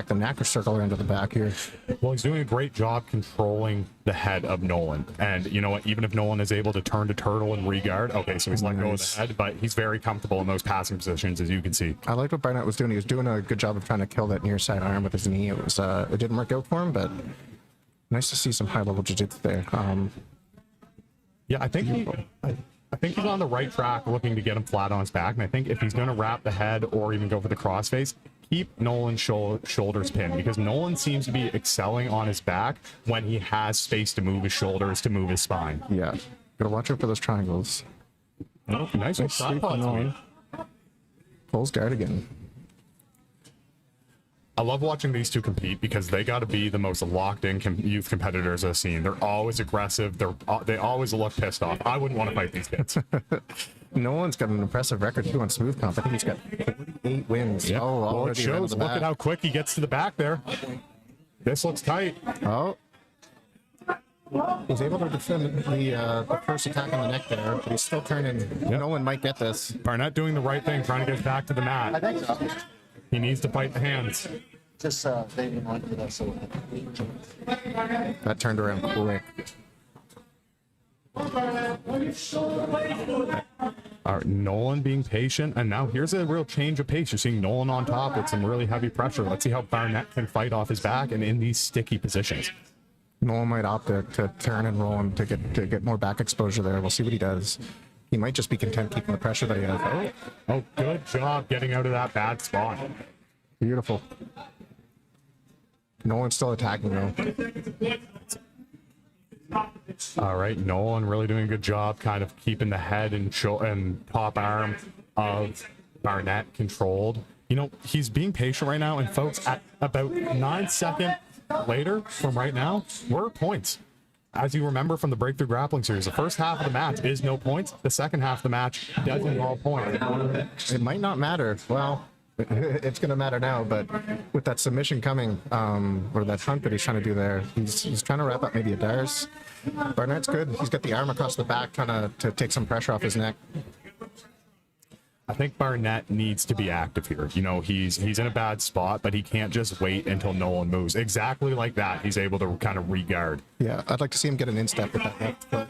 the neck or circle her into the back here. Well, he's doing a great job controlling the head of Nolan. And you know what? Even if Nolan is able to turn to turtle and re-guard, okay, so he's let go of the head, but he's very comfortable in those passing positions, as you can see. I liked what Barnett was doing. He was doing a good job of trying to kill that near side arm with his knee. It was it didn't work out for him, but nice to see some high-level jiu-jitsu there. Yeah, I think he's on the right track looking to get him flat on his back. And I think if he's going to wrap the head or even go for the crossface, keep Nolan's shoulders pinned, because Nolan seems to be excelling on his back when he has space to move his shoulders, to move his spine. Yeah, gotta watch out for those triangles. Oh, nice sweep on Nolan. Pulls guard again. I love watching these two compete because they got to be the most locked-in youth competitors I've seen. They're always aggressive. They always look pissed off. I wouldn't want to fight these kids. Nolan's got an impressive record too on smooth comp. I think he's got 48 wins. Yep. Oh, well, it shows. Look at how quick he gets to the back there. This looks tight. Oh. He's able to defend the first attack on the neck there, but he's still turning. Yep. Nolan might get this. Barnett doing the right thing, trying to get back to the mat. I think so. He needs to fight the hands. Just they didn't want to do that, so that turned around quick. All right, Nolan being patient, and now here's a real change of pace. You're seeing Nolan on top with some really heavy pressure. Let's see how Barnett can fight off his back and in these sticky positions. Nolan might opt to turn and roll him to get more back exposure there. We'll see what he does. He might just be content keeping the pressure that he has. Oh, good job getting out of that bad spot. Beautiful. Nolan's still attacking though. All right, Nolan really doing a good job kind of keeping the head and top arm of Barnett controlled. You know, he's being patient right now, and folks, at about 9 seconds later from right now, we're at points. As you remember from the Breakthrough Grappling Series, the first half of the match is no points. The second half of the match does involve points. It might not matter. Well, it's going to matter now, but with that submission coming, or that hunt that he's trying to do there, he's trying to wrap up maybe a Dars. Barnett's good. He's got the arm across the back, trying to take some pressure off his neck. I think Barnett needs to be active here. You know, he's in a bad spot, but he can't just wait until Nolan moves. Exactly like that, he's able to kind of re-guard. Yeah, I'd like to see him get an instep with that left foot.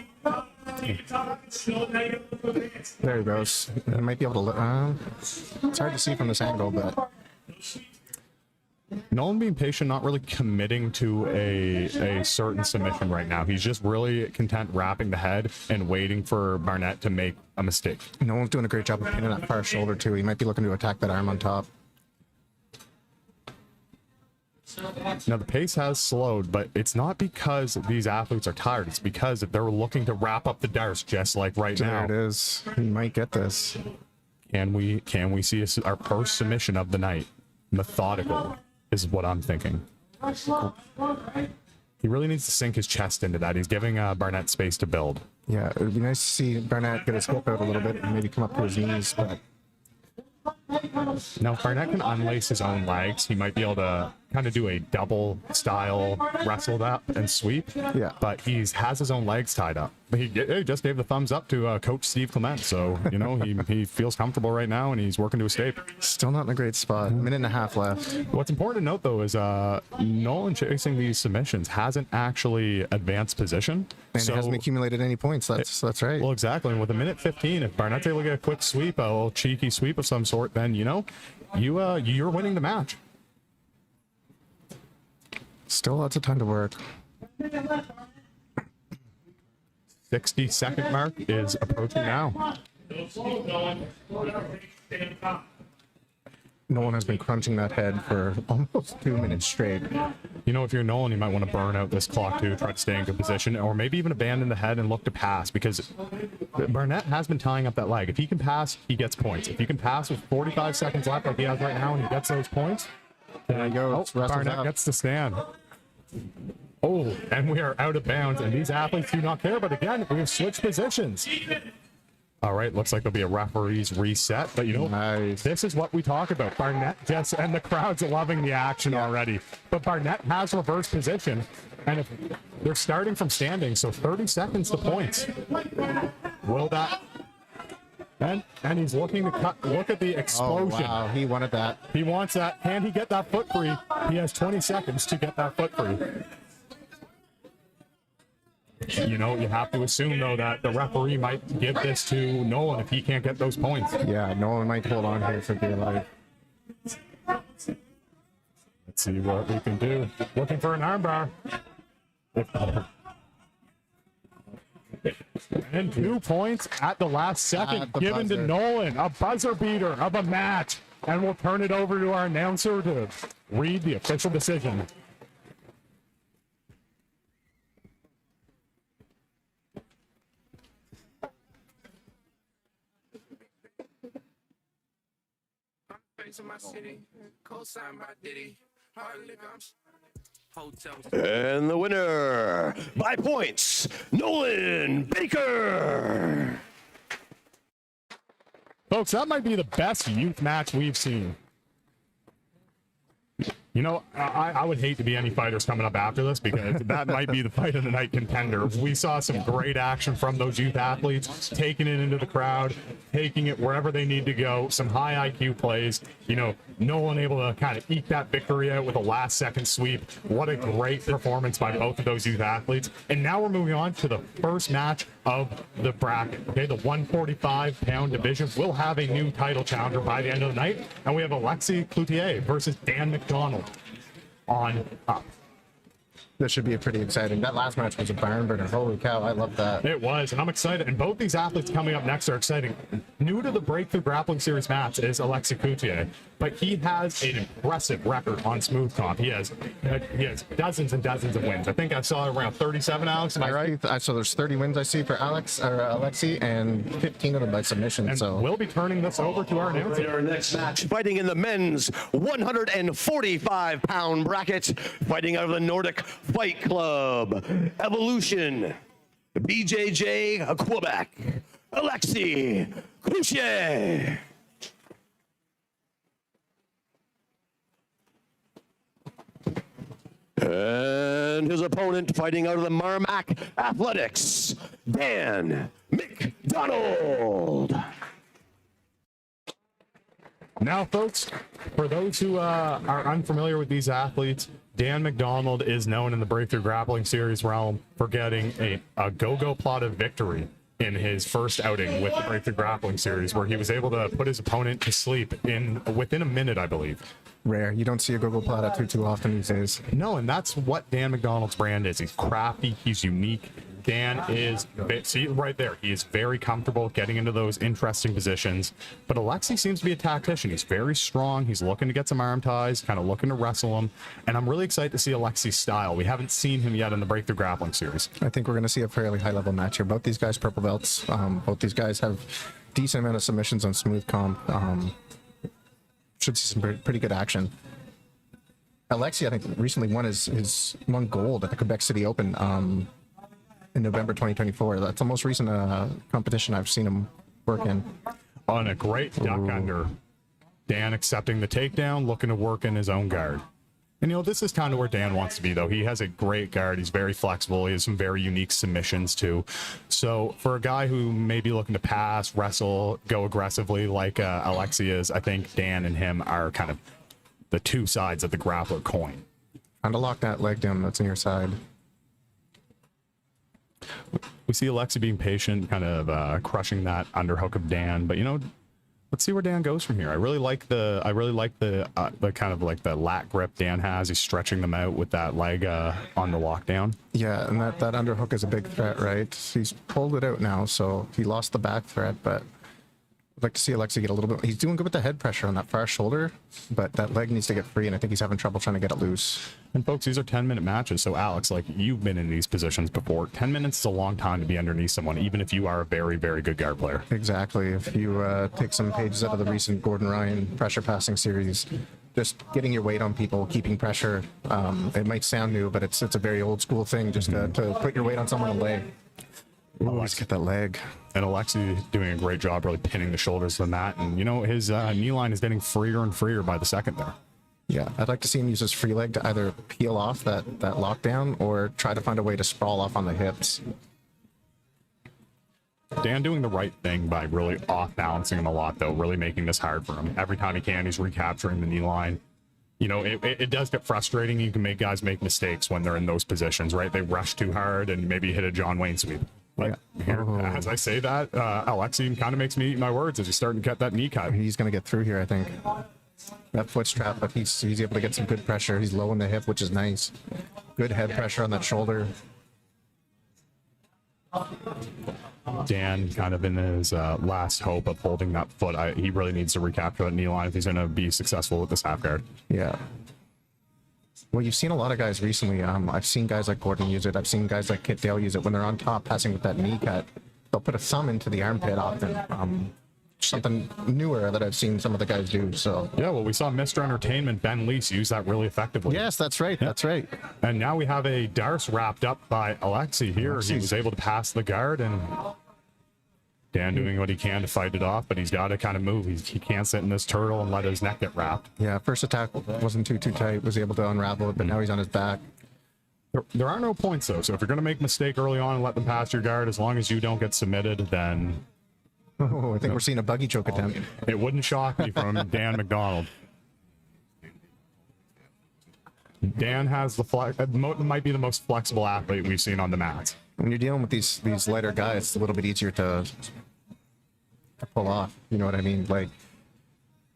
There he goes. I might be able to... it's hard to see from this angle, but... Nolan being patient, not really committing to a certain submission right now. He's just really content wrapping the head and waiting for Barnett to make a mistake. Nolan's doing a great job of pinning that far shoulder too. He might be looking to attack that arm on top. Now the pace has slowed, but it's not because these athletes are tired. It's because they're looking to wrap up the Dars just like right now. There it is. He might get this. Can we see our first submission of the night? Methodical is what I'm thinking. He really needs to sink his chest into that. He's giving Barnett space to build. Yeah, it would be nice to see Barnett get his hip out a little bit and maybe come up to his knees, but... Now, if Barnett can unlace his own legs, he might be able to kind of do a double style wrestle up and sweep. Yeah. But he has his own legs tied up. But he just gave the thumbs up to Coach Steve Clement. So, you know, he feels comfortable right now and he's working to escape. Still not in a great spot. Minute and a half left. What's important to note, though, is Nolan chasing these submissions hasn't actually advanced position. And he hasn't accumulated any points. That's right. Well, exactly. And with a minute 15, if Barnett's able to get a quick sweep, a little cheeky sweep of some sort, then, you know, you're winning the match. Still lots of time to work. 60-second mark is approaching now. Nolan has been crunching that head for almost 2 minutes straight. You know, if you're Nolan, you might want to burn out this clock too, try to stay in good position, or maybe even abandon the head and look to pass, because Barnett has been tying up that leg. If he can pass, he gets points. If he can pass with 45 seconds left like he has right now and he gets those points, there you go. Barnett gets to stand. Oh, and we are out of bounds, and these athletes do not care, but again, we have switched positions. All right, looks like there'll be a referee's reset, but you know, nice. This is what we talk about. Barnett and the crowd's loving the action already, but Barnett has reverse position, and if they're starting from standing, so 30 seconds to points. Will that And he's looking to cut. Look at the Oh, explosion. wow. He wanted that. He wants that. Can he get that foot free? He has 20 seconds to get that foot free. You know, you have to assume, though, that the referee might give this to Nolan if he can't get those points. Yeah, Nolan might hold on here for dear life. Let's see what we can do. Looking for an armbar. And 2 points at the last second At the given to buzzer. Nolan. A buzzer beater of a match. And we'll turn it over to our announcer to read the official decision. Face of my city, co-signed by Diddy. Hard liquor, hotels. And the winner by points, Nolan Baker. Folks, that might be the best youth match we've seen. You know, I would hate to be any fighters coming up after this because that might be the fight of the night contender. We saw some great action from those youth athletes, taking it into the crowd, taking it wherever they need to go, some high IQ plays. You know, Nolan able to kind of eke that victory out with a last second sweep. What a great performance by both of those youth athletes. And now we're moving on to the first match of the bracket. Okay, the 145-pound division will have a new title challenger by the end of the night. And we have Cloutier versus Dan McDonald on top. This should be pretty exciting. That last match was a barn burner. Holy cow, I love that. It was, and I'm excited. And both these athletes coming up next are exciting. New to the Breakthrough Grappling Series match is Cloutier, but he has an impressive record on smooth comp. He has dozens and dozens of wins. I think I saw around 37, Alex. Am I right? So there's 30 wins I see for Alexi, and 15 of them by submission. And So we'll be turning this over to our announcer. Our next match, fighting in the men's 145-pound bracket, fighting out of the Nordic Fight Club, Evolution, BJJ Quebec, Alexi Cloutier. And his opponent, fighting out of the Marmac Athletics, Dan McDonald. Now, folks, for those who are unfamiliar with these athletes, Dan McDonald is known in the Breakthrough Grappling Series realm for getting a go-go plotted victory in his first outing with the Breakthrough Grappling Series, where he was able to put his opponent to sleep within a minute, I believe. rare. You don't see a Gogo Plata too often these days. No, and that's what Dan McDonald's brand is. He's crafty. He's unique. Dan is, see right there, he is very comfortable getting into those interesting positions. But Alexi seems to be a tactician. He's very strong. He's looking to get some arm ties, kind of looking to wrestle him. And I'm really excited to see Alexi's style. We haven't seen him yet in the Breakthrough Grappling Series. I think we're going to see a fairly high-level match here. Both these guys purple belts. Both these guys have decent amount of submissions on smooth comp. Should see some pretty good action. Alexi, I think, recently won gold at the Quebec City Open in November 2024. That's the most recent competition I've seen him work in. On a great duck under. Dan accepting the takedown, looking to work in his own guard. And, you know, this is kind of where Dan wants to be, though. He has a great guard. He's very flexible. He has some very unique submissions, too. So for a guy who may be looking to pass, wrestle, go aggressively like Alexi is, I think Dan and him are kind of the two sides of the grappler coin. Trying to lock that leg down that's on your side. We see Alexi being patient, kind of crushing that underhook of Dan. But, you know, let's see where Dan goes from here. I really like the kind of like the lat grip Dan has. He's stretching them out with that leg on the lockdown. Yeah, and that underhook is a big threat, right? He's pulled it out now, so he lost the back threat, but I'd like to see Alexi get a little bit. He's doing good with the head pressure on that far shoulder, but that leg needs to get free, and I think he's having trouble trying to get it loose. And folks, these are 10-minute matches. So Alex, like, you've been in these positions before. 10 minutes is a long time to be underneath someone, even if you are a very, very good guard player. Exactly. If you take some pages out of the recent Gordon Ryan pressure passing series, just getting your weight on people, keeping pressure. It might sound new, but it's a very old school thing, just to put your weight on someone and lay. Ooh, let's get that leg. And Alexi doing a great job really pinning the shoulders to the mat. And, you know, his knee line is getting freer and freer by the second there. Yeah, I'd like to see him use his free leg to either peel off that lockdown or try to find a way to sprawl off on the hips. Dan doing the right thing by really off-balancing him a lot, though, really making this hard for him. Every time he can, he's recapturing the knee line. You know, it does get frustrating. You can make guys make mistakes when they're in those positions, right? They rush too hard and maybe hit a John Wayne sweep. But here, as I say that, Alexei kind of makes me eat my words as he's starting to get that knee cut. He's going to get through here, I think. That foot's trapped, but he's able to get some good pressure. He's low in the hip, which is nice. Good head pressure on that shoulder. Dan kind of in his last hope of holding that foot. He really needs to recapture that knee line if he's going to be successful with this half guard. Yeah. Well, you've seen a lot of guys recently. I've seen guys like Gordon use it. I've seen guys like Kit Dale use it. When they're on top passing with that knee cut, they'll put a thumb into the armpit often. Something newer that I've seen some of the guys do. So yeah, well, we saw Mr. Entertainment Ben Leese use that really effectively. yes, that's right. That's right. And now we have a Darce wrapped up by Alexei here. He was able to pass the guard, and Dan doing what he can to fight it off, but he's got to kind of move. He can't sit in this turtle and let his neck get wrapped. Yeah, first attack wasn't too tight. Was able to unravel it, but now he's on his back. There are no points though, so if you're going to make a mistake early on and let them pass your guard, as long as you don't get submitted, then Oh, I think we're seeing a buggy choke attempt. it wouldn't shock me from Dan McDonald. Dan has might be the most flexible athlete we've seen on the mats. When you're dealing with these lighter guys, it's a little bit easier to pull off. You know what I mean? Like,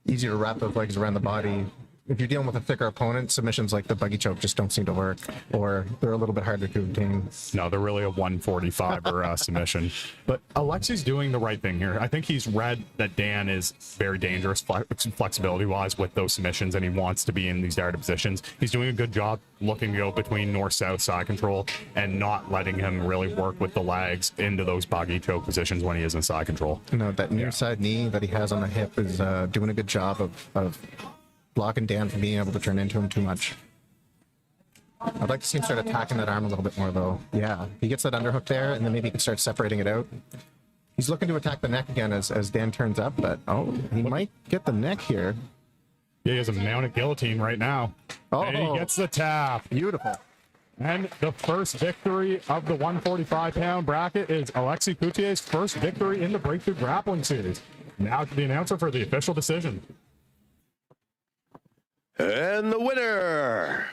easier to wrap those legs around the body. If you're dealing with a thicker opponent, submissions like the buggy choke just don't seem to work, or they're a little bit harder to obtain. No, they're really a 145 or submission. But Alexei's doing the right thing here. I think he's read that Dan is very dangerous flexibility-wise with those submissions, and he wants to be in these guarded positions. He's doing a good job looking to go between north-south side control and not letting him really work with the legs into those buggy choke positions when he is in side control. You know, that near side knee that he has on the hip is doing a good job of blocking Dan from being able to turn into him too much. I'd like to see him start attacking that arm a little bit more, though. Yeah, he gets that underhook there, and then maybe he can start separating it out. He's looking to attack the neck again as Dan turns up, but he might get the neck here. Yeah, he has a mounted guillotine right now. Oh, and he gets the tap. Beautiful. And the first victory of the 145-pound bracket is Alexei Cloutier's first victory in the Breakthrough Grappling Series. Now to the announcer for the official decision. And the winner,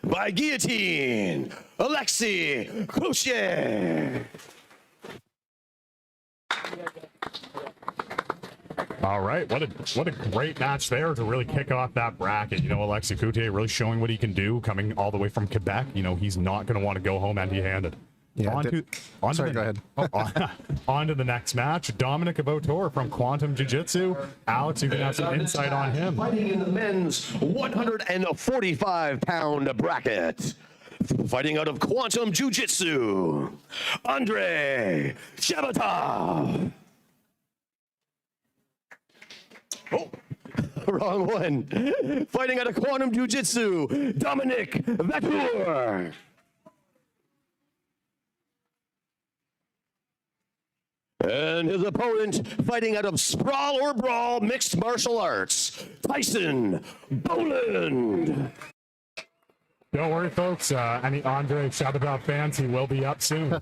by guillotine, Alexei Cloutier. All right, what a great match there to really kick off that bracket. You know, Alexei Cloutier really showing what he can do, coming all the way from Quebec. You know, he's not going to want to go home empty-handed. Yeah, Sorry, go ahead. On to the next match. Dominic Vautour from Quantum Jiu Jitsu. Alex, you can have some insight on him. Fighting in the men's 145-pound bracket. Fighting out of Quantum Jiu Jitsu, Andre Chebotaev. Oh, wrong one. Fighting out of Quantum Jiu Jitsu, Dominic Vautour. And his opponent, fighting out of Sprawl or Brawl Mixed Martial Arts, Tyson Boland. Don't worry, folks. Any Andre Chebotaev fans, he will be up soon.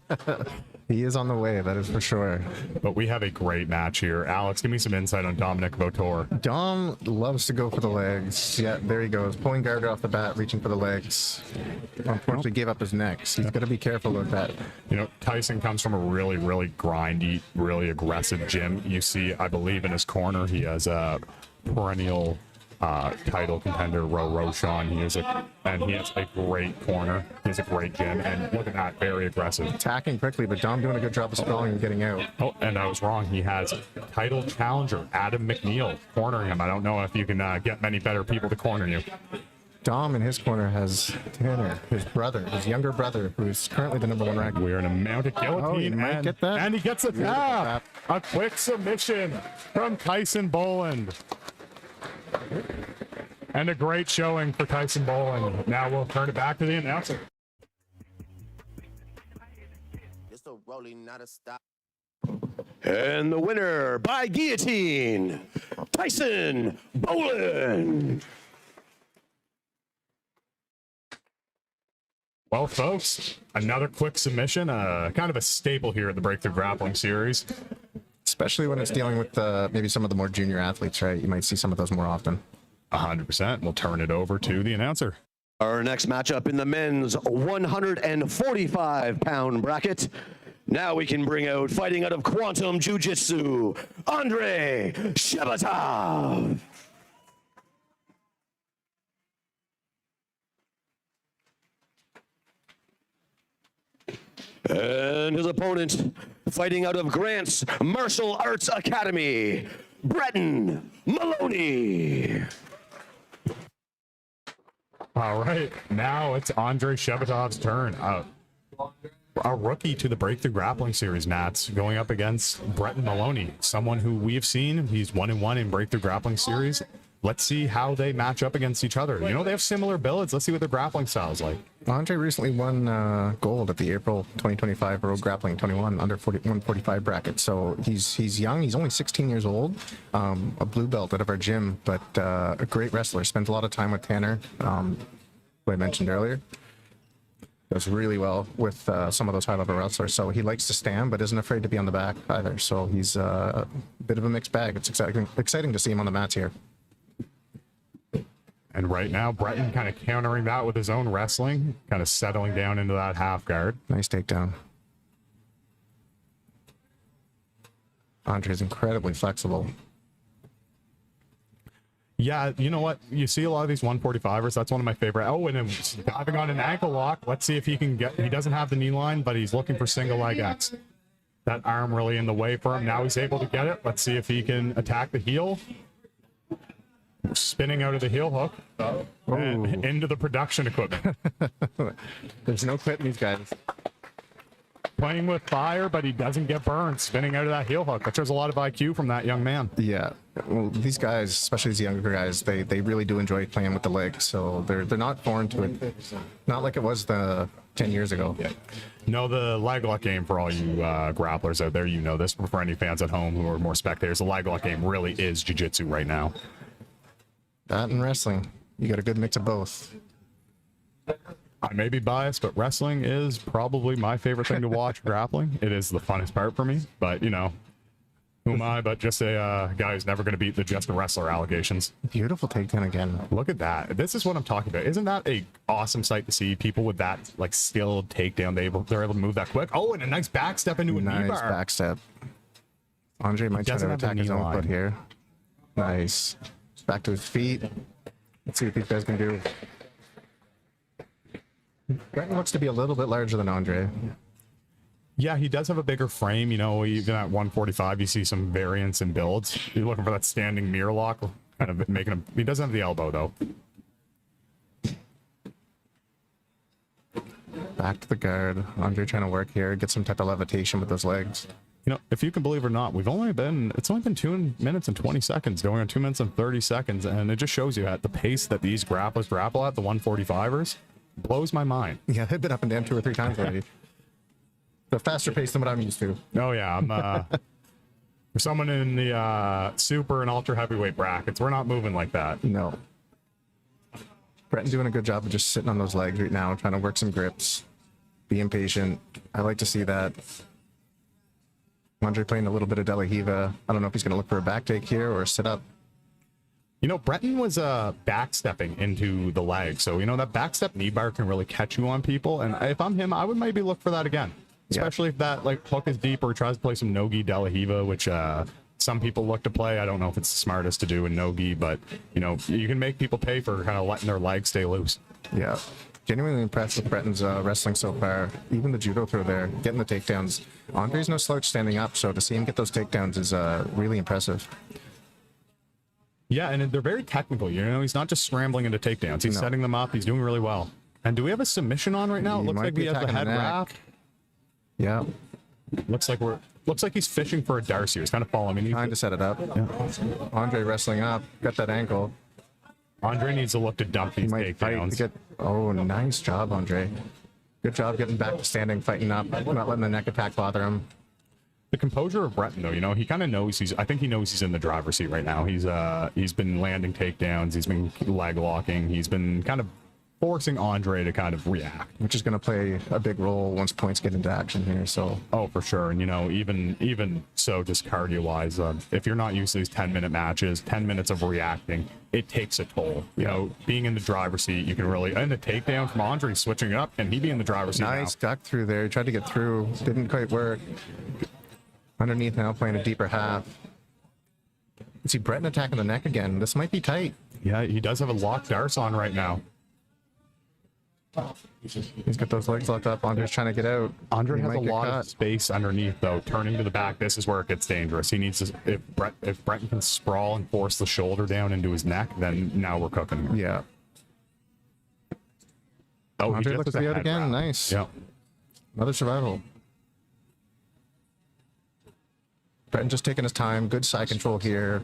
He is on the way, that is for sure. But we have a great match here. Alex, give me some insight on Dominic Vautour. Dom loves to go for the legs. Yeah, there he goes. Pulling guard off the bat, reaching for the legs. Unfortunately, gave up his neck. So he's got to be careful with that. You know, Tyson comes from a really, really grindy, really aggressive gym. You see, I believe in his corner, he has a perennial title contender, Roshan. He has a great corner. He has a great gym, and look at that, very aggressive. Attacking quickly, but Dom doing a good job of sprawling and getting out. Oh, and I was wrong. He has title challenger Adam McNeil cornering him. I don't know if you can get many better people to corner you. Dom in his corner has Tanner, his brother, his younger brother, who's currently the #1 ranked. We're in a mounted guillotine, he might get that. and he gets a tap. A quick submission from Tyson Boland. And a great showing for Tyson Boland. Now we'll turn it back to the announcer. It's a rolling, not a stop. And the winner by guillotine, Tyson Boland. Well, folks, another quick submission, kind of a staple here at the Breakthrough Grappling Series. Especially when it's dealing with maybe some of the more junior athletes, right? You might see some of those more often. 100%. We'll turn it over to the announcer. Our next matchup in the men's 145-pound bracket. Now we can bring out, fighting out of Quantum Jiu Jitsu, Andre Chebotaev. And his opponent, fighting out of Grant's Martial Arts Academy, Breton Maloney. All right, now it's Andre Chebotaev's turn. A rookie to the Breakthrough Grappling Series, Nats, going up against Breton Maloney, someone who we have seen. He's 1-1 in Breakthrough Grappling Series. Let's see how they match up against each other. You know, they have similar builds. Let's see what their grappling style's like. Andre recently won gold at the April 2025 World Grappling 21 under 145 bracket. So he's young. He's only 16 years old. A blue belt out of our gym, but a great wrestler. Spends a lot of time with Tanner, who I mentioned earlier. Does really well with some of those high-level wrestlers. So he likes to stand, but isn't afraid to be on the back either. So he's a bit of a mixed bag. It's exciting to see him on the mats here. And right now, Breton kind of countering that with his own wrestling, kind of settling down into that half guard. Nice takedown. Andre's incredibly flexible. Yeah, you know what? You see a lot of these 145ers. That's one of my favorite. Oh, and then diving on an ankle lock. Let's see if he can get. He doesn't have the knee line, but he's looking for single leg X. That arm really in the way for him. Now he's able to get it. Let's see if he can attack the heel. Spinning out of the heel hook and into the production equipment. There's no quitting these guys. Playing with fire, but he doesn't get burned. Spinning out of that heel hook. That shows a lot of IQ from that young man. Yeah, well, these guys, especially these younger guys, they really do enjoy playing with the leg. So they're not foreign to it. Not like it was 10 years ago. Yeah. No, the leg lock game, for all you grapplers out there, you know this. For any fans at home who are more spectators, the leg lock game really is jiu-jitsu right now. That and wrestling. You got a good mix of both. I may be biased, but wrestling is probably my favorite thing to watch. Grappling, it is the funnest part for me. But, you know, who am I but just a guy who's never going to beat the just a wrestler allegations. Beautiful takedown again. Look at that. This is what I'm talking about. Isn't that a awesome sight to see? People with that, like, skilled takedown, they're able to move that quick. Oh, and a nice back step into a knee bar. Nice back step. Andre might try to attack his own foot here. Nice. Back to his feet. Let's see what these guys can do. Breton looks to be a little bit larger than Andre. Yeah, he does have a bigger frame. You know, even at 145, you see some variance in builds. You're looking for that standing mirror lock, kind of making him. He doesn't have the elbow, though. Back to the guard. Andre trying to work here, get some type of levitation with those legs. You know, if you can believe it or not, it's only been 2 minutes and 20 seconds, going on 2 minutes and 30 seconds, and it just shows you at the pace that these grapplers grapple at, the 145ers, blows my mind. Yeah, they've been up and down 2 or 3 times already. The faster pace than what I'm used to. Oh yeah, I'm for someone in the super and ultra heavyweight brackets, we're not moving like that. No. Breton doing a good job of just sitting on those legs right now, trying to work some grips, being patient. I like to see that. Andre playing a little bit of De La Riva. I don't know if he's going to look for a back take here or a sit up. You know, Breton was backstepping into the leg, so you know that backstep knee bar can really catch you on people. And if I'm him, I would maybe look for that again, especially if that like hook is deep or he tries to play some no-gi De La Riva, which some people look to play. I don't know if it's the smartest to do in no-gi, but you know, you can make people pay for kind of letting their legs stay loose. Yeah. Genuinely impressed with Breton's wrestling so far. Even the judo throw there, getting the takedowns. Andre's no slouch standing up, so to see him get those takedowns is really impressive. Yeah, and they're very technical. You know, he's not just scrambling into takedowns. He's setting them up. He's doing really well. And do we have a submission on right now? It looks like we have the head wrap. Yeah. Looks like he's fishing for a Darcy. He's kind of following me. Trying to set it up. Yeah. Andre wrestling up, got that ankle. Andre needs to look to dump these takedowns. Oh, nice job, Andre. Good job getting back to standing, fighting up, not letting the neck attack bother him. The composure of Breton, though, you know, he kind of knows I think he knows he's in the driver's seat right now. He's been landing takedowns. He's been leg locking. He's been kind of forcing Andre to kind of react. which is going to play a big role once points get into action here. So Oh, for sure. And, you know, even so, just cardio-wise, if you're not used to these 10-minute matches, 10 minutes of reacting, it takes a toll. You know, being in the driver's seat, you can really... And the takedown from Andre, switching it up. Can he be in the driver's seat nice now? duck through there. He tried to get through. Didn't quite work. Underneath now, playing a deeper half. You see Breton attacking the neck again. This might be tight. Yeah, he does have a locked arse on right now. He's got those legs locked up. Andre's trying to get out. Andre He has a might get lot caught. of space underneath, though. Turning to the back, this is where it gets dangerous. He needs to... If Breton can sprawl and force the shoulder down into his neck, then now we're cooking. Yeah. Oh, he Andre just looks has to a be out head again. wrap. Nice. Yeah. Another survival. Breton just taking his time. Good side control here.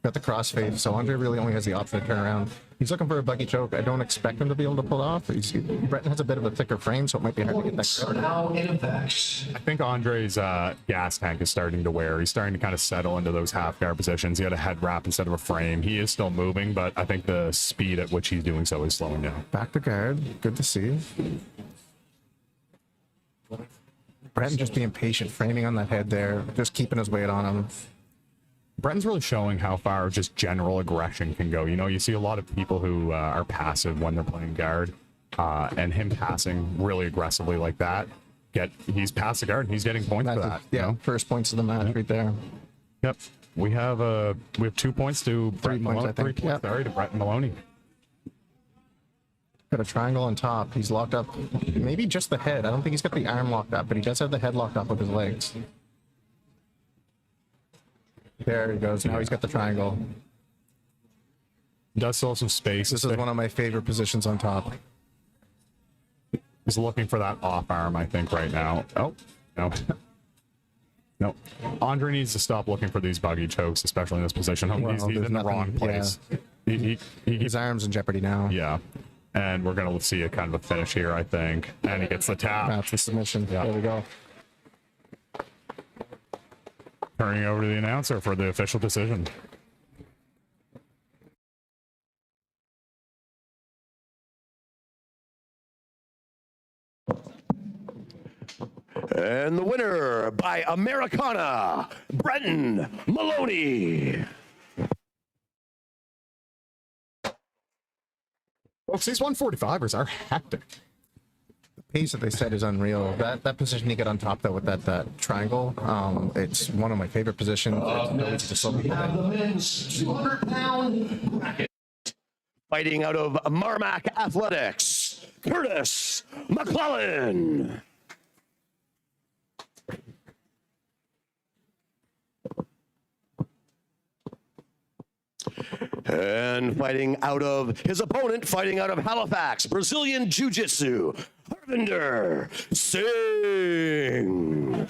Got the crossface, so Andre really only has the option to turn around. He's looking for a buggy choke. I don't expect him to be able to pull it off. Breton has a bit of a thicker frame, so it might be hard to get that covered. Now in effect. I think Andre's gas tank is starting to wear. He's starting to kind of settle into those half guard positions. He had a head wrap instead of a frame. He is still moving, but I think the speed at which he's doing so is slowing down. Back to guard. Good to see. Breton just being patient, framing on that head there, just keeping his weight on him. Breton's really showing how far just general aggression can go. You know, you see a lot of people who are passive when they're playing guard, and him passing really aggressively like that. He's past the guard and he's getting points for that. you Yeah, know? first points of the match right there. Yep. We have 2 points to Brett points, Maloney. I 3 think. points, Yeah. sorry, to Brett Maloney. Got a triangle on top. He's locked up. Maybe just the head. I don't think he's got the arm locked up, but he does have the head locked up with his legs. There he goes. Now he's got the triangle. Does still have some space. This is one of my favorite positions on top. He's looking for that off arm, I think, right now. Oh, no. No. Andre needs to stop looking for these buggy chokes, especially in this position. He's there's in the nothing- wrong place. He His arm's in jeopardy now. yeah. And we're going to see a kind of a finish here, I think. And he gets the tap. That's the submission. Yeah. There we go. Turning over to the announcer for the official decision. And the winner by Americana, Breton Maloney. Folks, these 145ers are hectic. Pace that they set is unreal. That position he got on top though with that triangle, it's one of my favorite positions. It's no easy to slow people Have down. the men's 200-pound bracket. Fighting out of Marmac Athletics, Curtis McClellan. And fighting out of his opponent, fighting out of Halifax, Brazilian Jiu Jitsu, Harvinder Singh.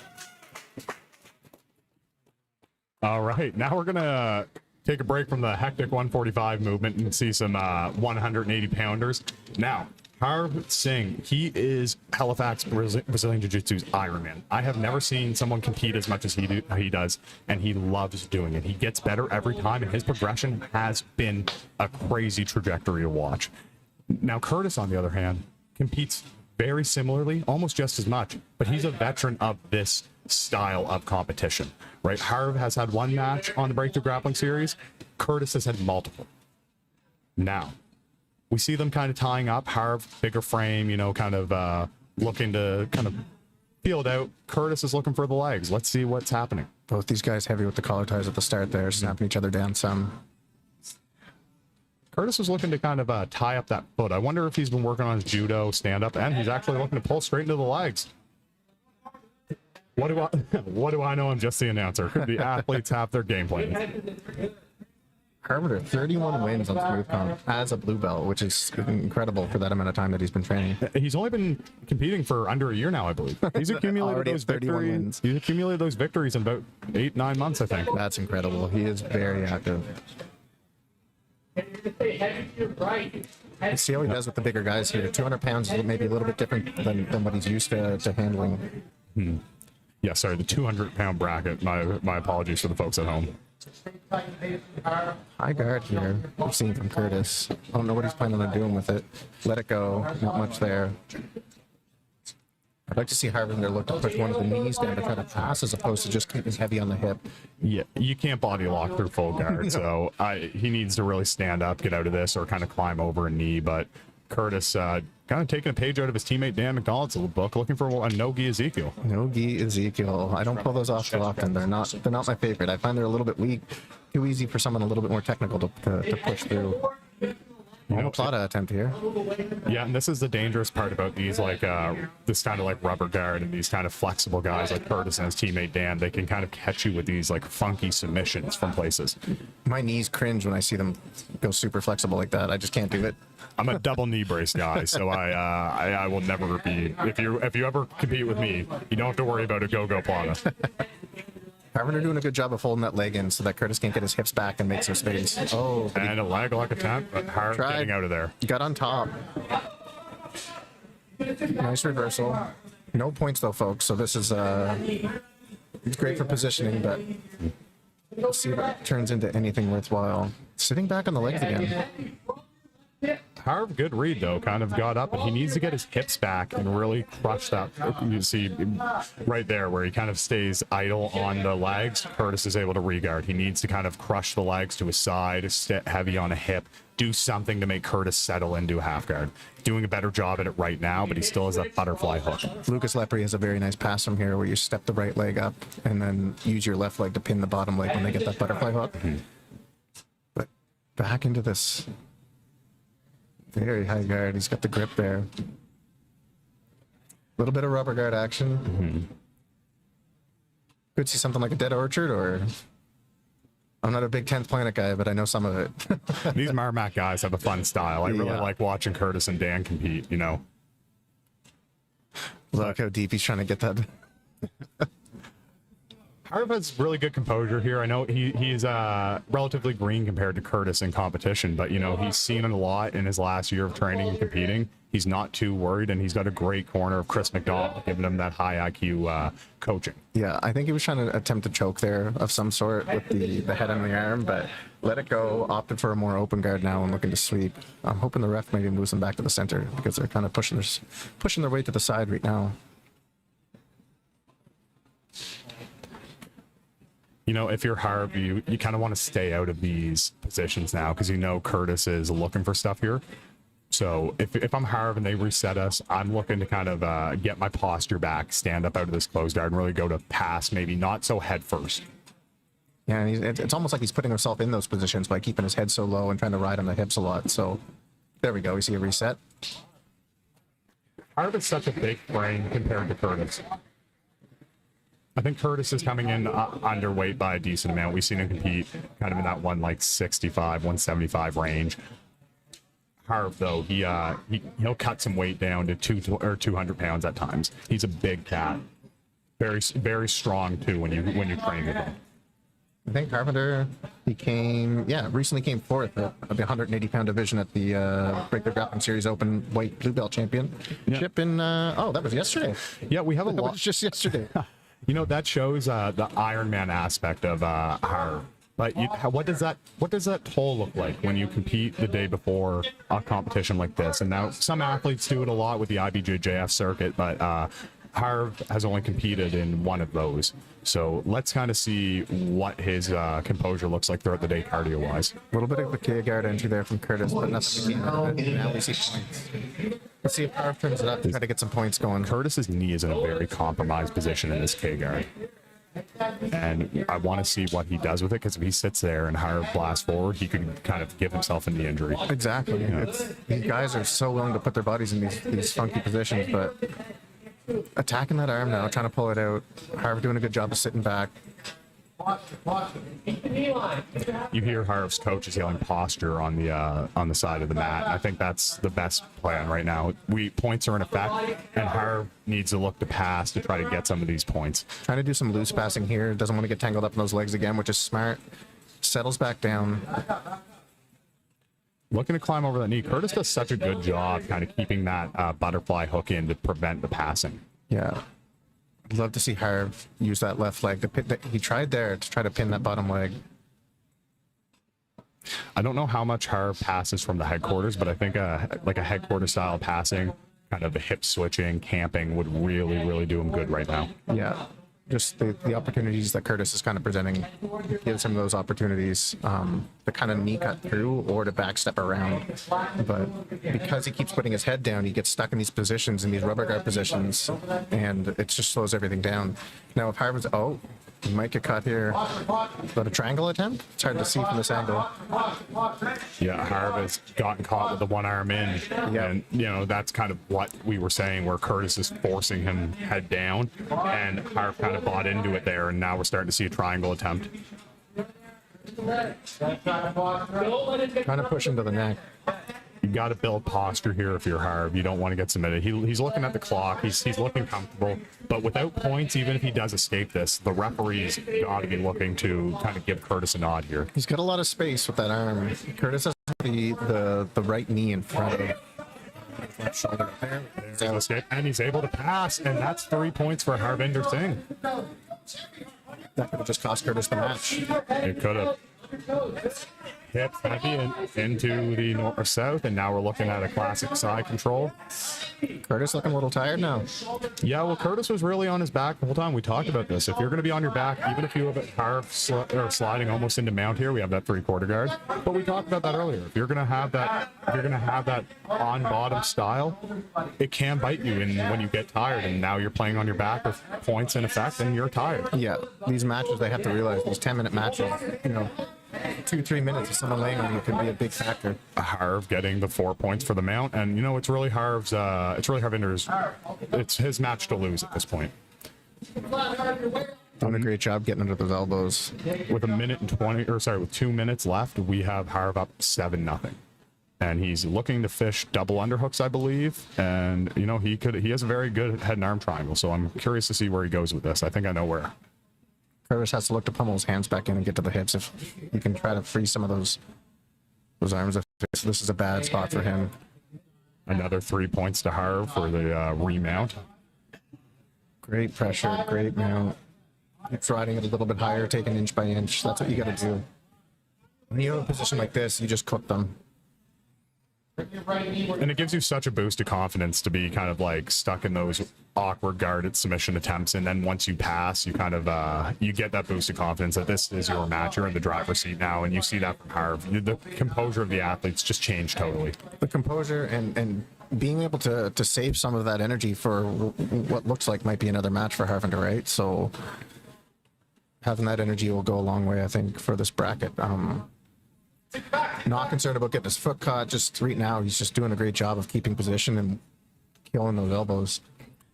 All right, now we're gonna take a break from the hectic 145 movement and see some 180 pounders. Now, Harv Singh, he is Halifax Brazilian Jiu-Jitsu's Ironman. I have never seen someone compete as much as he does, and he loves doing it. He gets better every time, and his progression has been a crazy trajectory to watch. Now, Curtis, on the other hand, competes very similarly, almost just as much, but he's a veteran of this style of competition, right? Harv has had one match on the Breakthrough Grappling Series. Curtis has had multiple. Now, we see them kind of tying up. Harv, bigger frame, you know, kind of looking to kind of feel it out. Curtis is looking for the legs. Let's see what's happening. Both these guys heavy with the collar ties at the start there, snapping each other down some. Curtis is looking to kind of tie up that foot. I wonder if he's been working on his judo stand-up, and he's actually looking to pull straight into the legs. What do I know? I'm just the announcer. The athletes have their game plan. Harvinder, 31 wins on Smooth Comp as a blue belt, which is incredible for that amount of time that he's been training. He's only been competing for under a year now, I believe. He's accumulated Already those at 31 victories. wins. He's accumulated those victories in about 8-9 months, I think. That's incredible. He is very active. Let's see how he does with the bigger guys here. 200 pounds is maybe a little bit different than what he's used to handling. Yeah, sorry, the 200-pound bracket. My apologies for the folks at home. High guard here. We've seen from Curtis. I don't know what he's planning on doing with it. Let it go. Not much there. I'd like to see Harvinder look to push one of the knees down to try to pass as opposed to just keeping heavy on the hip. Yeah, you can't body lock through full guard, so he needs to really stand up, get out of this, or kind of climb over a knee. But Curtis kind of taking a page out of his teammate Dan McDonald's little book, looking for a no-gi Ezekiel. No-gi Ezekiel. I don't pull those off so often. They're not my favorite. I find they're a little bit weak. Too easy for someone a little bit more technical to push through. Plata attempt here. Yeah, and this is the dangerous part about these, like this kind of like rubber guard and these kind of flexible guys like Curtis and his teammate Dan. They can kind of catch you with these like funky submissions from places. My knees cringe when I see them go super flexible like that. I just can't do it. I'm a double knee brace guy, so I will never be. If you ever compete with me, you don't have to worry about a go Plata. Harvinder doing a good job of holding that leg in so that Curtis can't get his hips back and make some space. Oh, and a leg lock attempt, but Harv getting out of there. He got on top. Nice reversal. No points though, folks. So this is it's great for positioning, but we'll see if it turns into anything worthwhile. Sitting back on the legs again. Harv, good read though, kind of got up, and he needs to get his hips back and really crush that. You see right there where he kind of stays idle on the legs. Curtis is able to regard. He needs to kind of crush the legs to his side, sit heavy on a hip, do something to make Curtis settle into a half guard. Doing a better job at it right now, but he still has that butterfly hook. Lucas Lepre has a very nice pass from here where you step the right leg up and then use your left leg to pin the bottom leg when they get that butterfly hook. But back into this. Very high guard. He's got the grip there. A little bit of rubber guard action. Could see something like a dead orchard, or I'm not a big 10th Planet guy, but I know some of it. These Marmac guys have a fun style. I really like watching Curtis and Dan compete, you know. Look how deep he's trying to get that. Harv has really good composure here. I know he's relatively green compared to Curtis in competition, but you know, he's seen it a lot in his last year of training and competing. He's not too worried, and he's got a great corner of Chris McDonald giving him that high IQ coaching. Yeah, I think he was trying to attempt a choke there of some sort with the head on the arm, but let it go, opted for a more open guard now and looking to sweep. I'm hoping the ref maybe moves them back to the center because they're kind of pushing their way to the side right now. You know, if you're Harv, you kind of want to stay out of these positions now because you know Curtis is looking for stuff here. So if I'm Harv and they reset us, I'm looking to kind of get my posture back, stand up out of this closed guard, and really go to pass, maybe not so head first. Yeah, and it's almost like he's putting himself in those positions by keeping his head so low and trying to ride on the hips a lot. So there we go. We see a reset. Harv is such a big frame compared to Curtis. I think Curtis is coming in underweight by a decent amount. We've seen him compete kind of in that 165, 175 range. Harv, though, he'll cut some weight down to 200 pounds at times. He's a big cat, very very strong too when you train with him. I think Harvinder recently came fourth of the 180-pound division at the Breaker Grappling Series Open White Blue Belt Championship in that was yesterday. Yeah, we have a lot. That was just yesterday. You know, that shows the Ironman aspect of Harv. But what does that toll look like when you compete the day before a competition like this? And now some athletes do it a lot with the IBJJF circuit, but Harv has only competed in one of those. So let's kind of see what his composure looks like throughout the day cardio-wise. A little bit of a K guard entry there from Curtis, but nothing to gain out of it. Now we see points. Let's see if Harv turns it up to try to get some points going. Curtis's knee is in a very compromised position in this K guard. And I want to see what he does with it, because if he sits there and Harv blasts forward, he could kind of give himself a knee injury. Exactly. Yeah. These guys are so willing to put their bodies in these funky positions, but attacking that arm now, trying to pull it out. Harv doing a good job of sitting back. You hear Harv's coach is yelling posture on the side of the mat. I think that's the best plan right now. Points are in effect, and Harv needs to look to pass to try to get some of these points. Trying to do some loose passing here. Doesn't want to get tangled up in those legs again, which is smart. Settles back down. Looking to climb over that knee. Curtis does such a good job kind of keeping that butterfly hook in to prevent the passing. Yeah. I'd love to see Harv use that left leg to pin. He tried there to try to pin that bottom leg. I don't know how much Harv passes from the headquarters, but I think like a headquarters style passing, kind of a hip switching, camping would really do him good right now. Yeah, just the opportunities that Curtis is kind of presenting gives him those opportunities to kind of knee cut through or to backstep around. But because he keeps putting his head down, he gets stuck in these positions, in these rubber guard positions, and it just slows everything down. Now, if Harv was, he might get caught here. Is that a triangle attempt? It's hard to see from this angle. Yeah, Harv has gotten caught with the one arm in. Yeah. And, you know, that's kind of what we were saying, where Curtis is forcing him head down, and Harv kind of bought into it there, and now we're starting to see a triangle attempt. Trying to push into the neck. You got to build posture here if you're Harv. You don't want to get submitted. He's looking at the clock. He's looking comfortable. But without points, even if he does escape this, the referee's got to be looking to kind of give Curtis a nod here. He's got a lot of space with that arm. Curtis has the right knee in front of left shoulder there. So escape, and he's able to pass, and that's 3 points for Harvinder Singh. That could have just cost Curtis the match. It could have. Hips heavy into the north or south, and now we're looking at a classic side control. Curtis looking a little tired now. Yeah, well, Curtis was really on his back the whole time. We talked about this. If you're going to be on your back, even if you have a Harv sliding almost into mount here, we have that 3/4 guard. But we talked about that earlier. If you're going to have that on bottom style, it can bite you when you get tired. And now you're playing on your back with points in effect, and you're tired. Yeah, these matches, they have to realize these 10-minute matches, 2-3 minutes of someone laying on you could be a big factor. Harv getting the 4 points for the mount, and it's really Harvinder's. It's his match to lose at this point. Doing a great job getting under those elbows. With 2 minutes left, we have Harv up 7-0. And he's looking to fish double underhooks, I believe. And he has a very good head and arm triangle. So I'm curious to see where he goes with this. I think I know where. Curtis has to look to pummel his hands back in and get to the hips if you can try to free some of those arms. This is a bad spot for him. Another 3 points to Harv for the remount. Great pressure, great mount. Keeps riding it a little bit higher, taking inch by inch. That's what you got to do. When you're in a position like this, you just cook them. And it gives you such a boost of confidence to be kind of like stuck in those awkward guarded submission attempts, and then once you pass, you kind of you get that boost of confidence that this is your match. You're in the driver's seat now, and you see that from Harv. The composure of the athletes just changed totally. The composure and being able to save some of that energy for what looks like might be another match for Harvinder, right? So having that energy will go a long way, I think, for this bracket. Not concerned about getting his foot caught. Just right now, he's just doing a great job of keeping position and killing those elbows.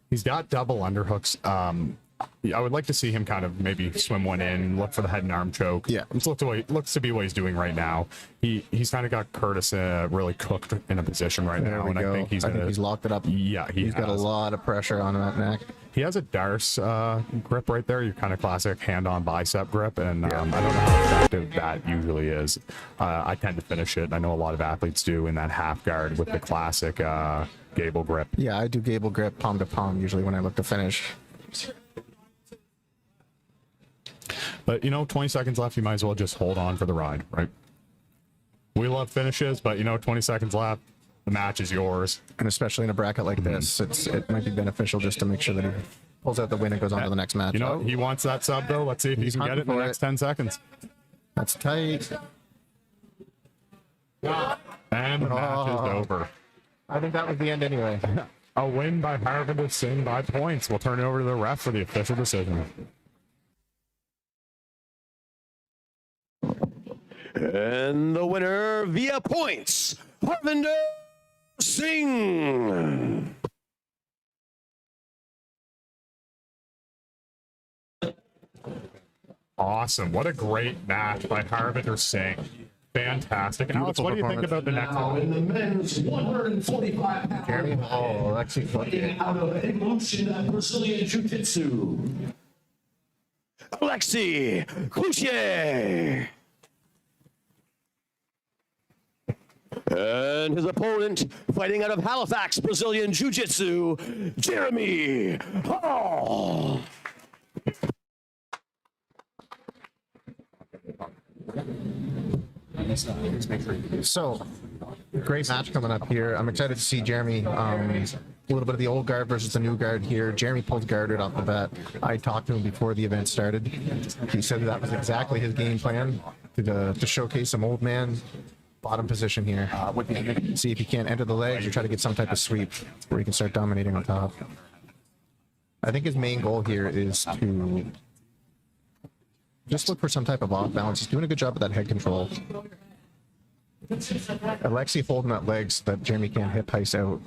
He's got double underhooks. I would like to see him kind of maybe swim one in, look for the head and arm choke. Yeah. Looks to be what he's doing right now. He's kind of got Curtis really cooked in a position right now, and go. I think he's locked it up. Yeah, he's got a lot of pressure on that neck. He has a Darce grip right there, your kind of classic hand-on bicep grip, and I don't know how effective that usually is. I tend to finish it. I know a lot of athletes do in that half guard with the classic gable grip. Yeah, I do gable grip palm to palm usually when I look to finish. But 20 seconds left, you might as well just hold on for the ride, right? We love finishes, but 20 seconds left, the match is yours. And especially in a bracket like this, it might be beneficial just to make sure that he pulls out the win and goes on to the next match. He wants that sub though. Let's see if he can get it in the next 10 seconds. That's tight. And the match is over. I think that was the end anyway. A win by Harvinder Singh by points. We'll turn it over to the ref for the official decision. And the winner via points, Harvinder Singh. Awesome. What a great match by Harvinder Singh. Fantastic. Alex, what do you think about the next Now one? in the men's 145 pound Jeremy Hall, actually fighting out of Evolution Brazilian Jiu Jitsu, Alexei Cloutier. And his opponent, fighting out of Halifax, Brazilian Jiu Jitsu, Jeremy Hall. So, great match coming up here. I'm excited to see Jeremy. A little bit of the old guard versus the new guard here. Jeremy pulled guard right off the bat. I talked to him before the event started. He said that was exactly his game plan to showcase some old man bottom position here. See if he can't enter the legs or try to get some type of sweep where he can start dominating on top. I think his main goal here is to just look for some type of off balance. He's doing a good job of that head control. Alexi holding that leg so that Jeremy can't hip heist out.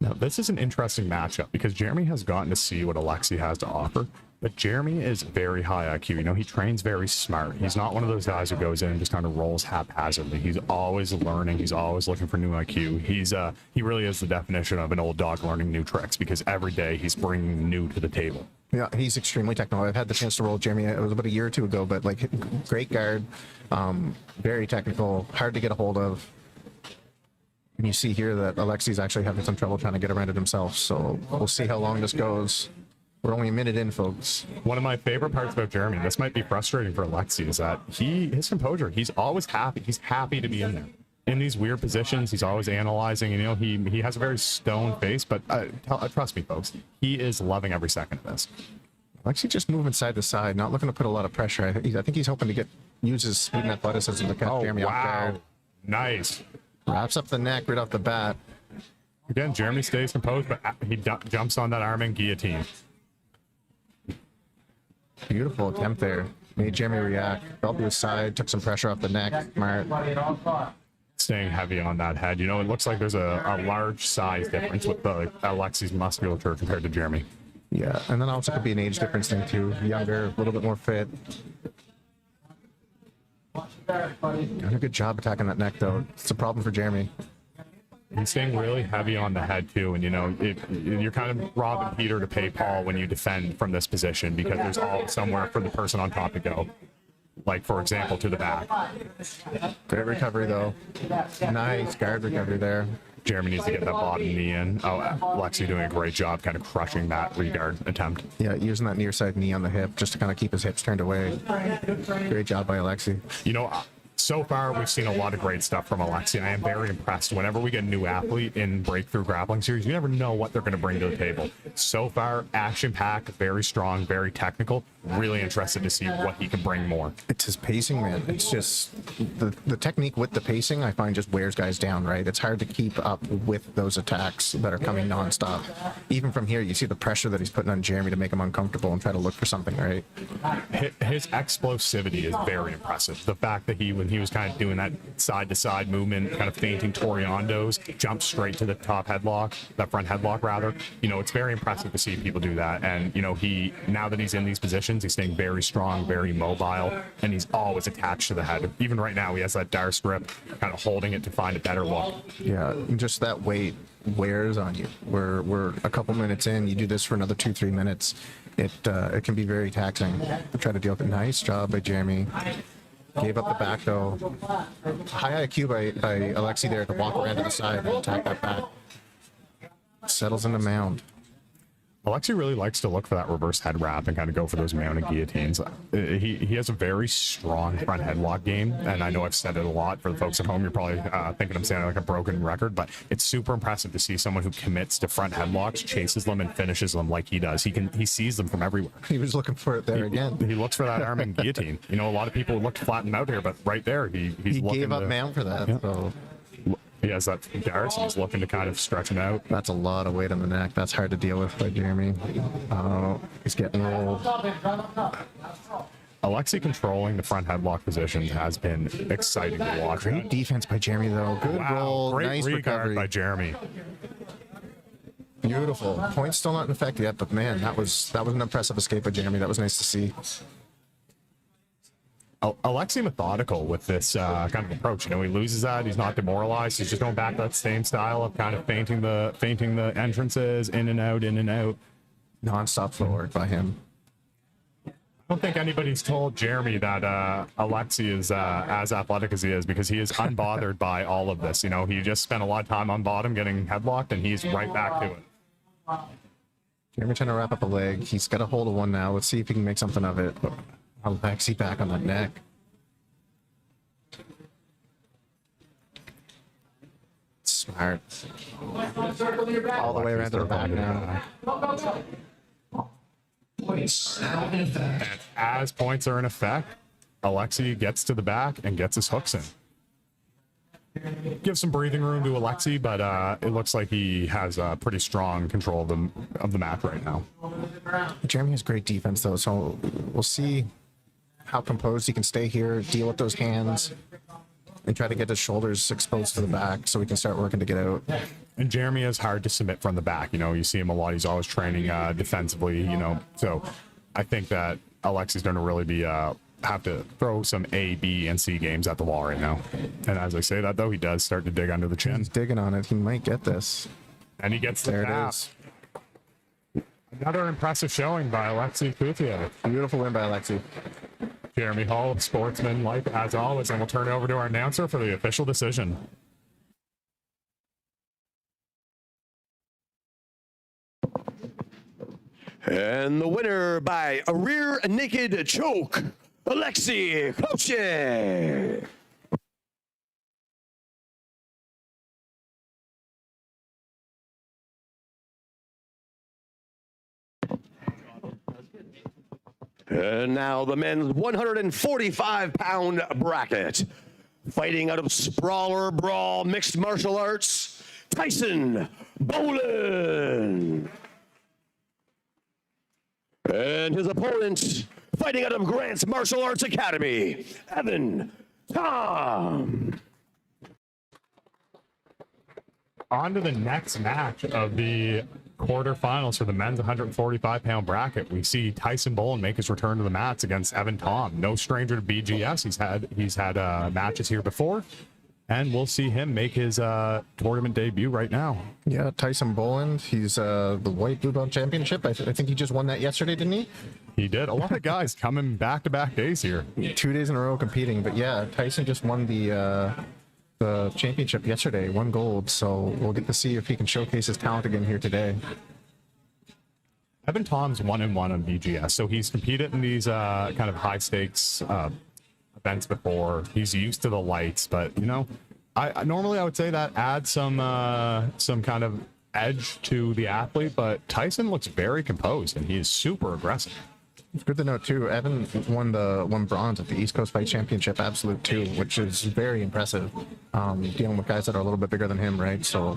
Now, this is an interesting matchup because Jeremy has gotten to see what Alexi has to offer, but Jeremy is very high IQ. You know, he trains very smart. He's not one of those guys who goes in and just kind of rolls haphazardly. He's always learning. He's always looking for new IQ. He really is the definition of an old dog learning new tricks because every day he's bringing new to the table. Yeah, he's extremely technical. I've had the chance to roll Jeremy. It was about a year or two ago, but like great guard, very technical, hard to get a hold of. And you see here that Alexi's actually having some trouble trying to get around it himself. So we'll see how long this goes. We're only a minute in, folks. One of my favorite parts about Jeremy, this might be frustrating for Alexi, is that his composure, he's always happy. He's happy to be in there. In these weird positions, he's always analyzing. You know, he has a very stone face, but trust me, folks, he is loving every second of this. Alexi just moving side to side, not looking to put a lot of pressure. I think he's hoping to use his speed and athleticism to catch Jeremy off guard. Nice. Wraps up the neck right off the bat. Again, Jeremy stays composed, but he jumps on that arm and guillotine. Beautiful attempt there. Made Jeremy react. Felt to his side, took some pressure off the neck. Smart. Staying heavy on that head. You know, it looks like there's a large size difference with Alexi's musculature compared to Jeremy. Yeah, and then also could be an age difference thing too. Younger, a little bit more fit. Doing a good job attacking that neck though. It's a problem for Jeremy. He's staying really heavy on the head too, and you know, you're kind of robbing Peter to pay Paul when you defend from this position because there's always somewhere for the person on top to go. Like, for example, to the back. Great recovery though. Nice guard recovery there. Jeremy needs to get that bottom knee in. Oh, Alexi doing a great job kind of crushing that regard attempt. Yeah, using that near side knee on the hip just to kind of keep his hips turned away. Great job by Alexi. You know, so far we've seen a lot of great stuff from Alexi. I am very impressed. Whenever we get a new athlete in Breakthrough Grappling Series, you never know what they're going to bring to the table. So far, action-packed, very strong, very technical. Really interested to see what he can bring more. It's his pacing, man. It's just the technique with the pacing, I find, just wears guys down, right? It's hard to keep up with those attacks that are coming nonstop. Even from here, you see the pressure that he's putting on Jeremy to make him uncomfortable and try to look for something, right? His explosivity is very impressive. The fact that when he was kind of doing that side-to-side movement, kind of feinting Toriandos, jumped straight to the top headlock, that front headlock rather. You know, it's very impressive to see people do that. And, you know, now that he's in these positions, he's staying very strong, very mobile, and he's always attached to the head. Even right now, he has that Darce grip, kind of holding it to find a better look. Yeah, and just that weight wears on you. We're a couple minutes in, you do this for another 2-3 minutes, it can be very taxing to try to deal with it. Nice job by Jeremy. Gave up the back though. High IQ by Alexi there to walk around to the side and attack that back. Settles in the mound. Alexi really likes to look for that reverse head wrap and kind of go for those mounted guillotines. He has a very strong front headlock game, and I know I've said it a lot. For the folks at home, you're probably thinking I'm sounding like a broken record, but it's super impressive to see someone who commits to front headlocks, chases them, and finishes them like he does. He sees them from everywhere. He was looking for it there again. He looks for that arm and guillotine. You know, a lot of people look to flatten him out here, but right there, he gave up mount for that. Yeah. So. He has that Darce, and he's looking to kind of stretch him out. That's a lot of weight on the neck. That's hard to deal with by Jeremy. He's getting rolled. Alexi controlling the front headlock position has been exciting to watch. Great defense by Jeremy, though. Good roll. Great nice recovery by Jeremy. Beautiful. Point's still not in effect yet, but man, that was an impressive escape by Jeremy. That was nice to see. Alexi methodical with this kind of approach. You know, he loses that, he's not demoralized. He's just going back to that same style of kind of feinting the entrances, in and out. Non-stop forward by him. I don't think anybody's told Jeremy that Alexi is as athletic as he is, because he is unbothered by all of this. You know, he just spent a lot of time on bottom getting headlocked, and he's right back to it. Jeremy trying to wrap up a leg. He's got a hold of one now. Let's see if he can make something of it. Alexi back on the neck. Smart. All the way around to the back now. Points are now in effect. And as points are in effect, Alexei gets to the back and gets his hooks in. Give some breathing room to Alexei, but it looks like he has pretty strong control of the match right now. Jeremy has great defense, though, so we'll see how composed he can stay here, deal with those hands, and try to get his shoulders exposed to the back so we can start working to get out. And Jeremy is hard to submit from the back. You know, you see him a lot. He's always training defensively, you know. So I think that Alexei's going to really be have to throw some A, B, and C games at the wall right now. And as I say that, though, he does start to dig under the chin. He's digging on it. He might get this. And he gets the There it tap. is. Another impressive showing by Alexei Cloutier. Beautiful win by Alexei. Jeremy Hall, sportsman, like as always, and we'll turn it over to our announcer for the official decision. And the winner by a rear naked choke, Alexei Cloutier. And now the men's 145-pound bracket. Fighting out of Sprawler Brawl Mixed Martial Arts, Tyson Boland. And his opponent, fighting out of Grant's Martial Arts Academy, Evan Tom. On to the next match of the quarterfinals for the men's 145-pound bracket. We see Tyson Boland make his return to the mats against Evan Tom. No stranger to BGS. He's had matches here before, and we'll see him make his tournament debut right now. Yeah, Tyson Boland. He's the white blue belt championship. I think he just won that yesterday, didn't he? He did. A lot of guys coming back-to-back days here. 2 days in a row competing. But yeah, Tyson just won the championship yesterday, won gold. So we'll get to see if he can showcase his talent again here today. Evan Tom's 1-1 on BGS, so he's competed in these kind of high-stakes events before. He's used to the lights, but you know, I normally I would say that adds some kind of edge to the athlete. But Tyson looks very composed, and he is super aggressive. It's good to know too. Evan won bronze at the East Coast Fight Championship Absolute 2, which is very impressive. Dealing with guys that are a little bit bigger than him, right? So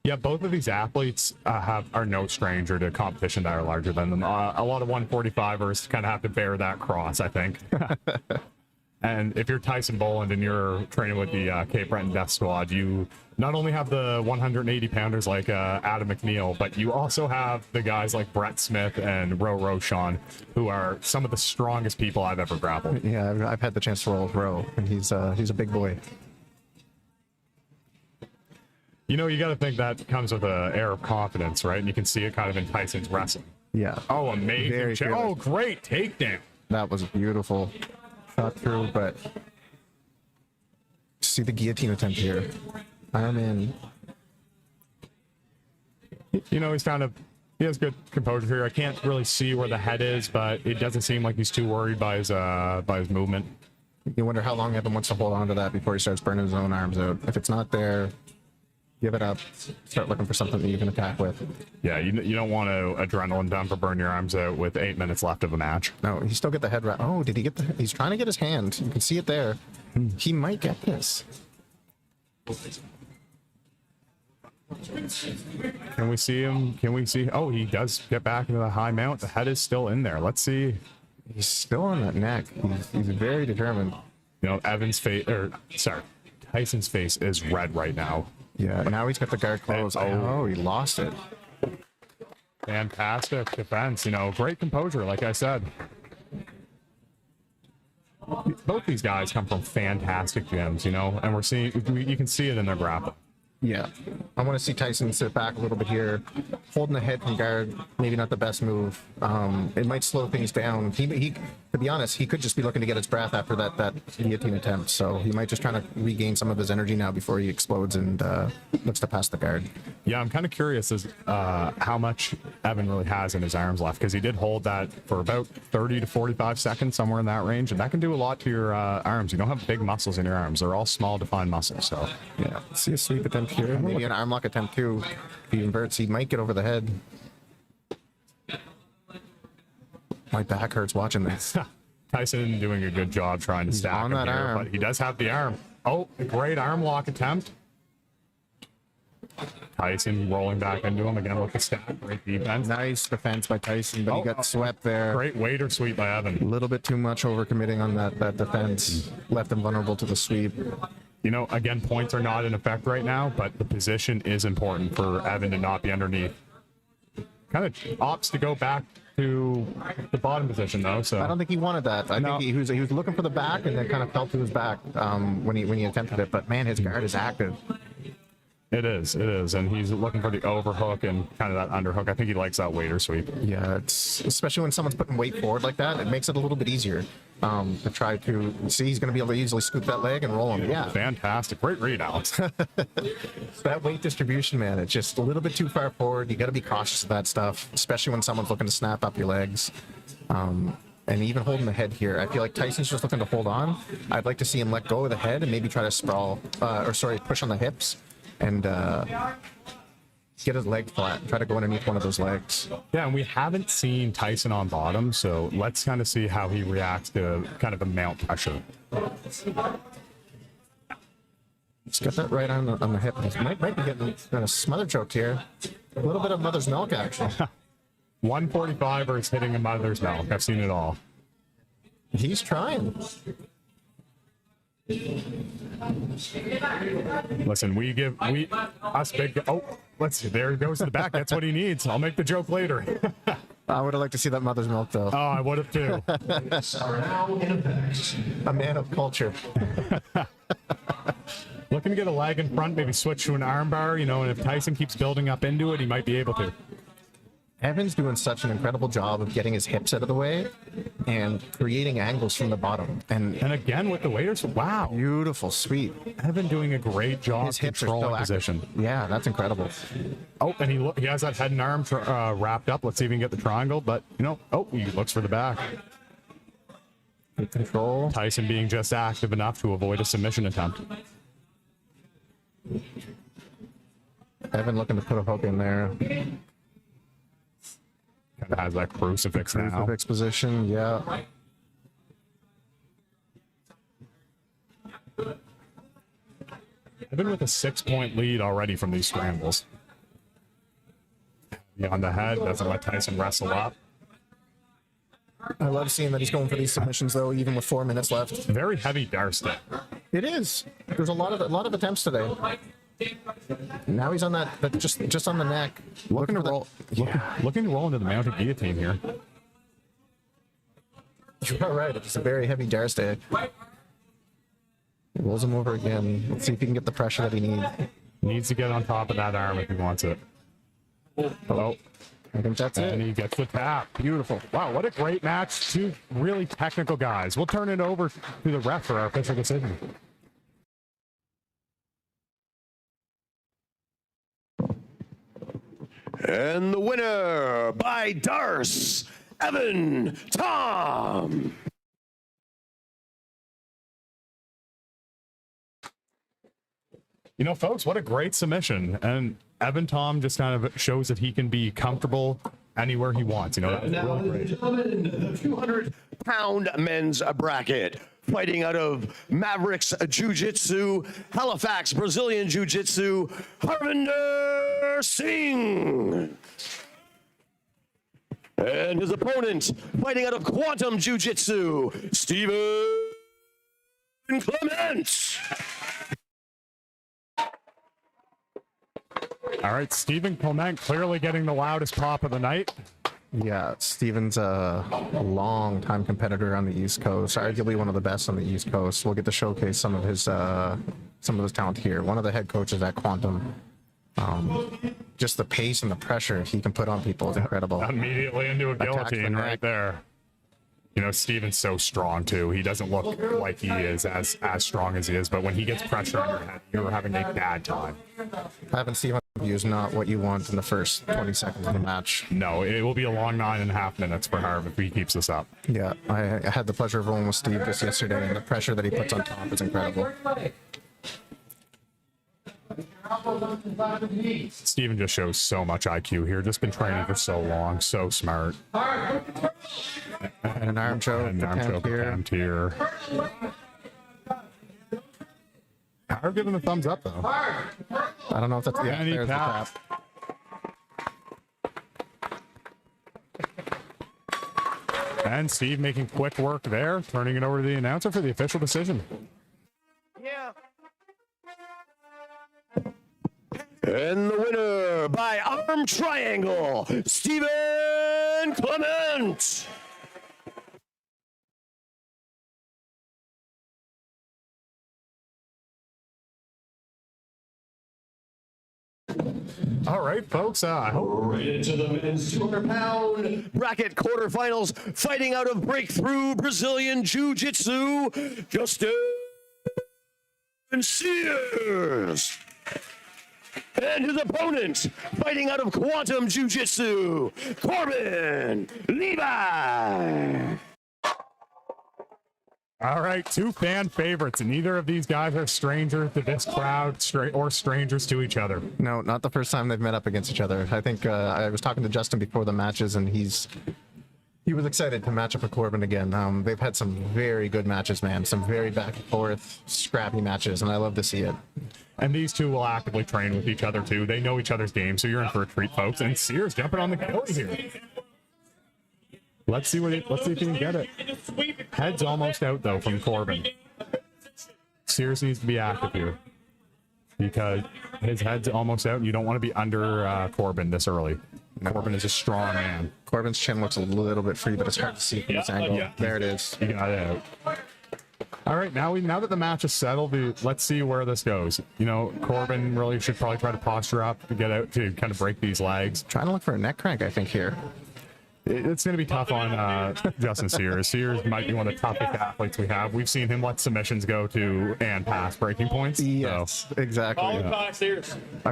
yeah, both of these athletes are no stranger to competition that are larger than them. A lot of 145ers kind of have to bear that cross, I think. And if you're Tyson Boland and you're training with the Cape Breton Death Squad, you not only have the 180-pounders like Adam McNeil, but you also have the guys like Brett Smith and Ro Roshan, who are some of the strongest people I've ever grappled. yeah, I've had the chance to roll with Ro, and he's a big boy. You know, you got to think that comes with an air of confidence, right? And you can see it kind of in Tyson's wrestling. Yeah. Oh, amazing. Very Oh, great takedown. That was beautiful. Shot through, but see the guillotine attempt here. Arm in. You know, he has good composure here. I can't really see where the head is, but it doesn't seem like he's too worried by his movement. You wonder how long Evan wants to hold on to that before he starts burning his own arms out. If it's not there, give it up. Start looking for something that you can attack with. Yeah, you don't want to adrenaline dump or burn your arms out with 8 minutes left of a match. No, he still get the head wrap. Oh, did he get the? He's trying to get his hand. You can see it there. He might get this. Can we see him? Can we see? Oh, he does get back into the high mount. The head is still in there. Let's see. He's still on that neck. He's very determined. You know, Tyson's face is red right now. Yeah, now he's got the guard closed. Oh, he lost it. Fantastic defense. You know, great composure, like I said. Both these guys come from fantastic gyms, you know, and you can see it in their grappling. Yeah, I want to see Tyson sit back a little bit here, holding the head from guard. Maybe not the best move. It might slow things down. to be honest, he could just be looking to get his breath after that guillotine attempt. So he might just trying to regain some of his energy now before he explodes and looks to pass the guard. Yeah, I'm kind of curious as how much Evan really has in his arms left, because he did hold that for about 30 to 45 seconds, somewhere in that range, and that can do a lot to your arms. You don't have big muscles in your arms; they're all small, defined muscles. So yeah, see a sweep attempt here, maybe an arm lock attempt too. If he inverts, he might get over the head. My back hurts watching this. Tyson doing a good job trying to stack on him that here, arm. but he does have the arm. Oh, a great arm lock attempt. Tyson rolling back into him again with the stack. Great defense. Nice defense by Tyson, but he got swept there. Great waiter sweep by Evan. A little bit too much overcommitting on that defense. Left him vulnerable to the sweep. You know, again, points are not in effect right now, but the position is important for Evan to not be underneath. Kind of opts to go back to the bottom position though, so I don't think he wanted that. I think he was looking for the back and then kind of fell to his back when he attempted it. But man, his guard is active. It is, and he's looking for the overhook and kind of that underhook. I think he likes that waiter sweep. Yeah, it's especially when someone's putting weight forward like that, it makes it a little bit easier to try to see. He's going to be able to easily scoop that leg and roll him. Yeah, Fantastic, great read, Alex. that weight distribution, man, it's just a little bit too far forward. You got to be cautious of that stuff, especially when someone's looking to snap up your legs. And even holding the head here, I feel like Tyson's just looking to hold on. I'd like to see him let go of the head and maybe try to sprawl, push on the hips and get his leg flat. Try to go underneath one of those legs. Yeah, and we haven't seen Tyson on bottom, so let's kind of see how he reacts to kind of a mount pressure. He's got that right on the hip. He might be getting a smother choke here. A little bit of mother's milk action. 145 or is hitting a mother's milk. I've seen it all. He's trying. Listen, us big. Oh, let's see. There he goes to the back. That's what he needs. I'll make the joke later. I would have liked to see that mother's milk though. Oh, I would have too. Are now in effect. A man of culture. Looking to get a leg in front, maybe switch to an armbar, and if Tyson keeps building up into it, he might be able to. Evan's doing such an incredible job of getting his hips out of the way and creating angles from the bottom. And again with the waiters, wow. Beautiful, sweet. Evan doing a great job His hips are controlling still active. position. Yeah, that's incredible. Oh, and he has that head and arm wrapped up. Let's see if he can get the triangle, but, he looks for the back. Good control. Tyson being just active enough to avoid a submission attempt. Evan looking to put a hook in there. Kind of has that crucifix now. Crucifix position, yeah. Evan with a 6-point lead already from these scrambles. On the head, doesn't let Tyson wrestle up. I love seeing that he's going for these submissions though, even with 4 minutes left. Very heavy dart step. It is. There's a lot of attempts today. Now he's on that just on the neck. Looking to roll. Looking to roll into the mounted guillotine here. You're right. It's a very heavy dare stay. He rolls him over again. Let's see if he can get the pressure that he needs. Needs to get on top of that arm if he wants it. Oh, I think that's and it. he gets the tap. Beautiful. Wow, what a great match. Two really technical guys. We'll turn it over to the ref for our official decision. And the winner by Darce, Evan Tom. Folks, what a great submission. And Evan Tom just kind of shows that he can be comfortable anywhere he wants. That's Now, really ladies great. and gentlemen, the 200-pound men's bracket. Fighting out of Mavericks Jiu Jitsu, Halifax Brazilian Jiu Jitsu, Harvinder Singh. And his opponent, fighting out of Quantum Jiu Jitsu, Stephen Clement. All right, Stephen Clement clearly getting the loudest pop of the night. Yeah, Steven's a long-time competitor on the East Coast, arguably one of the best on the East Coast. We'll get to showcase some of his talent here. One of the head coaches at Quantum. Just the pace and the pressure he can put on people is incredible. Immediately into a Attacks the guillotine neck. right there. You know, Steven's so strong too. He doesn't look like he is as strong as he is, but when he gets pressure on your head, you're having a bad time. Having Steven is not what you want in the first 20 seconds of the match. No, it will be a long 9.5 minutes for Harv if he keeps this up. Yeah, I had the pleasure of rolling with Steve just yesterday, and the pressure that he puts on top is incredible. Steven just shows so much IQ here. Just been training for so long. So smart. And an arm choke, And arm choke attempt here. Harv giving the thumbs up, though. I don't know if that's the And he there's the tapped. tap. And Steve making quick work there, turning it over to the announcer for the official decision. Yeah. And the winner by arm triangle, Stephen Clement. All right, folks. I hope Right into the men's 200-pound Bracket quarterfinals, fighting out of Breakthrough Brazilian Jiu Jitsu, Justin Sears. And his opponent, fighting out of Quantum Jiu Jitsu, Corbin Levi. All right, two fan favorites, and neither of these guys are strangers to this crowd or strangers to each other. No, not the first time they've met up against each other. I think I was talking to Justin before the matches, and he was excited to match up with Corbin again. They've had some very good matches, man. Some very back and forth, scrappy matches, and I love to see it. And these two will actively train with each other, too. They know each other's game, so you're in for a treat, folks. And Sears jumping on the kill here. Let's see if he can get it. Head's almost out, though, from Corbin. Sears needs to be active here because his head's almost out, and you don't want to be under Corbin this early. Corbin is a strong man. Corbin's chin looks a little bit free, but it's hard to see from this angle. yeah. There it is. You got it out. All right, now that the match is settled, let's see where this goes. You know, Corbin really should probably try to posture up to get out to kind of break these legs. Trying to look for a neck crank, I think, here. It's going to be tough on Justin Sears. Sears might be one of the toughest athletes we have. We've seen him let submissions go to and pass breaking points. Yes, exactly. I've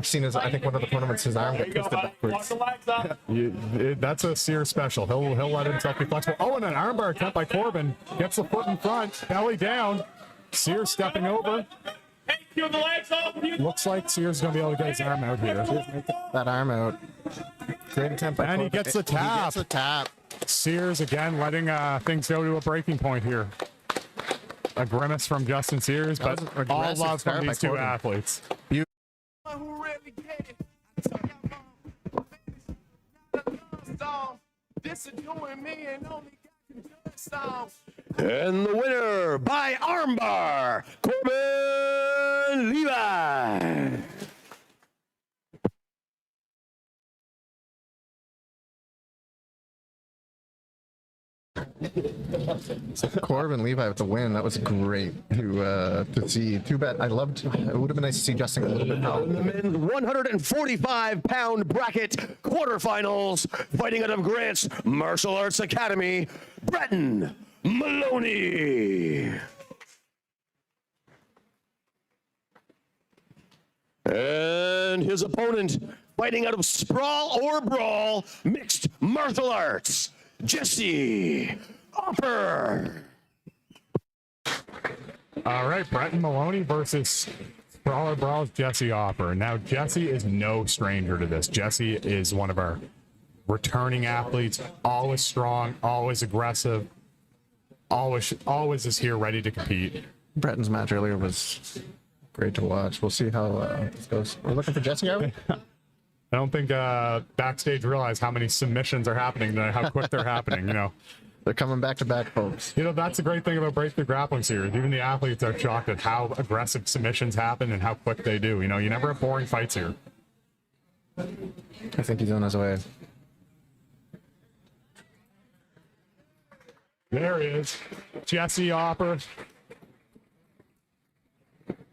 seen I think one of the tournaments, his arm got twisted backwards. That's a Sears special. He'll let himself be flexible. Oh, and an armbar attempt by Corbin. Gets the foot in front, belly down. Sears stepping over. Looks like Sears is going to be able to get his arm out here. That arm out. Great attempt by And he Corbin. gets the tap. He gets the tap. Sears again letting things go to a breaking point here. A grimace from Justin Sears, That but was an all aggressive love start from by these two Corbin. athletes. Who really get it? This is you and me and only God can do it, so. And the winner by armbar, Corbin Levi. Corbin Levi with the win. That was great to see. Too bad. It would have been nice to see Justin a little bit In the now. men's 145-pound bracket quarterfinals, fighting out of Grant's Martial Arts Academy, Breton Maloney. And his opponent, fighting out of Sprawl or Brawl, Mixed Martial Arts, Jesse Opper. All right, Breton Maloney versus Sprawler Brawl's Jesse Opper. Now, Jesse is no stranger to this. Jesse is one of our returning athletes, always strong, always aggressive, always is here ready to compete. Breton's match earlier was great to watch. We'll see how this goes. We're looking for Jesse, are we? I don't think backstage realize how many submissions are happening tonight, how quick they're happening, you know. They're coming back to back, folks. You know, that's the great thing about Breakthrough Grappling Series. Even the athletes are shocked at how aggressive submissions happen and how quick they do. You know, you never have boring fights here. I think he's on his way. There he is. Jesse Opper.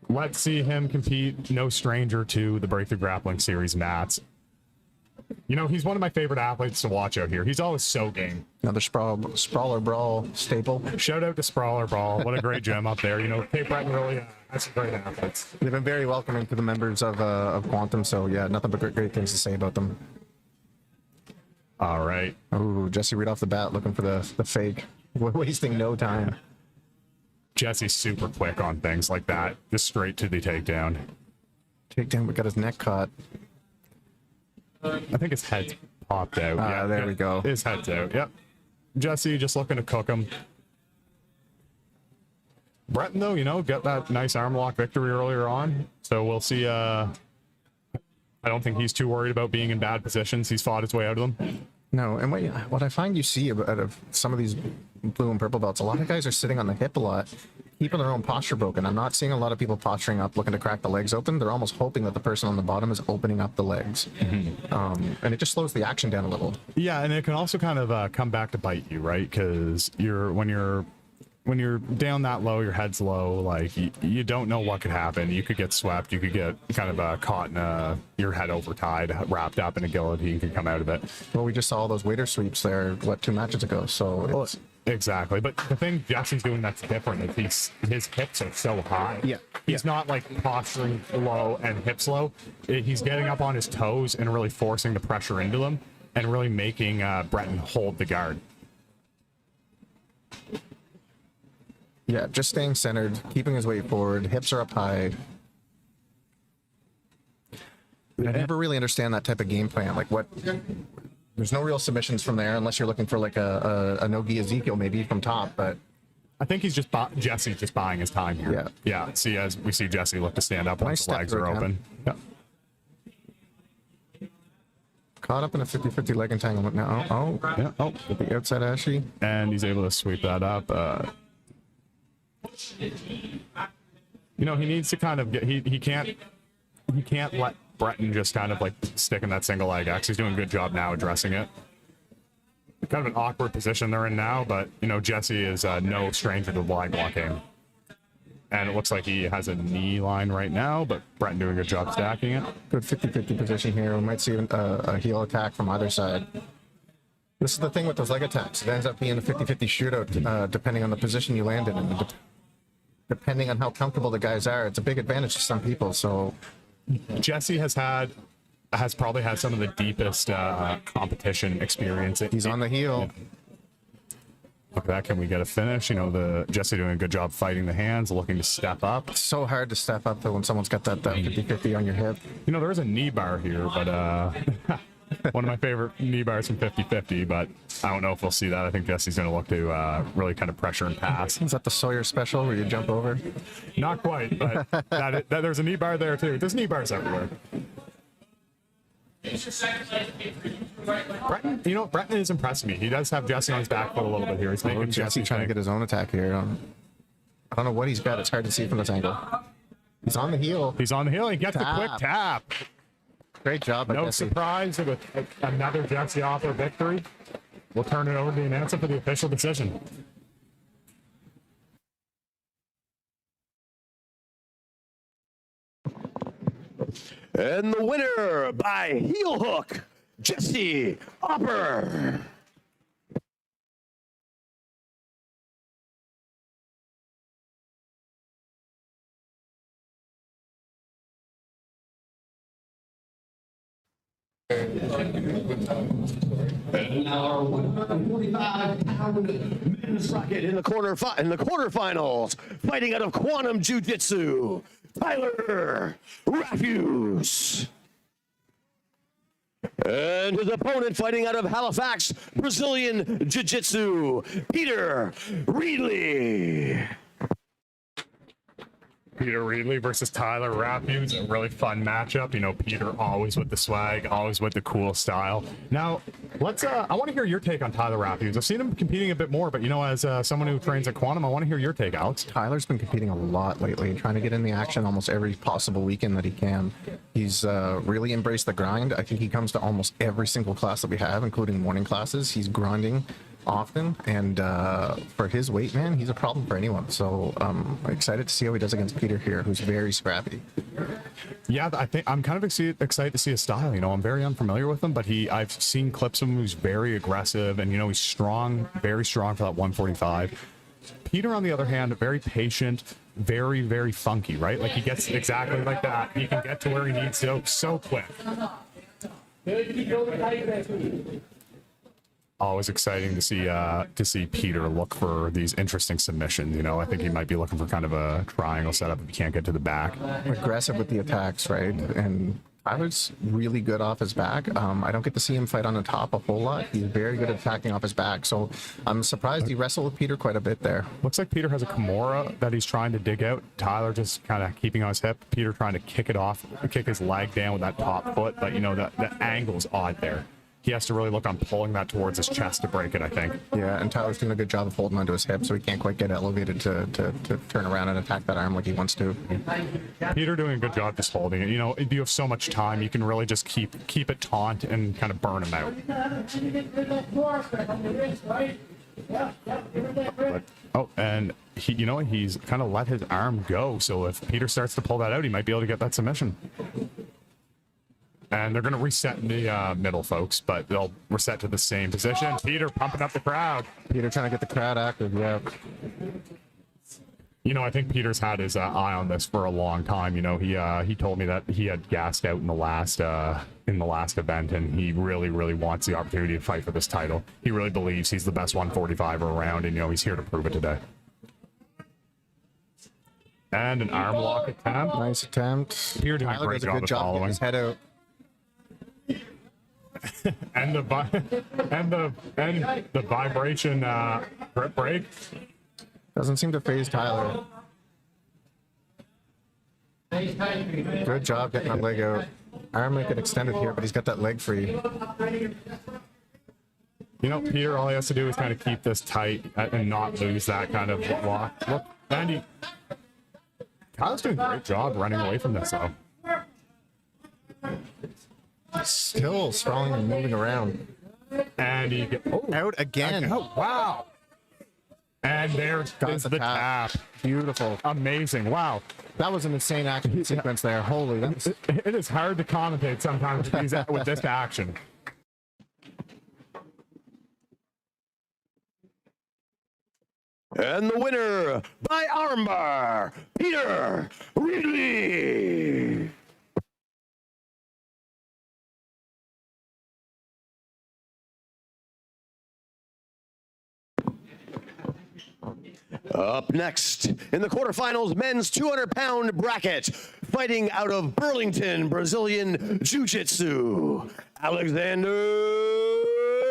Let's see him compete. No stranger to the Breakthrough Grappling Series mats. You know, he's one of my favorite athletes to watch out here. He's always so game. Another sprawler brawl staple. Shout out to Sprawler Brawl. What a great gym up there. You know, Cape Breton really has some great athletes. They've been very welcoming to the members of Quantum, so yeah, nothing but great things to say about them. All right. Oh, Jesse right off the bat looking for the fake. Wasting no time. Jesse's super quick on things like that. Just straight to the takedown. Takedown, but got his neck caught. I think his head popped out. Yeah, there we go. His head's out. Yep. Jesse just looking to cook him. Breton, though, you know, got that nice arm lock victory earlier on. So we'll see. I don't think he's too worried about being in bad positions. He's fought his way out of them. No, and what I find you see out of some of these blue and purple belts, a lot of guys are sitting on the hip a lot, keeping their own posture broken. I'm not seeing a lot of people posturing up, looking to crack the legs open. They're almost hoping that the person on the bottom is opening up the legs. And it just slows the action down a little. Yeah, and it can also kind of come back to bite you, right? Because when you're down that low, your head's low, like you don't know what could happen. You could get swept. You could get kind of caught in your head over tied, wrapped up in a guillotine, could come out of it. Well, we just saw all those waiter sweeps there, 2 matches ago. So it's, exactly. But the thing Jesse's doing that's different is his hips are so high. Yeah. He's not like posturing low and hips low. He's getting up on his toes and really forcing the pressure into them and really making Breton hold the guard. yeah, just staying centered, keeping his weight forward, hips are up high. I never really understand that type of game plan. Like what? There's no real submissions from there unless you're looking for like a no-gi Ezekiel maybe from top, but I think he's just Jesse's just buying his time here. Yeah. Yeah. See, as we see Jesse look to stand up once Nice the step legs through are it, open. Yeah. caught up in a 50-50 leg entanglement now. Oh, Yeah. Oh, with the outside Ashy. and he's able to sweep that up. You know, he needs to kind of get. He can't let Breton just kind of like stick in that single leg X. He's doing a good job now addressing it. Kind of an awkward position they're in now, but you know, Jesse is no stranger to leg blocking. And it looks like he has a knee line right now, but Breton doing a good job stacking it. Good 50-50 position here. We might see a heel attack from either side. This is the thing with those leg attacks. It ends up being a 50-50 shootout depending on the position you land in. And depending on how comfortable the guys are, it's a big advantage to some people. So Jesse has probably had some of the deepest competition experience. he's on the heel. Look at that. Can we get a finish? You know, Jesse doing a good job fighting the hands, looking to step up. It's so hard to step up though when someone's got that 50-50 on your hip. You know, there is a knee bar here, but one of my favorite knee bars from 50-50, but I don't know if we'll see that. I think Jesse's going to look to really kind of pressure and pass. Is that the Sawyer special where you jump over? Not quite, but there's a knee bar there too. There's knee bars everywhere. Breton, you know, Breton is impressing me. He does have Jesse on his back foot a little bit here. He's making Jesse trying to get his own attack here. I don't know what he's got. It's hard to see from this angle. He's on the heel. He's on the heel. He gets Tap. the quick tap. Great job by No Jesse. surprise with another Jesse Opper victory. We'll turn it over to the announcer for the official decision. And the winner by heel hook, Jesse Opper. And now our 145-pound men's bracket in the quarterfinals, fighting out of Quantum Jiu Jitsu, Tyler Rafuse. And his opponent fighting out of Halifax, Brazilian Jiu Jitsu, Peter Ridley. Peter Ridley versus Tyler Rafuse, a really fun matchup. You know, Peter always with the swag, always with the cool style. Now, let's. I want to hear your take on Tyler Rafuse. I've seen him competing a bit more, but you know, as someone who trains at Quantum, I want to hear your take, Alex. Tyler's been competing a lot lately, trying to get in the action almost every possible weekend that he can. He's really embraced the grind. I think he comes to almost every single class that we have, including morning classes. He's grinding. often, and for his weight, man, he's a problem for anyone. So I'm excited to see how he does against Peter here, who's very scrappy. Yeah, I think I'm kind of excited to see his style. You know, I'm very unfamiliar with him, but I've seen clips of him who's very aggressive, and you know, he's strong, very strong for that 145. Peter, on the other hand, very patient, very, very funky, right? Like he gets exactly like that. He can get to where he needs to so quick. Always exciting to see Peter look for these interesting submissions. You know, I think he might be looking for kind of a triangle setup if he can't get to the back. Aggressive with the attacks, right? And Tyler's really good off his back. I don't get to see him fight on the top a whole lot. He's very good at attacking off his back. So I'm surprised he wrestled with Peter quite a bit there. Looks like Peter has a Kimura that he's trying to dig out. Tyler just kind of keeping on his hip. Peter trying to kick it off, kick his leg down with that top foot. But you know, the angle's odd there. He has to really look on pulling that towards his chest to break it, I think. Yeah, and Tyler's doing a good job of holding onto his hip, so he can't quite get elevated to turn around and attack that arm like he wants to. Peter doing a good job just holding it. You know, if you have so much time, you can really just keep it taunt and kind of burn him out. But, oh, and he, you know, he's kind of let his arm go, so if Peter starts to pull that out, he might be able to get that submission. And they're going to reset in the middle, folks, but they'll reset to the same position. Peter pumping up the crowd. Peter trying to get the crowd active, yeah. You know, I think Peter's had his eye on this for a long time. You know, he told me that he had gassed out in the last event, and he really, really wants the opportunity to fight for this title. He really believes he's the best 145 around, and you know, he's here to prove it today. And an arm lock attempt. Nice attempt. Peter doing a great job of following. His head out. and the vibration grip break Doesn't seem to phase Tyler. Good job getting that leg out. Arm might get extended here, but he's got that leg free. You know, Peter, all he has to do is kind of keep this tight and not lose that kind of lock. Look, Andy, Tyler's doing a great job running away from this, though. Still sprawling and moving around. And he out again. Oh, wow. And there's the tap. Beautiful. Amazing. Wow. That was an insane action sequence there. Holy. It is hard to commentate sometimes with this action. And the winner by armbar, Peter Ridley. Up next in the quarterfinals, men's 200-pound bracket, fighting out of Burlington, Brazilian Jiu Jitsu, Alexander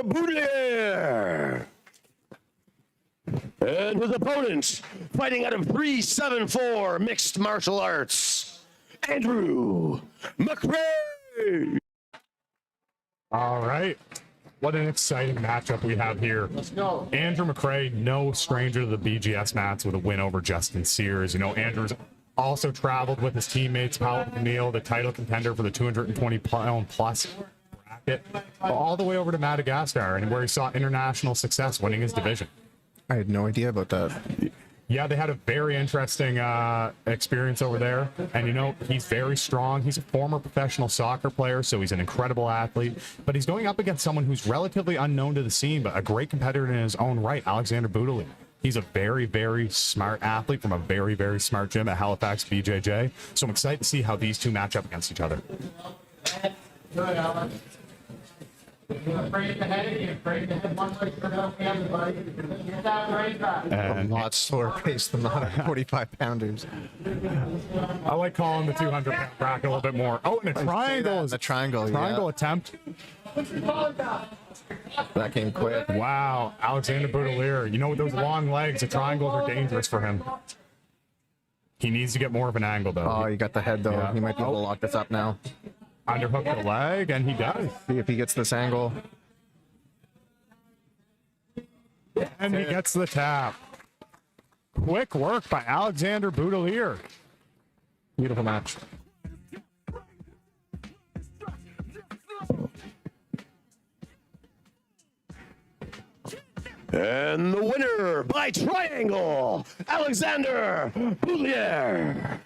Boulier. And his opponent, fighting out of 374 mixed martial arts, Andrew McCrae. All right. What an exciting matchup we have here. Let's go. Andrew McCrae, no stranger to the BGS mats with a win over Justin Sears. You know, Andrew's also traveled with his teammates, Adam McNeil, the title contender for the 220-pound plus bracket, all the way over to Madagascar, and where he saw international success winning his division. I had no idea about that. Yeah, they had a very interesting experience over there. And, you know, he's very strong. He's a former professional soccer player, so he's an incredible athlete. But he's going up against someone who's relatively unknown to the scene, but a great competitor in his own right, Alexander Boulier. He's a very, very smart athlete from a very, very smart gym at Halifax BJJ. So I'm excited to see how these two match up against each other. Good, Alan. Break the head, break the head one way, turn out everybody. Get that right back. A lot slower pace than the 145-pounders. I like calling the 200-pound bracket a little bit more. Oh, and a triangle. The triangle, Triangle attempt. That came quick. Wow, Alexander Boulier. You know, with those long legs, the triangles are dangerous for him. He needs to get more of an angle, though. Oh, you got the head, though. Yeah. He might be able to lock this up now. Underhook the leg, and he does. See if he gets this angle. And he gets the tap. Quick work by Alexander Boulier. Beautiful match. And the winner by triangle, Alexander Boulier.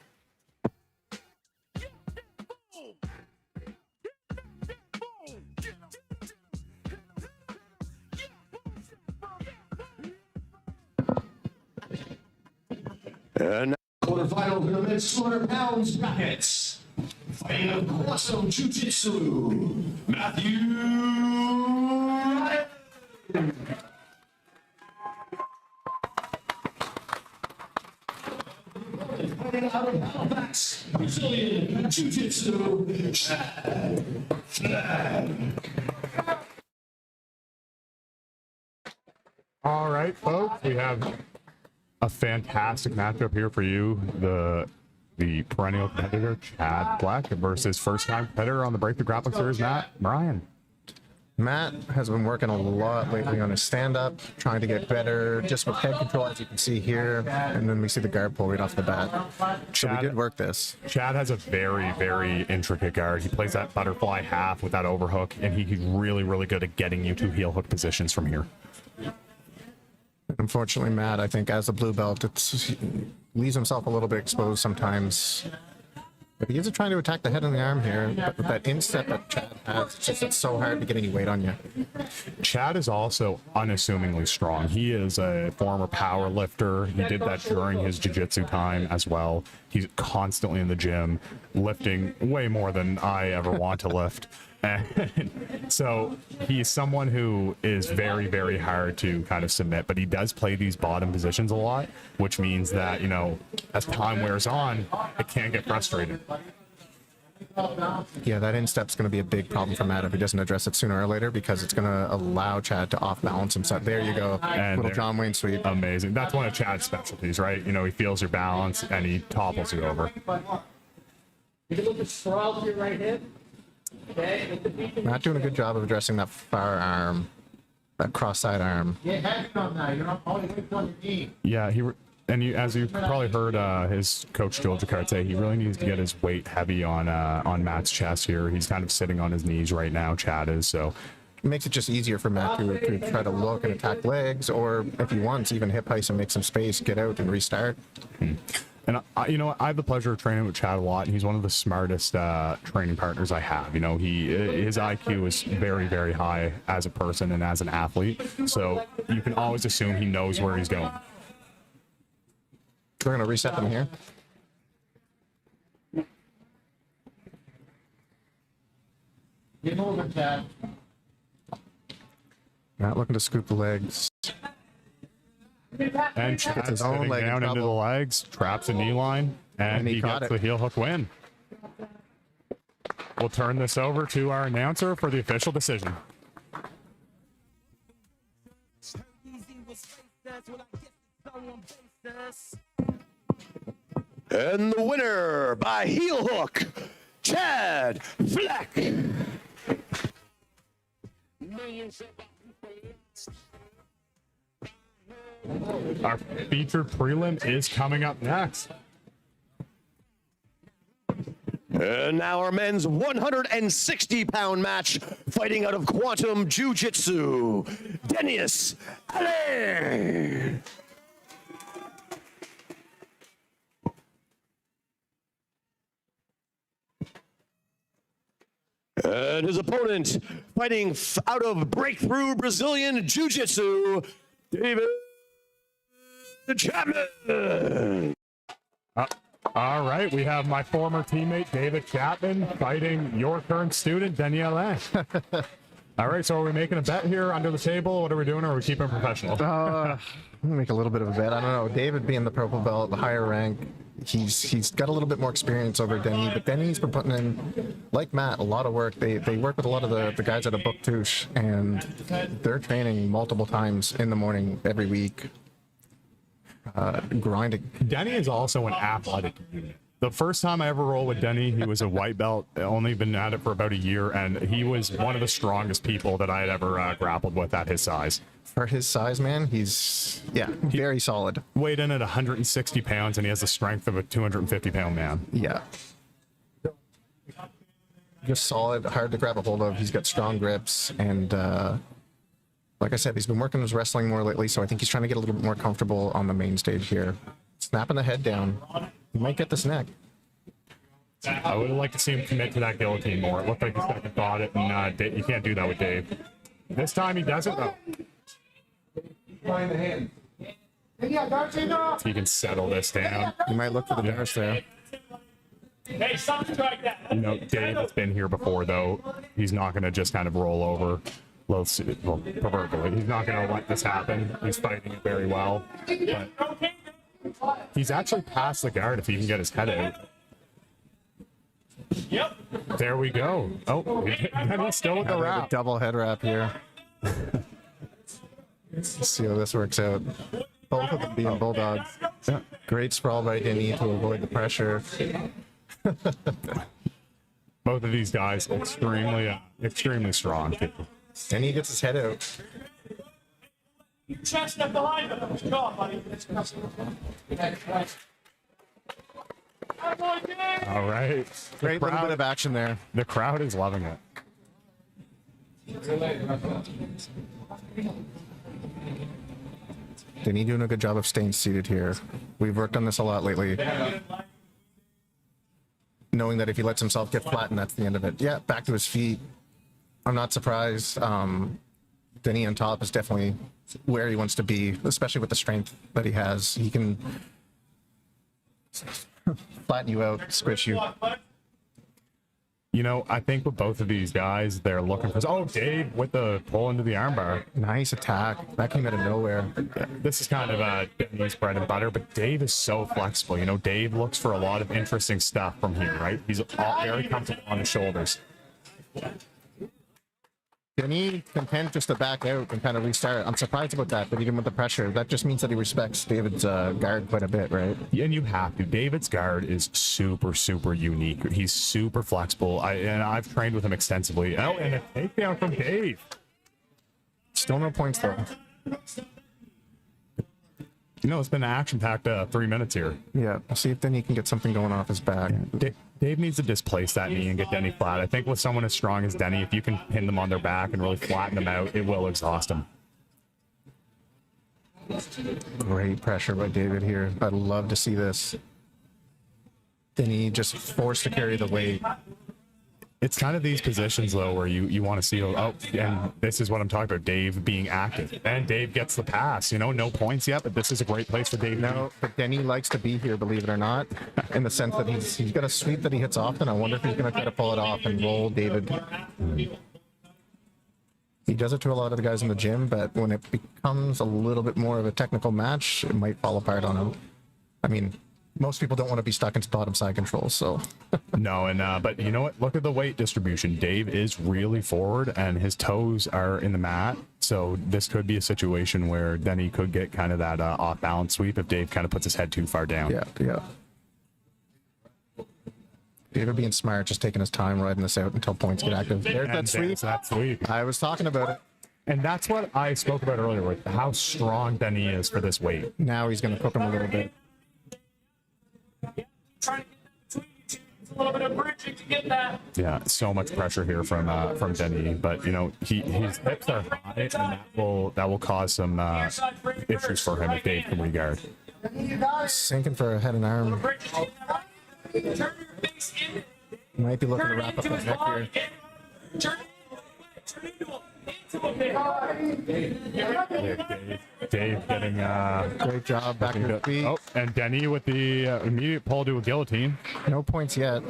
And Quarterfinal for the men's 200 pounds brackets. Fighting out of Quintet Jiu Jitsu, Matthew. Fighting out of Halifax, Brazilian Jiu Jitsu, Chad Fleck. All right, folks, we have a fantastic matchup here for you. The perennial competitor, Chad Fleck, versus first-time competitor on the Breakthrough Grappling Series, Matt Ryan. Matt has been working a lot lately on his stand-up, trying to get better, just with head control, as you can see here, and then we see the guard pull right off the bat. So we did work this. Chad has a very, very intricate guard. He plays that butterfly half with that overhook, and he's really, really good at getting you to heel hook positions from here. Unfortunately, Matt, I think as a blue belt, he leaves himself a little bit exposed sometimes. But he is trying to attack the head and the arm here. But with that instep that Chad has, it's so hard to get any weight on you. Chad is also unassumingly strong. He is a former power lifter. He did that during his jiu-jitsu time as well. He's constantly in the gym, lifting way more than I ever want to lift. And so he's someone who is very, very hard to kind of submit, but he does play these bottom positions a lot, which means that, you know, as time wears on, it can get frustrating. Yeah, that instep's going to be a big problem for Matt if he doesn't address it sooner or later, because it's going to allow Chad to off-balance himself. There you go, And little John Wayne sweep. Amazing. That's one of Chad's specialties, right? You know, he feels your balance and he topples you over. You can look at straw to your right hip. Okay. Matt doing a good job of addressing that far arm, that cross-side arm. Get heavy on that. You're not always on your knee. Yeah, as you've probably heard his coach Joel Jacquard say, he really needs to get his weight heavy on Matt's chest here. He's kind of sitting on his knees right now, Chad is, so It makes it just easier for Matt to try to look and attack legs, or if he wants, even hip heist and make some space, get out and restart. And you know, I have the pleasure of training with Chad a lot, and he's one of the smartest training partners I have. You know, his IQ is very, very high as a person and as an athlete, so you can always assume he knows where he's going. We're going to reset them here. Get moving, Chad. Matt looking to scoop the legs. And Chad's his own sitting leg in down into the trouble. legs, traps a knee line, and he he caught gets it. the heel hook win. We'll turn this over to our announcer for the official decision. And the winner by heel hook, Chad Fleck. Our featured prelim is coming up next. And now our men's 160-pound match, fighting out of Quantum Jiu Jitsu, Dennis Allen. And his opponent, fighting out of Breakthrough Brazilian Jiu Jitsu, David Chapman. All right, we have my former teammate David Chapman fighting your current student Danielle. All right, so are we making a bet here under the table? What are we doing? Or are we keeping it professional? I'm gonna make a little bit of a bet. I don't know. David being the purple belt, the higher rank, he's got a little bit more experience over Denny, but Denny's been putting in, like Matt, a lot of work. They work with a lot of the guys at a book touche, and they're training multiple times in the morning every week. Grinding. Denny is also an athletic unit. The first time I ever rolled with Denny, he was a white belt, only been at it for about a year, and he was one of the strongest people that I had ever grappled with at his size. For his size, man, he's very solid. Weighed in at 160 pounds, and he has the strength of a 250-pound man. Yeah. Just solid, hard to grab a hold of. He's got strong grips, and Like I said, he's been working his wrestling more lately, so I think he's trying to get a little bit more comfortable on the main stage here. Snapping the head down. He might get this neck. I would have liked to see him commit to that guillotine more. It looked like he second thought it, and you can't do that with Dave. This time he does it, though. If he can settle this down. He might look for the nurse there. Hey, something like that. You know, Dave has been here before, though. He's not going to just kind of roll over. Well, proverbially, he's not going to let this happen. He's fighting it very well. But he's actually past the guard if he can get his head out. Yep. There we go. Oh, and he's still with the wrap. Double head wrap here. Let's see how this works out. Both of them being bulldogs. Yeah. Great sprawl by Denny to avoid the pressure. Both of these guys extremely strong. Denny gets his head out. Chest up behind him. Go on, buddy. All right. Great little bit of action there. The crowd is loving it. Denny doing a good job of staying seated here. We've worked on this a lot lately. Knowing that if he lets himself get flattened, that's the end of it. Yeah, back to his feet. I'm not surprised. Denny on top is definitely where he wants to be, especially with the strength that he has. He can flatten you out, squish you. You know, I think with both of these guys, they're looking for... Oh, Dave with the pull into the armbar. Nice attack. That came out of nowhere. This is kind of Denny's bread and butter, but Dave is so flexible. You know, Dave looks for a lot of interesting stuff from here, right? He's all very comfortable on his shoulders. Denny content just to back out and kind of restart. I'm surprised about that, but even with the pressure, that just means that he respects David's guard quite a bit, right? And you have to. David's guard is super, super unique. He's super flexible. I've trained with him extensively. Oh, and a takedown from Dave. Still no points, though. You know, it's been an action-packed 3 minutes here. Yeah, we'll see if Denny can get something going off his back. Dave needs to displace that knee and get Denny flat. I think with someone as strong as Denny, if you can pin them on their back and really flatten them out, it will exhaust them. Great pressure by David here. I'd love to see this. Denny just forced to carry the weight. It's kind of these positions, though, where you want to see, and this is what I'm talking about, Dave being active. And Dave gets the pass. You know, no points yet, but this is a great place for Dave. No, but Denny likes to be here, believe it or not, in the sense that he's got a sweep that he hits often. I wonder if he's going to try to pull it off and roll David. He does it to a lot of the guys in the gym, but when it becomes a little bit more of a technical match, it might fall apart on him. I mean, most people don't want to be stuck into bottom side controls, so. No, and but you know what? Look at the weight distribution. Dave is really forward, and his toes are in the mat. So this could be a situation where Denny could get kind of that off-balance sweep if Dave kind of puts his head too far down. Yeah. David being smart, just taking his time riding this out until points get active. There's that sweep. I was talking about it. And that's what I spoke about earlier, with how strong Denny is for this weight. Now he's going to cook him a little bit. Trying to get a little bit of bridging to get that. Yeah, so much pressure here from Denny, but you know his hips are high, and that will cause some issues for him if Dave can regard. Sinking for a head and arm. Might be looking to wrap up that neck here. Dave getting great job back to his feet. Oh, and Denny with the immediate pull to a guillotine. No points yet.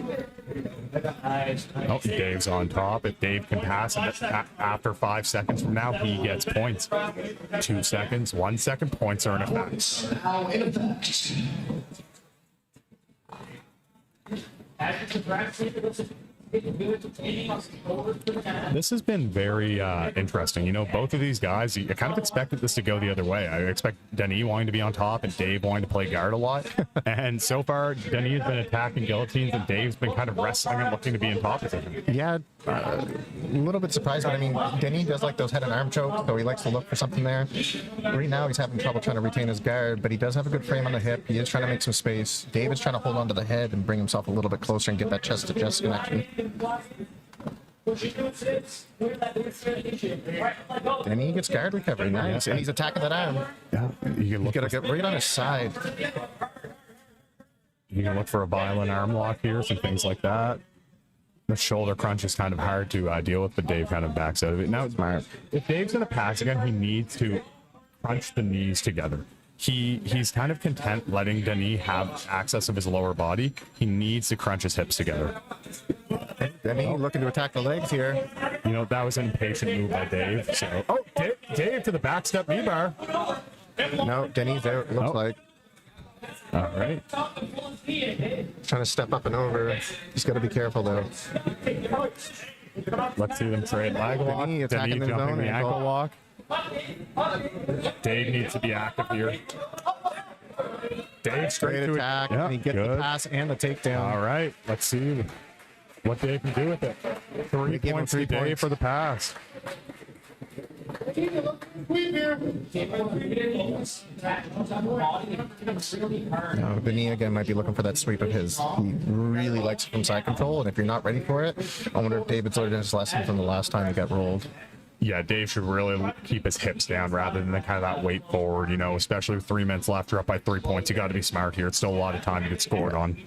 Oh, Dave's on top. If Dave can pass it after 5 seconds from now, he gets points. 2 seconds, 1 second, points are in effect. Now in effect. This has been very interesting. You know, both of these guys, I kind of expected this to go the other way. I expect Denny wanting to be on top and Dave wanting to play guard a lot. And so far, Denny has been attacking guillotines and Dave's been kind of wrestling and looking to be in top position. Yeah, a little bit surprised, but I mean, Denny does like those head and arm chokes, so he likes to look for something there. Right now, he's having trouble trying to retain his guard, but he does have a good frame on the hip. He is trying to make some space. Dave is trying to hold on to the head and bring himself a little bit closer and get that chest-to-chest connection. And he gets guard recovery. Nice. And he's attacking that arm. Yeah, you can look Gotta get right on his side. You can look for a violent arm lock here, some things like that. The shoulder crunch is kind of hard to deal with, but Dave kind of backs out of it. Now, smart. If Dave's going to pass again, he needs to crunch the knees together. He's kind of content letting Denis have access of his lower body. He needs to crunch his hips together. Denis looking to attack the legs here. You know, that was an impatient move by Dave. So, oh, Dave to the back step knee bar. No, Denis out, looks like. All right. Trying to step up and over. He's got to be careful, though. Let's see them trade leg lock. Denis attacking Denis his jumping own the ankle ankle. lock. Dave needs to be active here. Dave straight Great to attack. it. Yeah, And he gets the good. pass and the takedown. All right. Let's see what Dave can do with it. 3 give him points 3 to Dave points. for the pass. No, Denis again might be looking for that sweep of his. He really likes it from side control, and if you're not ready for it, I wonder if David's learned his lesson from the last time he got rolled. Yeah, Dave should really keep his hips down rather than kind of that weight forward, you know, especially with 3 minutes left. You're up by 3 points. You got to be smart here. It's still a lot of time to get scored on.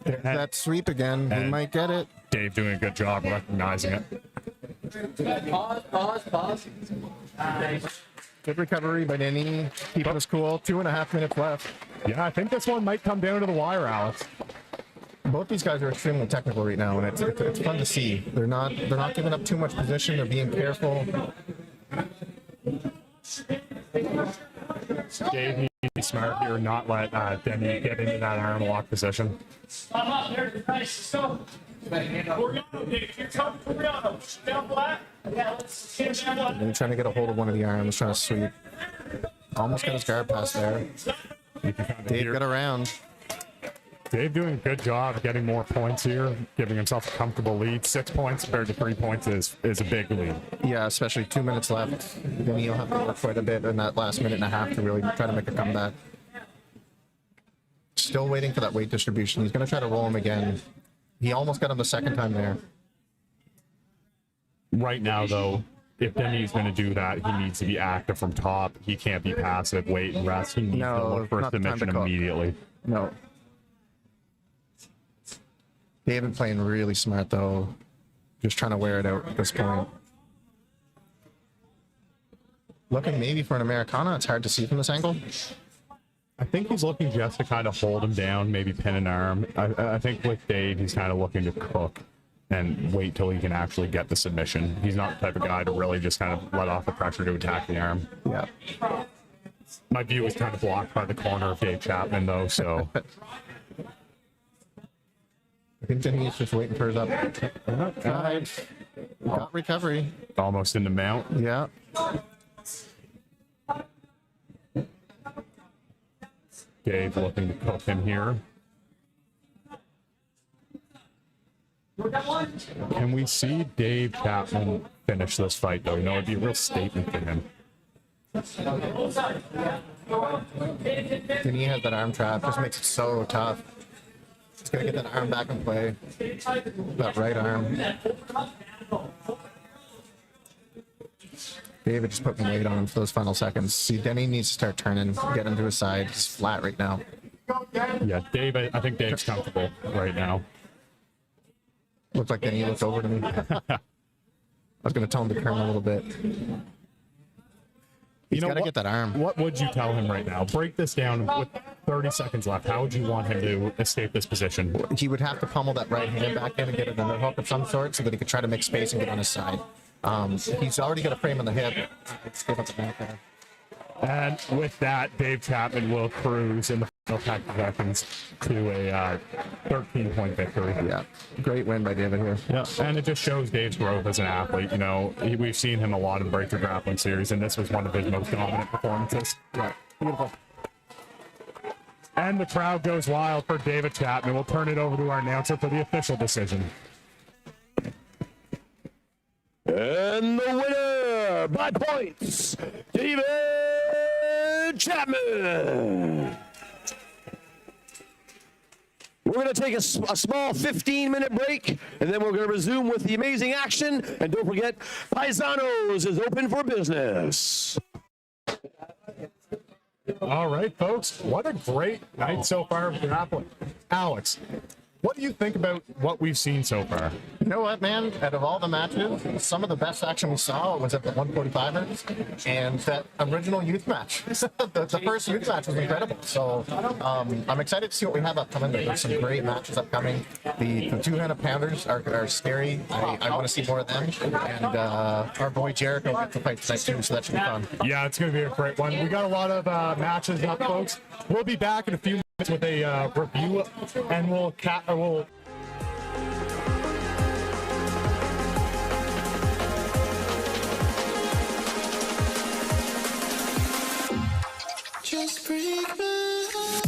That sweep again, he and- might get it. Dave doing a good job recognizing it. Pause. Good recovery by Denis. Keeping us cool. 2.5 minutes left. Yeah, I think this one might come down to the wire, Alex. Both these guys are extremely technical right now, and it's fun to see. They're not giving up too much position. They're being careful. Dave needs to be smart here, not let Denis get into that arm lock position. And he's trying to get a hold of one of the arms, trying to sweep. Almost got his guard pass there. Dave got around. Dave doing a good job getting more points here, giving himself a comfortable lead. 6 points compared to 3 points is a big lead. Yeah, especially 2 minutes left. Then he'll have to work quite a bit in that last minute and a half to really try to make a comeback. Still waiting for that weight distribution. He's going to try to roll him again. He almost got him the second time there. Right now, though, if Denis is going to do that, he needs to be active from top. He can't be passive, wait, and rest. He needs to look for a not the time to submission cook. immediately. No. David playing really smart, though. Just trying to wear it out at this point. Looking maybe for an Americana. It's hard to see from this angle. I think he's looking just to kind of hold him down, maybe pin an arm. I think with Dave, he's kind of looking to cook and wait till he can actually get the submission. He's not the type of guy to really just kind of let off the pressure to attack the arm. Yeah. My view is kind of blocked by the corner of Dave Chapman, though, so... I think Denis just waiting for his up. Side. Got recovery. Almost in the mount. Yeah. Dave looking to cook him here. Can we see Dave Chapman finish this fight, though? You know, it'd be a real statement for him. Denis has that arm trap. Just makes it so tough. He's going to get that arm back in play. That right arm. David just putting weight on him for those final seconds. See, Denis needs to start turning, get him to his side. He's flat right now. Yeah, Dave, I think Dave's comfortable right now. Looks like Denis looked over to me. I was going to tell him to turn a little bit. He's got to get that arm. What would you tell him right now? Break this down with 30 seconds left. How would you want him to escape this position? He would have to pummel that right hand back in and get an underhook of some sort so that he could try to make space and get on his side. He's already got a frame on the hip. Let's give up the back there. And with that, Dave Chapman will cruise in the final 10 seconds to a 13-point victory. Yeah, great win by David here. Yeah, and it just shows Dave's growth as an athlete. You know, we've seen him a lot in the Breakthrough Grappling Series, and this was one of his most dominant performances. Yeah, beautiful. And the crowd goes wild for David Chapman. We'll turn it over to our announcer for the official decision. And the winner by points, David Chapman. We're going to take a small 15-minute break, and then we're going to resume with the amazing action. And don't forget, Paisanos is open for business. All right, folks. What a great night so far of grappling. Alex, what do you think about what we've seen so far? You know what, man? Out of all the matches, some of the best action we saw was at the 145ers and that original youth match. the first youth match was incredible. So I'm excited to see what we have upcoming. There's some great matches upcoming. The 200-pounders are scary. I want to see more of them. And our boy Jericho gets to fight tonight too, so that should be fun. Yeah, it's going to be a great one. We got a lot of matches up, folks. We'll be back in a few minutes with a review, and we'll Just break my heart.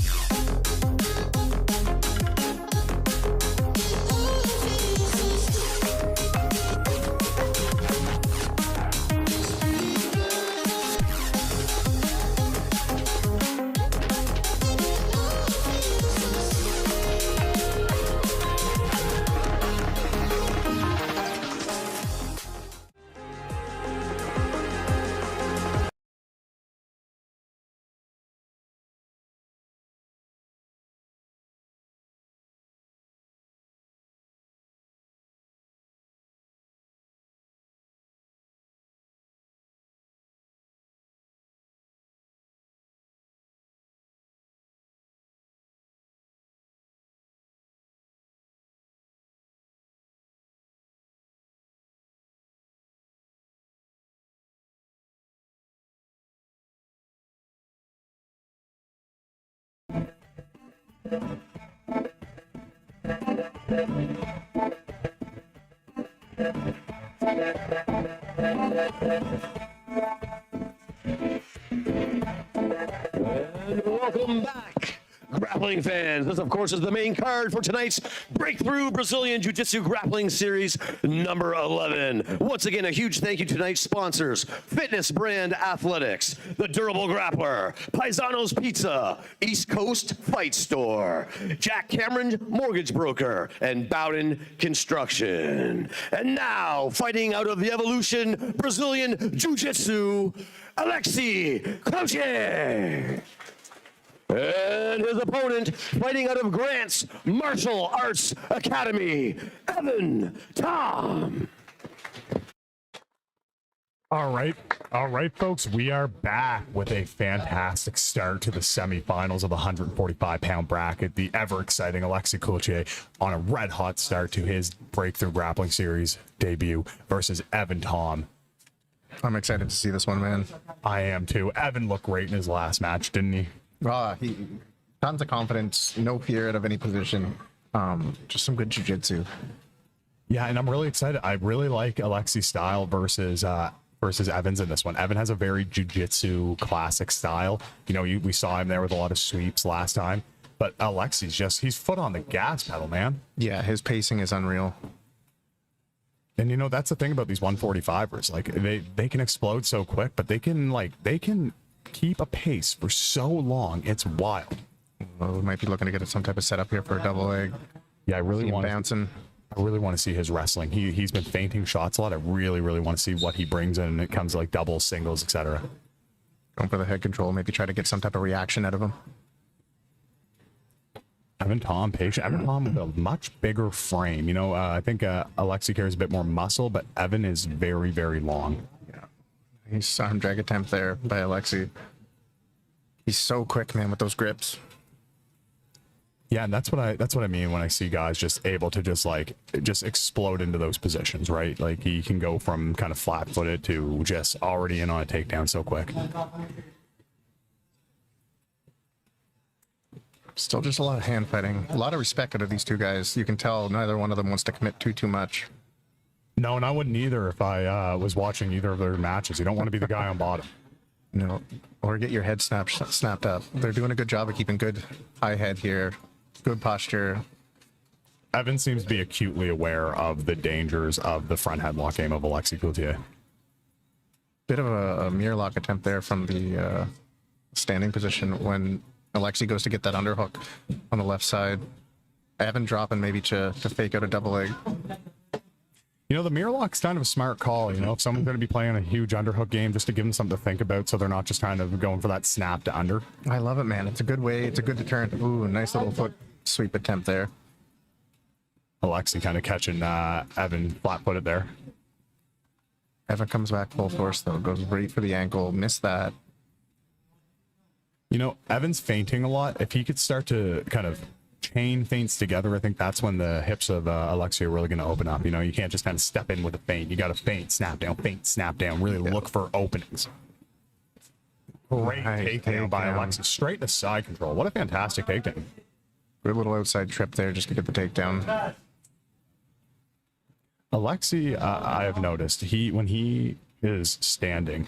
And welcome back, grappling fans. This, of course, is the main card for tonight's Breakthrough Brazilian Jiu-Jitsu Grappling Series number 11. Once again, a huge thank you to tonight's sponsors: Fitness Brand Athletics, The Durable Grappler, Paisanos Pizza, East Coast Fight Store, Jack Cameron Mortgage Broker, and Bowden Construction. And now, fighting out of the Evolution Brazilian Jiu-Jitsu, Alexi Cloutier. And his opponent, fighting out of Grant's Martial Arts Academy, Evan Tom. All right, folks, we are back with a fantastic start to the semifinals of the 145-pound bracket. The ever-exciting Alexi Cloutier on a red-hot start to his Breakthrough Grappling Series debut versus Evan Tom. I'm excited to see this one, man. I am too. Evan looked great in his last match, didn't he? He tons of confidence, no fear out of any position. Just some good jiu-jitsu. Yeah, and I'm really excited. I really like Alexi's style versus Evan's in this one. Evan has a very jiu-jitsu classic style. You know, we saw him there with a lot of sweeps last time, but Alexi's he's foot on the gas pedal, man. Yeah, his pacing is unreal. And you know, that's the thing about these 145ers. Like they can explode so quick, but they can keep a pace for so long. It's wild. Well, we might be looking to get some type of setup here for a double leg. Yeah, I really want bouncing. I really want to see his wrestling. He's been feinting shots a lot. I really want to see what he brings in when it comes to like doubles, singles, etc. Going for the head control, maybe try to get some type of reaction out of him. Evan Tom, patient. Evan Tom with a much bigger frame. You know, I think Alexi carries a bit more muscle, but Evan is very long. Yeah, he's some drag attempt there by Alexi. He's so quick, man, with those grips. Yeah, and that's what I mean when I see guys just able to just explode into those positions, right? Like he can go from kind of flat-footed to just already in on a takedown so quick. Still just a lot of hand fighting. A lot of respect out of these two guys. You can tell neither one of them wants to commit too much. No, and I wouldn't either if I was watching either of their matches. You don't want to be the guy on bottom. No, or get your head snapped up. They're doing a good job of keeping good high head here. Good posture. Evan seems to be acutely aware of the dangers of the front headlock game of Alexi Cloutier. Bit of a mirror lock attempt there from the standing position when Alexi goes to get that underhook on the left side. Evan dropping maybe to fake out a double leg. You know, the mirror lock's kind of a smart call. You know, if someone's going to be playing a huge underhook game, just to give them something to think about so they're not just kind of going for that snap to under. I love it, man. It's a good way. It's a good deterrent. Ooh, nice little foot sweep attempt there. Alexi kind of catching Evan flat-footed there. Evan comes back full force, though. Goes right for the ankle. Missed that. You know, Evan's feinting a lot. If he could start to kind of chain feints together, I think that's when the hips of Alexi are really going to open up. You know, you can't just kind of step in with a feint. You got to feint, snap down, really look for openings. Great takedown by Alexi. Straight to side control. What a fantastic takedown. Good little outside trip there just to get the takedown. Alexi, I have noticed, when he is standing,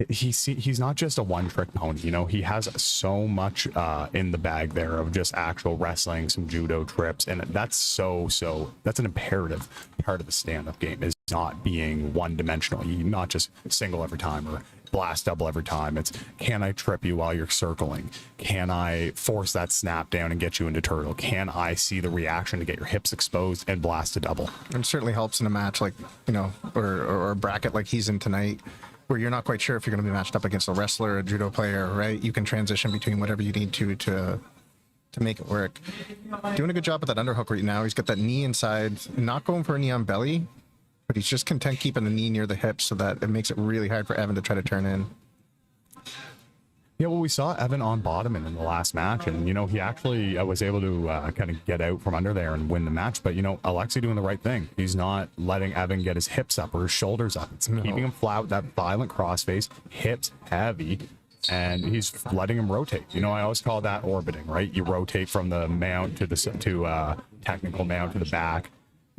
he's not just a one-trick pony. You know, he has so much in the bag there of just actual wrestling, some judo trips, and that's that's an imperative part of the stand-up game, is not being one-dimensional. You not just single every time or blast double every time. It's, can I trip you while you're circling? Can I force that snap down and get you into turtle? Can I see the reaction to get your hips exposed and blast a double? It certainly helps in a match like, you know, or a bracket like he's in tonight, where you're not quite sure if you're going to be matched up against a wrestler or a judo player, right? You can transition between whatever you need to make it work. Doing a good job with that underhook right now. He's got that knee inside, not going for a knee on belly, but he's just content keeping the knee near the hip so that it makes it really hard for Evan to try to turn in. Yeah, well, we saw Evan on bottom in the last match, and, you know, he actually was able to kind of get out from under there and win the match. But, you know, Alexi doing the right thing. He's not letting Evan get his hips up or his shoulders up. It's keeping him flat with that violent crossface, hips heavy, and he's letting him rotate. You know, I always call that orbiting, right? You rotate from the mount to the technical mount to the back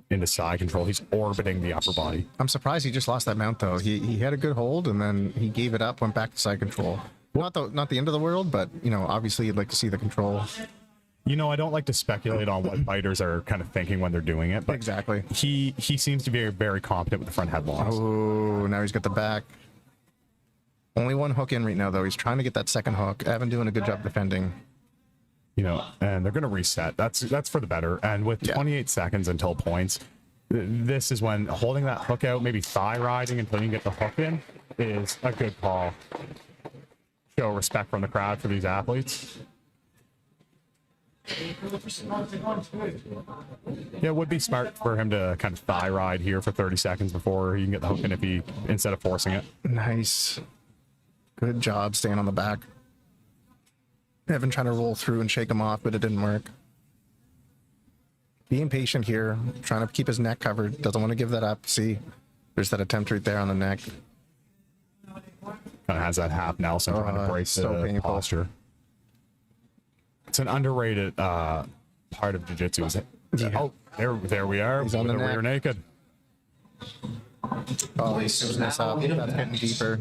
into side control. He's orbiting the upper body. I'm surprised he just lost that mount, though. He had a good hold, and then he gave it up, went back to side control. Not the end of the world, but, you know, obviously you'd like to see the control. You know, I don't like to speculate on what fighters are kind of thinking when they're doing it, but exactly. He seems to be very, very competent with the front headlocks. Oh, now he's got the back. Only one hook in right now, though. He's trying to get that second hook. Evan doing a good job defending. You know, and they're going to reset. That's for the better. And with 28 seconds until points, this is when holding that hook out, maybe thigh riding until you get the hook in, is a good call. Show respect from the crowd for these athletes. Yeah, it would be smart for him to kind of thigh ride here for 30 seconds before he can get the hook in, instead of forcing it. Nice. Good job staying on the back. Evan trying to roll through and shake him off, but it didn't work. Being patient here, trying to keep his neck covered. Doesn't want to give that up. See, there's that attempt right there on the neck. Kind of has that half Nelson trying to break the painful posture. It's an underrated part of jiu-jitsu. Is it? Yeah. Oh, there we are. He's on the rear naked. Oh, he's shooting this up. That's getting deeper.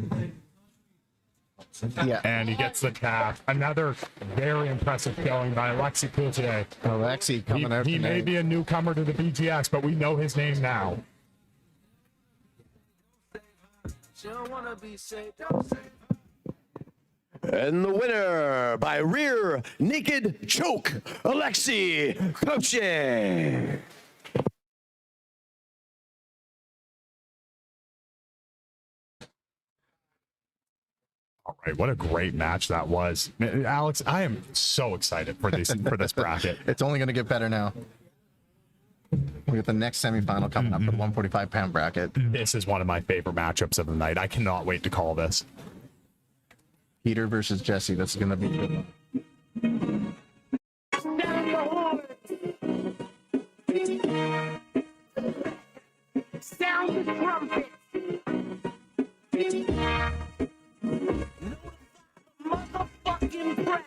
Yeah. And he gets the tap. Another very impressive showing by Alexi Cloutier. Alexi coming out He tonight. may be a newcomer to the BGX, but we know his name now. And the winner by rear naked choke, Alexi Cloutier. All right, what a great match that was. Alex, I am so excited for this bracket. It's only going to get better now. We got the next semifinal coming up, the 145-pound bracket. This is one of my favorite matchups of the night. I cannot wait to call this. Peter versus Jesse. That's going to be good. Sound the trumpet. Motherfucking breath.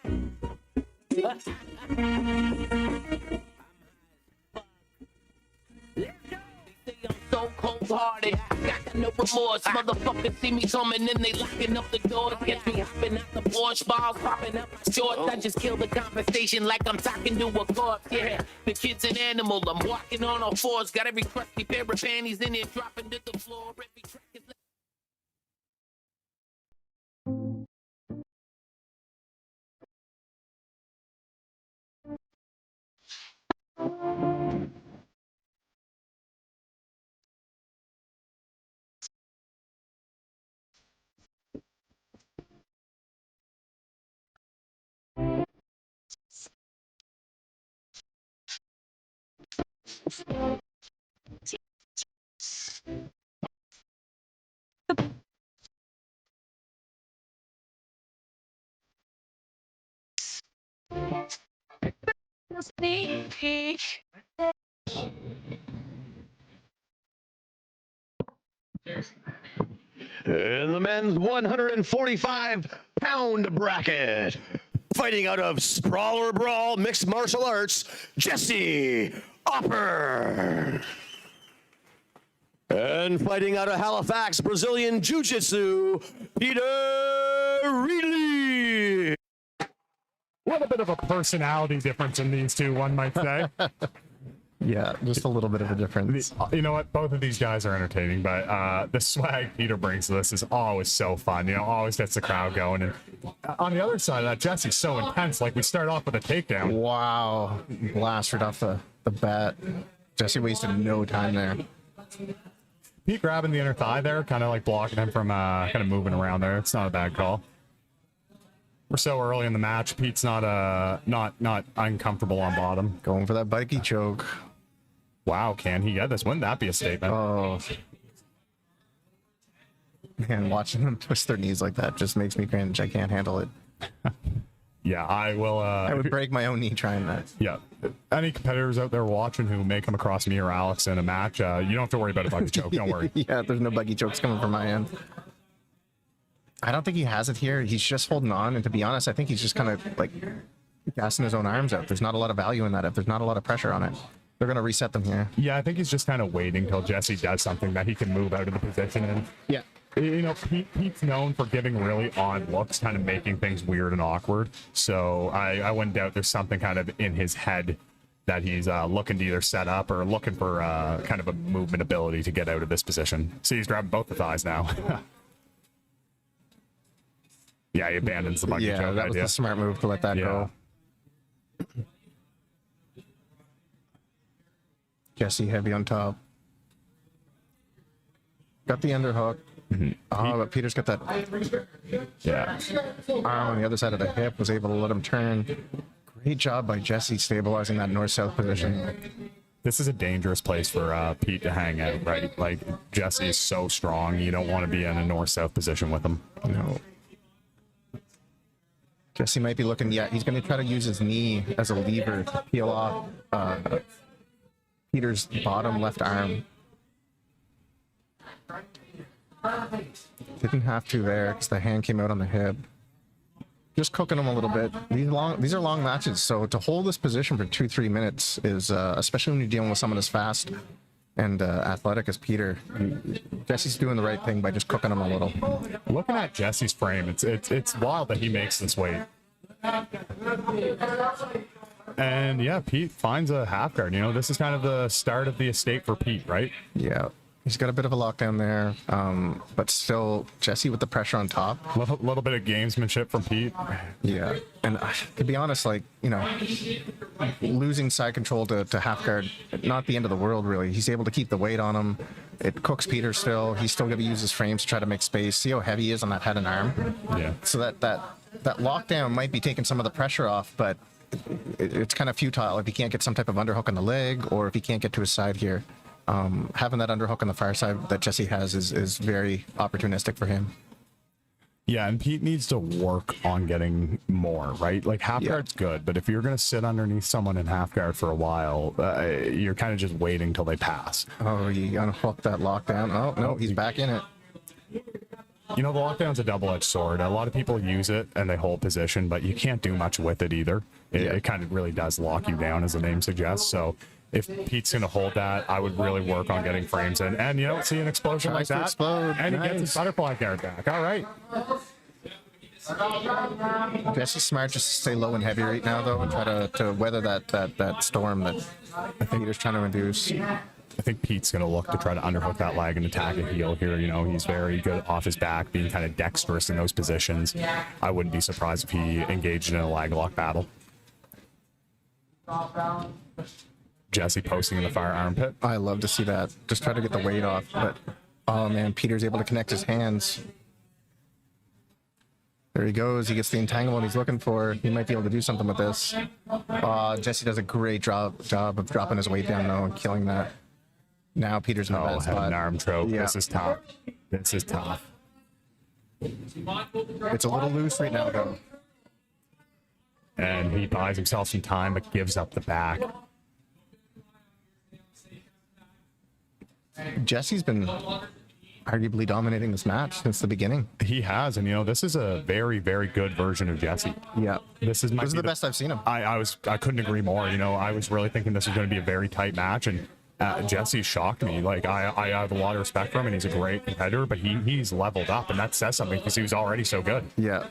So cold-hearted, got no remorse. Motherfuckers see me coming and they locking up the doors. Catch me hopping out the Porsche, balls popping up my shorts. I just kill the conversation like I'm talking to a corpse. Yeah, the kid's an animal. I'm walking on all fours. Got every crusty pair of panties in it dropping to the floor. Every track is In the men's 145-pound bracket, fighting out of Sprawler Brawl Mixed Martial Arts, Jesse Opper. And fighting out of Halifax Brazilian Jiu Jitsu, Peter Ridley. What a bit of a personality difference in these two, one might say. Yeah, just a little bit of a difference. You know what? Both of these guys are entertaining, but the swag Peter brings to this is always so fun. You know, always gets the crowd going. And on the other side of that, Jesse's so intense. Like, we start off with a takedown. Wow. Blast right off the bat. Jesse wasted no time there. Pete grabbing the inner thigh there, kind of like blocking him from kind of moving around there. It's not a bad call. We're so early in the match. Pete's not uncomfortable on bottom. Going for that bikey choke. Wow, can he get this? Wouldn't that be a statement? Oh. Man, watching them twist their knees like that just makes me cringe. I can't handle it. Yeah, I will. I would break my own knee trying that. Yeah. Any competitors out there watching who may come across me or Alex in a match, you don't have to worry about a buggy choke. Don't worry. Yeah, there's no buggy chokes coming from my end. I don't think he has it here. He's just holding on. And to be honest, I think he's just kind of like gassing his own arms out. There's not a lot of value in that if there's not a lot of pressure on it. They're going to reset them here. Yeah, I think he's just kind of waiting till Jesse does something that he can move out of the position. And yeah, you know, Pete's known for giving really odd looks, kind of making things weird and awkward. So I wouldn't doubt there's something kind of in his head that he's looking to either set up or looking for kind of a movement ability to get out of this position. See, he's grabbing both the thighs now. Yeah, he abandons the buggy choke that was idea. the smart move to let that go. Jesse heavy on top. Got the underhook. Oh, but Peter's got that arm on the other side of the hip, was able to let him turn. Great job by Jesse stabilizing that north-south position. This is a dangerous place for Pete to hang out, right? Like, Jesse is so strong, you don't want to be in a north-south position with him. No. Jesse might be looking, he's going to try to use his knee as a lever to peel off Peter's bottom left arm. Didn't have to there because the hand came out on the hip. Just cooking him a little bit. These are long matches, so to hold this position for 2-3 minutes is, especially when you're dealing with someone as fast and athletic as Peter, Jesse's doing the right thing by just cooking him a little. Looking at Jesse's frame, it's wild that he makes this weight. And yeah, Pete finds a half guard. You know, this is kind of the start of the estate for Pete, right? Yeah. He's got a bit of a lockdown there, but still Jesse with the pressure on top. Little bit of gamesmanship from Pete. Yeah, and to be honest, like, you know, losing side control to half guard, not the end of the world, really. He's able to keep the weight on him. It cooks Peter still. He's still going to use his frames to try to make space. See how heavy he is on that head and arm? Yeah. So that lockdown might be taking some of the pressure off, but it's kind of futile if he can't get some type of underhook on the leg or if he can't get to his side here. Having that underhook on the far side that Jesse has is very opportunistic for him. Yeah, and Pete needs to work on getting more, right? Like, half guard's good, but if you're going to sit underneath someone in half guard for a while, you're kind of just waiting till they pass. Oh, you unhook that lockdown. Oh, no, he's back in it. You know, the lockdown's a double-edged sword. A lot of people use it and they hold position, but you can't do much with it either. It kind of really does lock you down, as the name suggests. So if Pete's going to hold that, I would really work on getting frames in. And, you know, see an explosion like that. Explode. And he gets his butterfly guard back. All right. Jesse's smart just to stay low and heavy right now, though, and try to weather that storm that I think Peter's trying to induce. I think Pete's going to look to try to underhook that leg and attack a heel here. You know, he's very good off his back, being kind of dexterous in those positions. I wouldn't be surprised if he engaged in a leg lock battle. Jesse posting in the far armpit. I love to see that. Just try to get the weight off, but oh man, Peter's able to connect his hands. There he goes. He gets the entanglement he's looking for. He might be able to do something with this. Jesse does a great job of dropping his weight down, though, and killing that. Now Peter's in a bad Had spot. an arm choke. Yeah. This is tough. This is tough. It's a little loose right now, though. And he buys himself some time, but gives up the back. Jesse's been arguably dominating this match since the beginning. He has, and this is a very, very good version of Jesse. Yeah. This is the best I've seen him. I couldn't agree more. I was really thinking this was going to be a very tight match, and Jesse shocked me. Like I have a lot of respect for him, and he's a great competitor, but he's leveled up, and that says something because he was already so good. Yeah.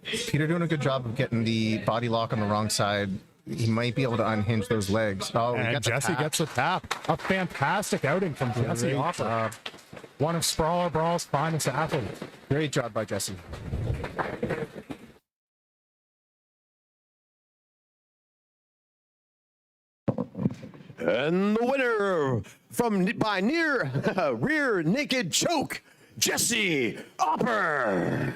Peter doing a good job of getting the body lock on the wrong side. He might be able to unhinge those legs. Oh, And Jesse gets the tap. A fantastic outing from Jesse Opper. One of Sprawler Brawl's finest athletes. Great job by Jesse. And the winner by near rear naked choke, Jesse Opper.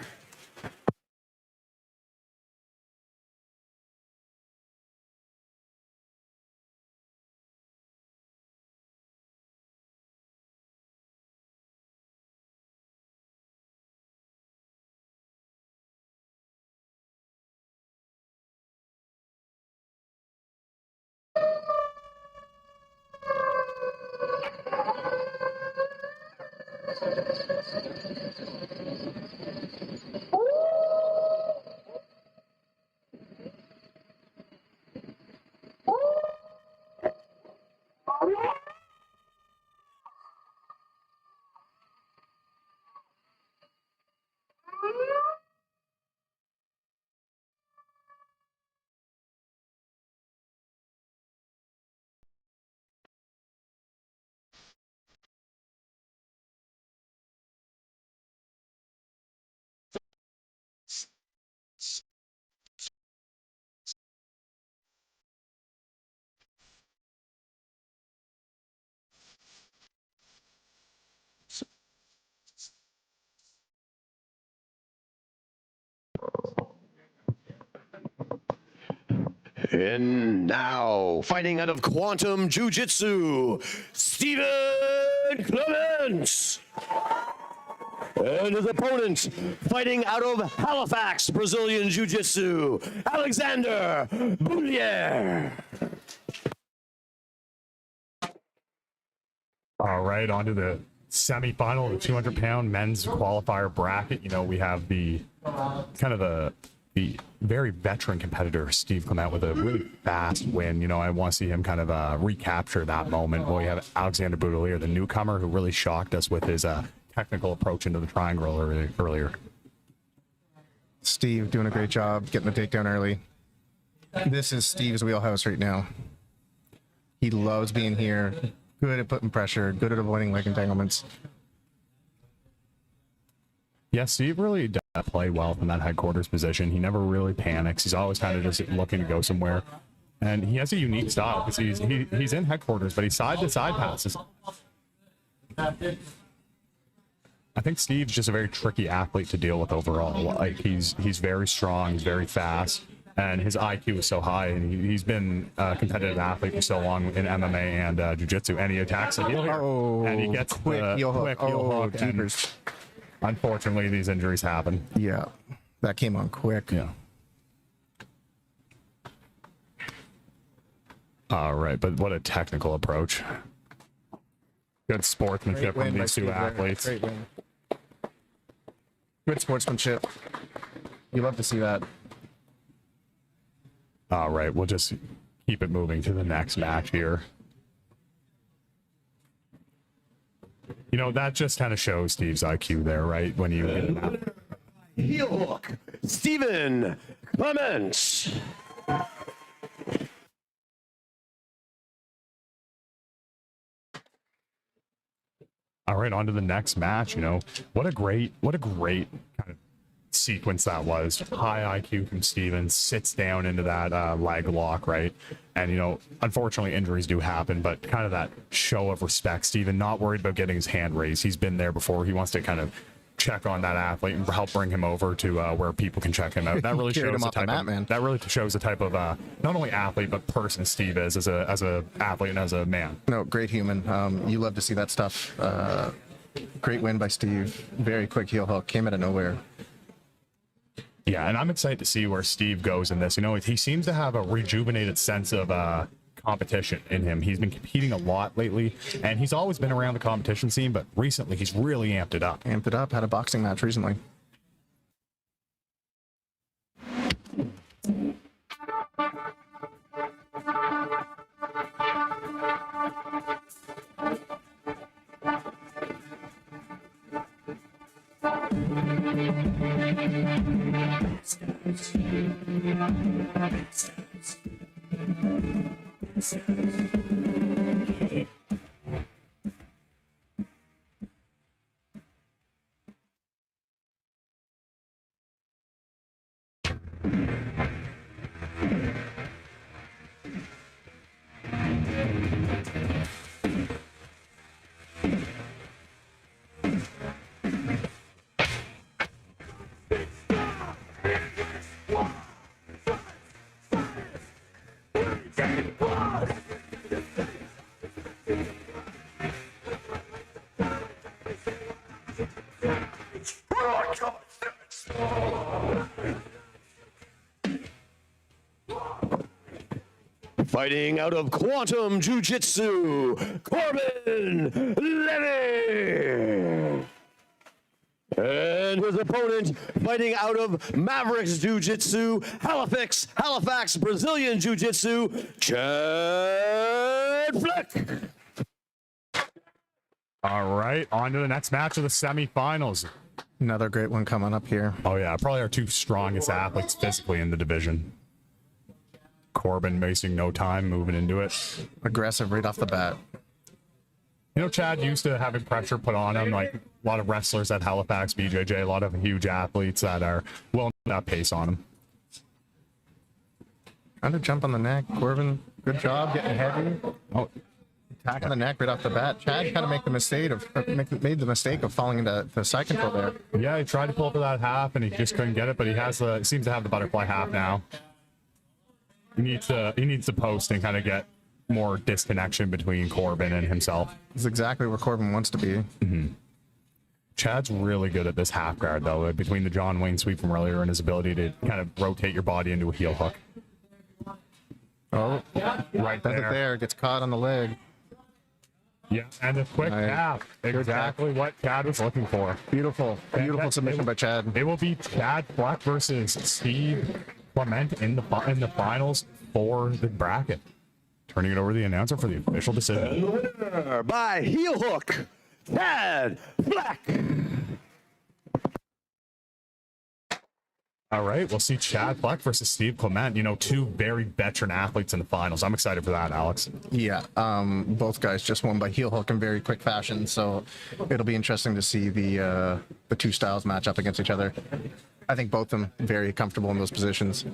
And now, fighting out of Quantum Jiu Jitsu, Stephen Clement. And his opponent, fighting out of Halifax, Brazilian Jiu Jitsu, Alexander Boulier. All right, on to the semifinal of the 200-pound men's qualifier bracket. We have the kind of the very veteran competitor, Steve Clement, with a really fast win. I want to see him kind of recapture that moment. Well, we have Alexander Boulier, the newcomer, who really shocked us with his technical approach into the triangle earlier. Steve doing a great job getting the takedown early. This is Steve's wheelhouse right now. He loves being here. Good at putting pressure, good at avoiding leg entanglements. Yeah, Steve really does play well from that headquarters position. He never really panics. He's always kind of just looking to go somewhere. And he has a unique style because he's in headquarters, but he side-to-side passes. I think Steve's just a very tricky athlete to deal with overall. Like he's very strong, he's very fast, and his IQ is so high. And he's been a competitive athlete for so long in MMA and jiu-jitsu. And he attacks the heel here, and he gets quick heel hook. hook. And Jeepers. unfortunately, these injuries happen. Yeah, that came on quick. Yeah. All right, but what a technical approach. Good sportsmanship from these two athletes. Great win. Good sportsmanship. You love to see that. All right, we'll just keep it moving to the next match here. That just kind of shows Steve's IQ there, right? When you get him out. Heel hook, Stephen Clement. All right, on to the next match. What a great kind of sequence that was. High IQ from Steven, sits down into that leg lock, right? And unfortunately injuries do happen, but kind of that show of respect. Steven not worried about getting his hand raised. He's been there before. He wants to kind of check on that athlete and help bring him over to where people can check him out. That really Carried shows him the off the type mat, of, man. that really shows the type of not only athlete but person Steve is as a athlete and as a man. No, great human. You love to see that stuff. Great win by Steve. Very quick heel hook. Came out of nowhere. Yeah, and I'm excited to see where Steve goes in this. You know, he seems to have a rejuvenated sense of competition in him. He's been competing a lot lately, and he's always been around the competition scene, but recently he's really amped it up. Amped it up. Had a boxing match recently. Fighting out of Quantum Jiu Jitsu, Corbin Levy. And his opponent fighting out of Mavericks Jiu Jitsu, Halifax Brazilian Jiu Jitsu, Chad Fleck. All right, on to the next match of the semifinals. Another great one coming up here. Oh yeah, probably our two strongest athletes physically in the division. Corbin wasting no time moving into it. Aggressive right off the bat. You know, Chad used to having pressure put on him, like a lot of wrestlers at Halifax, BJJ, a lot of huge athletes that are willing to put that pace on him. Trying to jump on the neck. Corbin, good job getting heavy. Oh, Attacking the neck right off the bat. Chad kind of made the mistake of falling into the side control there. yeah, he tried to pull for that half and he just couldn't get it, but he seems to have the butterfly half now. He needs to post and kind of get more disconnection between Corbin and himself. It's exactly where Corbin wants to be. Chad's really good at this half guard, though, between the John Wayne sweep from earlier and his ability to kind of rotate your body into a heel hook. Oh, Right does it there. there. Gets caught on the leg. Yeah, and a quick Nice. tap. Exactly what Chad was looking for. Beautiful. Beautiful submission by Chad. It will be Chad Fleck versus Steve Clement in the finals for the bracket. Turning it over to the announcer for the official decision. Winner by heel hook, Chad Fleck. All right, we'll see Chad Fleck versus Steve Clement. You know, two very veteran athletes in the finals. I'm excited for that, Alex. Yeah, both guys just won by heel hook in very quick fashion, so it'll be interesting to see the two styles match up against each other. I think both of them very comfortable in those positions.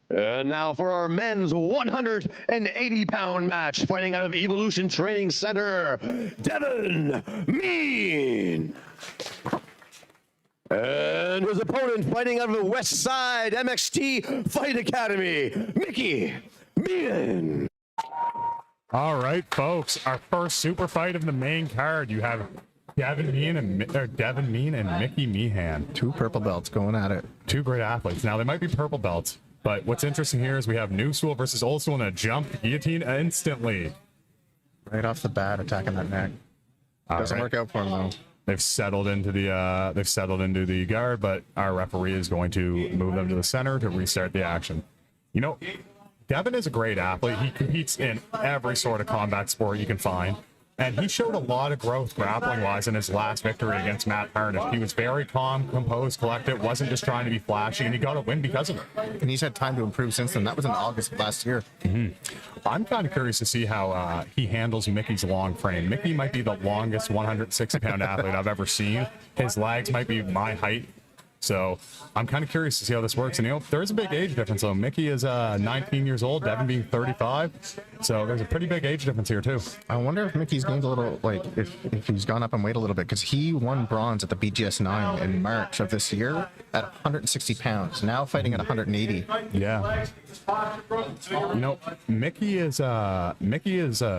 And now for our men's 180-pound match, fighting out of Evolution Training Center, Devon, Mian. And his opponent fighting out of the West Side MXT Fight Academy, Mian. All right, folks, our first super fight of the main card. You have Devon Mian and Mickey Meehan. Two purple belts going at it. Two great athletes. Now, they might be purple belts, but what's interesting here is we have new school versus old school and a jump guillotine instantly. Right off the bat, attacking that neck. Doesn't work out for him, though. They've settled into the guard, but our referee is going to move them to the center to restart the action. You know, Devon is a great athlete. He competes in every sort of combat sport you can find. And he showed a lot of growth grappling-wise in his last victory against Matt Harnish. He was very calm, composed, collected, wasn't just trying to be flashy, and he got a win because of it. And he's had time to improve since then. That was in August of last year. I'm kind of curious to see how he handles Mickey's long frame. Mickey might be the longest 160-pound athlete I've ever seen. His legs might be my height. So I'm kind of curious to see how this works. And, you know, there is a big age difference. So Mickey is 19 years old, Devon being 35. So there's a pretty big age difference here, too. I wonder if Mickey's gained a little, like, if he's gone up in weight a little bit, because he won bronze at the BGS 9 in March of this year at 160 pounds, now fighting at 180. Yeah. You know, Mickey is a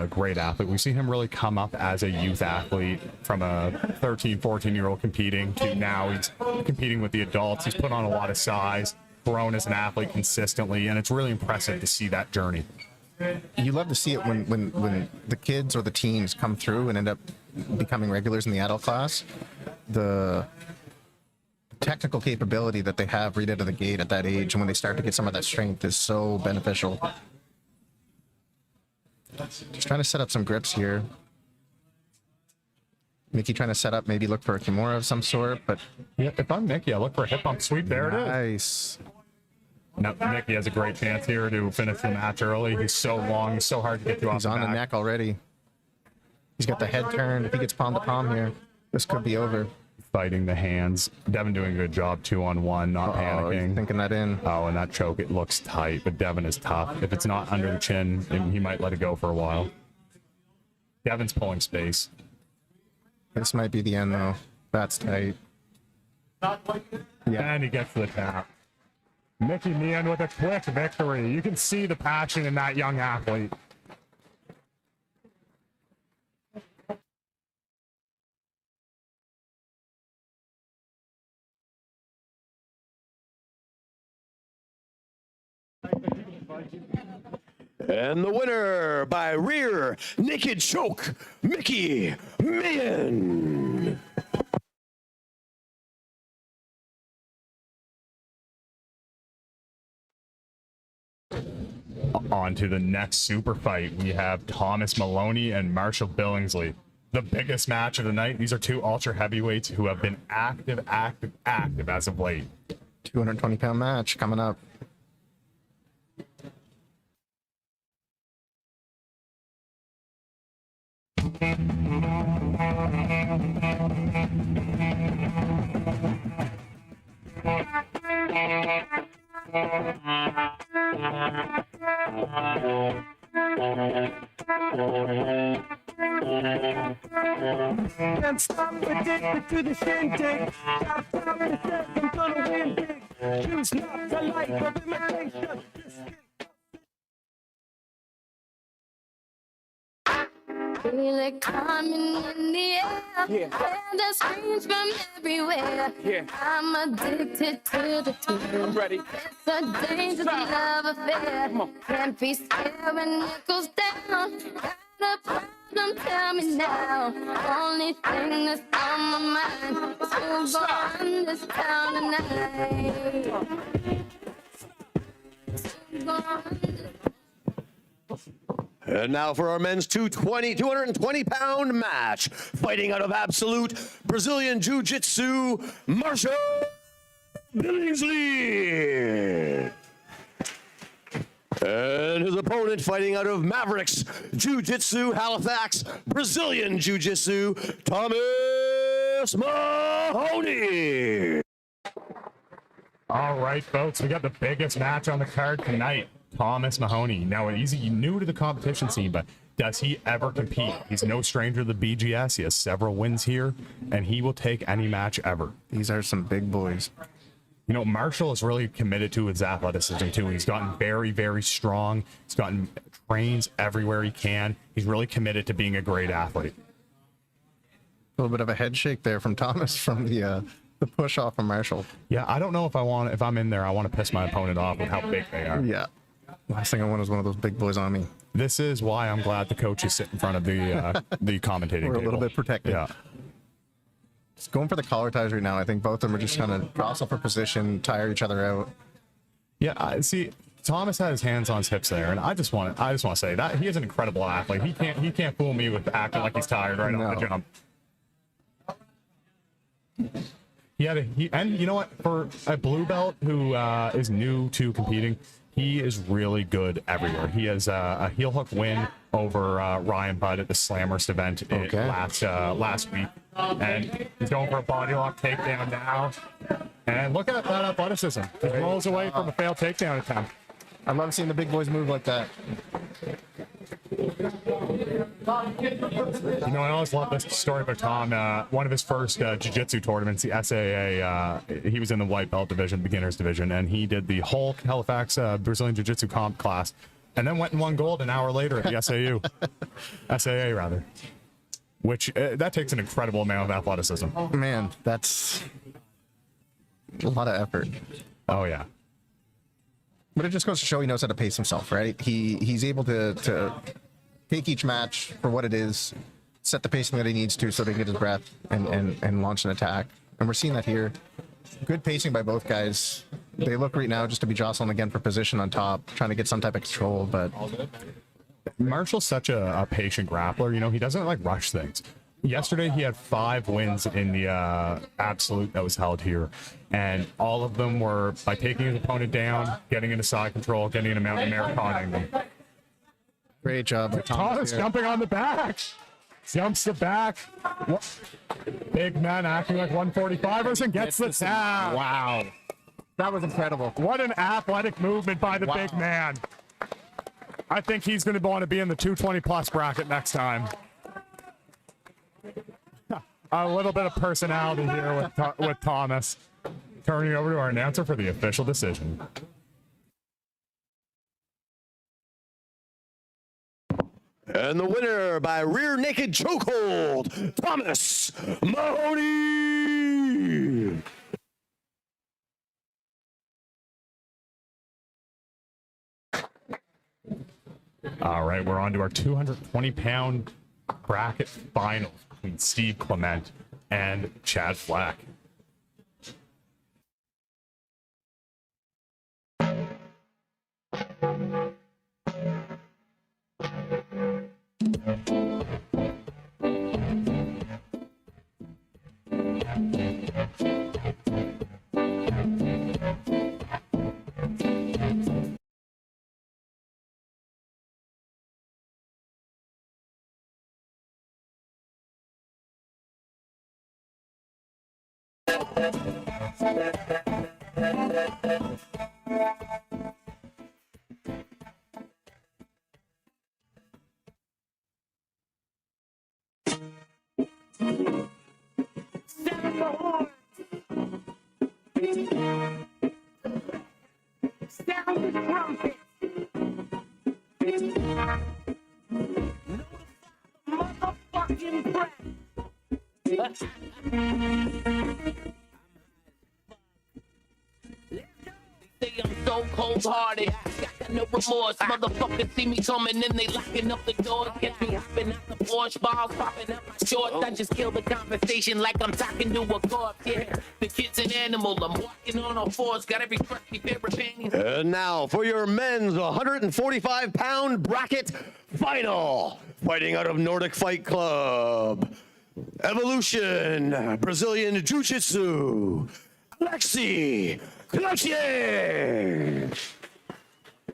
great athlete. We've seen him really come up as a youth athlete from a 13, 14-year-old competing to now he's competing with the adults. He's put on a lot of size, grown as an athlete consistently, and it's really impressive to see that journey. You love to see it when the kids or the teens come through and end up becoming regulars in the adult class. The technical capability that they have right out of the gate at that age, and when they start to get some of that strength, is so beneficial. Just trying to set up some grips here. Mickey trying to set up, maybe look for a Kimura of some sort, but yeah, if I'm Mickey, I look for a hip bump sweep. There it is. Nice. Now, Mickey has a great chance here to finish the match early. He's so long, he's so hard to get to off He's the on the back. neck already. He's got the head turned. If he gets palm to palm here, this could be over. Fighting the hands. Devon doing a good job 2-on-1, not panicking. He's thinking that in. Oh, and that choke, it looks tight, but Devon is tough. If it's not under the chin, he might let it go for a while. Devon's pulling space. This might be the end, though. That's tight. Yeah. And he gets the tap. Mickey Mian with a quick victory. You can see the passion in that young athlete. And the winner by rear naked choke, Mickey Mian. On to the next super fight. We have Thomas Maloney and Marshall Billingsley. The biggest match of the night. These are two ultra heavyweights who have been active as of late. 220-pound match coming up. Can't stop addicted to the shindig. Got time to say I'm gonna win big. Choose not the life of imitation. Feel it coming in the air. Hear the screams from everywhere. I'm addicted to the thrill. I'm ready. It's a dangerous love affair. Can't be scared when it goes down. Got a problem, tell me now. Only thing that's on my mind is who's gonna run this town tonight. Who's gonna run this? And now for our men's 220-pound match. Fighting out of absolute Brazilian Jiu Jitsu, Marshall Billingsley. And his opponent fighting out of Mavericks Jiu Jitsu, Halifax, Brazilian Jiu Jitsu, Thomas Mahoney. All right, folks, we got the biggest match on the card tonight. Thomas Mahoney. Now, he's new to the competition scene, but does he ever compete? He's no stranger to the BGS. He has several wins here, and he will take any match ever. These are some big boys. You know, Marshall is really committed to his athleticism too. He's gotten very, very strong. He's gotten trains everywhere he can. He's really committed to being a great athlete. A little bit of a head shake there from Thomas from the push off from Marshall. Yeah, I don't know if I'm in there, I want to piss my opponent off with how big they are. Yeah. Last thing I want is one of those big boys on me. This is why I'm glad the coaches sit in front of the commentating We're a little table. bit protected. Yeah. Just going for the collar ties right now. I think both of them are just trying to cross off for position, tire each other out. Yeah, I see. Thomas had his hands on his hips there, and I just want to say that he is an incredible athlete. He can't fool me with acting like he's tired right off the jump. And you know what? For a blue belt who is new to competing, he is really good everywhere. He has a heel hook win over Ryan Budd at the Slammerst event last week, and he's going for a body lock takedown now. And look at that athleticism. He rolls away from a failed takedown attempt. I love seeing the big boys move like that. You know, I always love this story about Tom. One of his first jiu-jitsu tournaments, the SAA, he was in the white belt division, beginners division, and he did the whole Halifax Brazilian Jiu-Jitsu comp class, and then went and won gold an hour later at the SAA rather. Which that takes an incredible amount of athleticism. Oh man, that's a lot of effort. Oh yeah. But it just goes to show he knows how to pace himself, right? He's able to take each match for what it is, set the pacing that he needs to so that he can get his breath and launch an attack. And we're seeing that here. Good pacing by both guys. They look right now just to be jostling again for position on top, trying to get some type of control, but Marshall's such a patient grappler. You know, he doesn't like rush things. Yesterday, he had 5 wins in the absolute that was held here. And all of them were by taking his opponent down, getting into side control, getting into mountain American angle. great job by Thomas jumping on the back. Jumps the back. Big man acting like 145ers and gets the tap. Wow. That was incredible. What an athletic movement by the big man. I think he's going to want to be in the 220 plus bracket next time. A little bit of personality here with Thomas. Turning over to our announcer for the official decision. And the winner by rear naked chokehold, Thomas Maloney. All right, we're on to our 220-pound bracket finals between Steve Clement and Chad Fleck. Sound the trumpet. Motherfucking breath. I'm so cold-hearted, I got no remorse. Motherfuckers see me coming in, they locking up the doors. Get me hopping out the Porsche, balls popping out my shorts. I just kill the conversation like I'm talking to a corpse. Yeah, the kid's an animal, I'm walking on all fours. Got every crusty pair of panties. And now for your men's 145-pound bracket final. Fighting out of Nordic Fight Club, Evolution Brazilian Jiu Jitsu, Alexi Cloutier.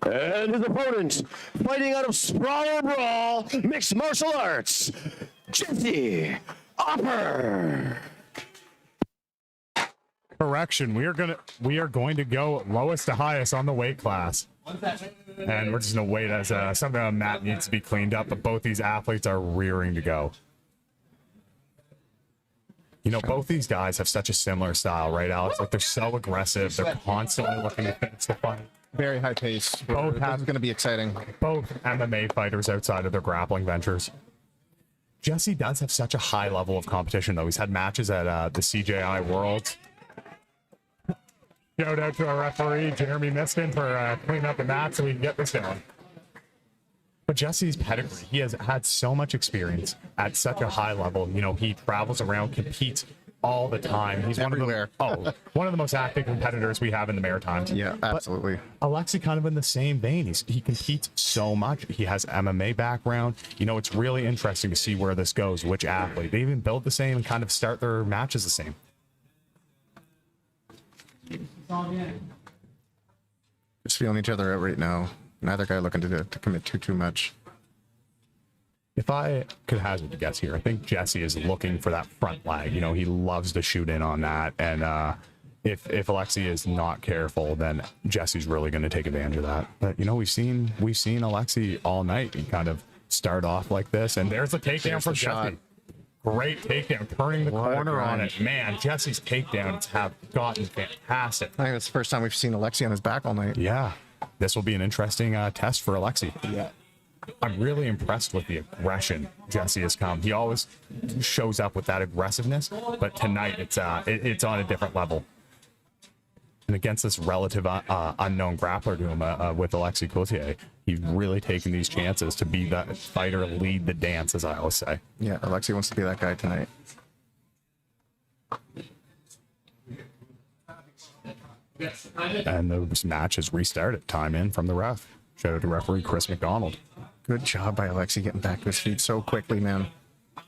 And his opponent, fighting out of Sprawler Brawl Mixed Martial Arts, Jesse Opper. Correction, we are going to go lowest to highest on the weight class. And we're just gonna wait as something on the mat needs to be cleaned up, but both these athletes are rearing to go. You know, both these guys have such a similar style, right, Alex? Like, they're so aggressive. They're constantly looking to finish the fight. Very high pace. Both This have- is going to be exciting. Both MMA fighters outside of their grappling ventures. Jesse does have such a high level of competition, though. He's had matches at the CJI Worlds. Shout out to our referee, Jeremy Miston, for cleaning up the mat so we can get this down. But Jesse's pedigree, he has had so much experience at such a high level. You know, he travels around, competes all the time. He's Everywhere. one of the most active competitors we have in the Maritimes. Yeah, absolutely. Alexi kind of in the same vein. He competes so much. He has MMA background. You know, it's really interesting to see where this goes, which athlete. They even build the same and kind of start their matches the same. Just feeling each other out right now. Neither guy looking to commit too much. If I could hazard a guess here, I think Jesse is looking for that front leg. You know, he loves to shoot in on that. And if Alexi is not careful, then Jesse's really going to take advantage of that. But, you know, we've seen Alexi all night and kind of start off like this. And there's the takedown from Jesse. Great takedown, turning the corner on it. Man, Jesse's takedowns have gotten fantastic. I think that's the first time we've seen Alexi on his back all night. Yeah, this will be an interesting test for Alexi. Yeah. I'm really impressed with the aggression Jesse has come. He always shows up with that aggressiveness, but tonight it's on a different level. And against this relative unknown grappler to him with Alexi Cloutier, he's really taken these chances to be that fighter, lead the dance, as I always say. Yeah, Alexi wants to be that guy tonight. And the match has restarted. Time in from the ref. Shout out to referee Chris McDonald. Good job by Alexi getting back to his feet so quickly, man.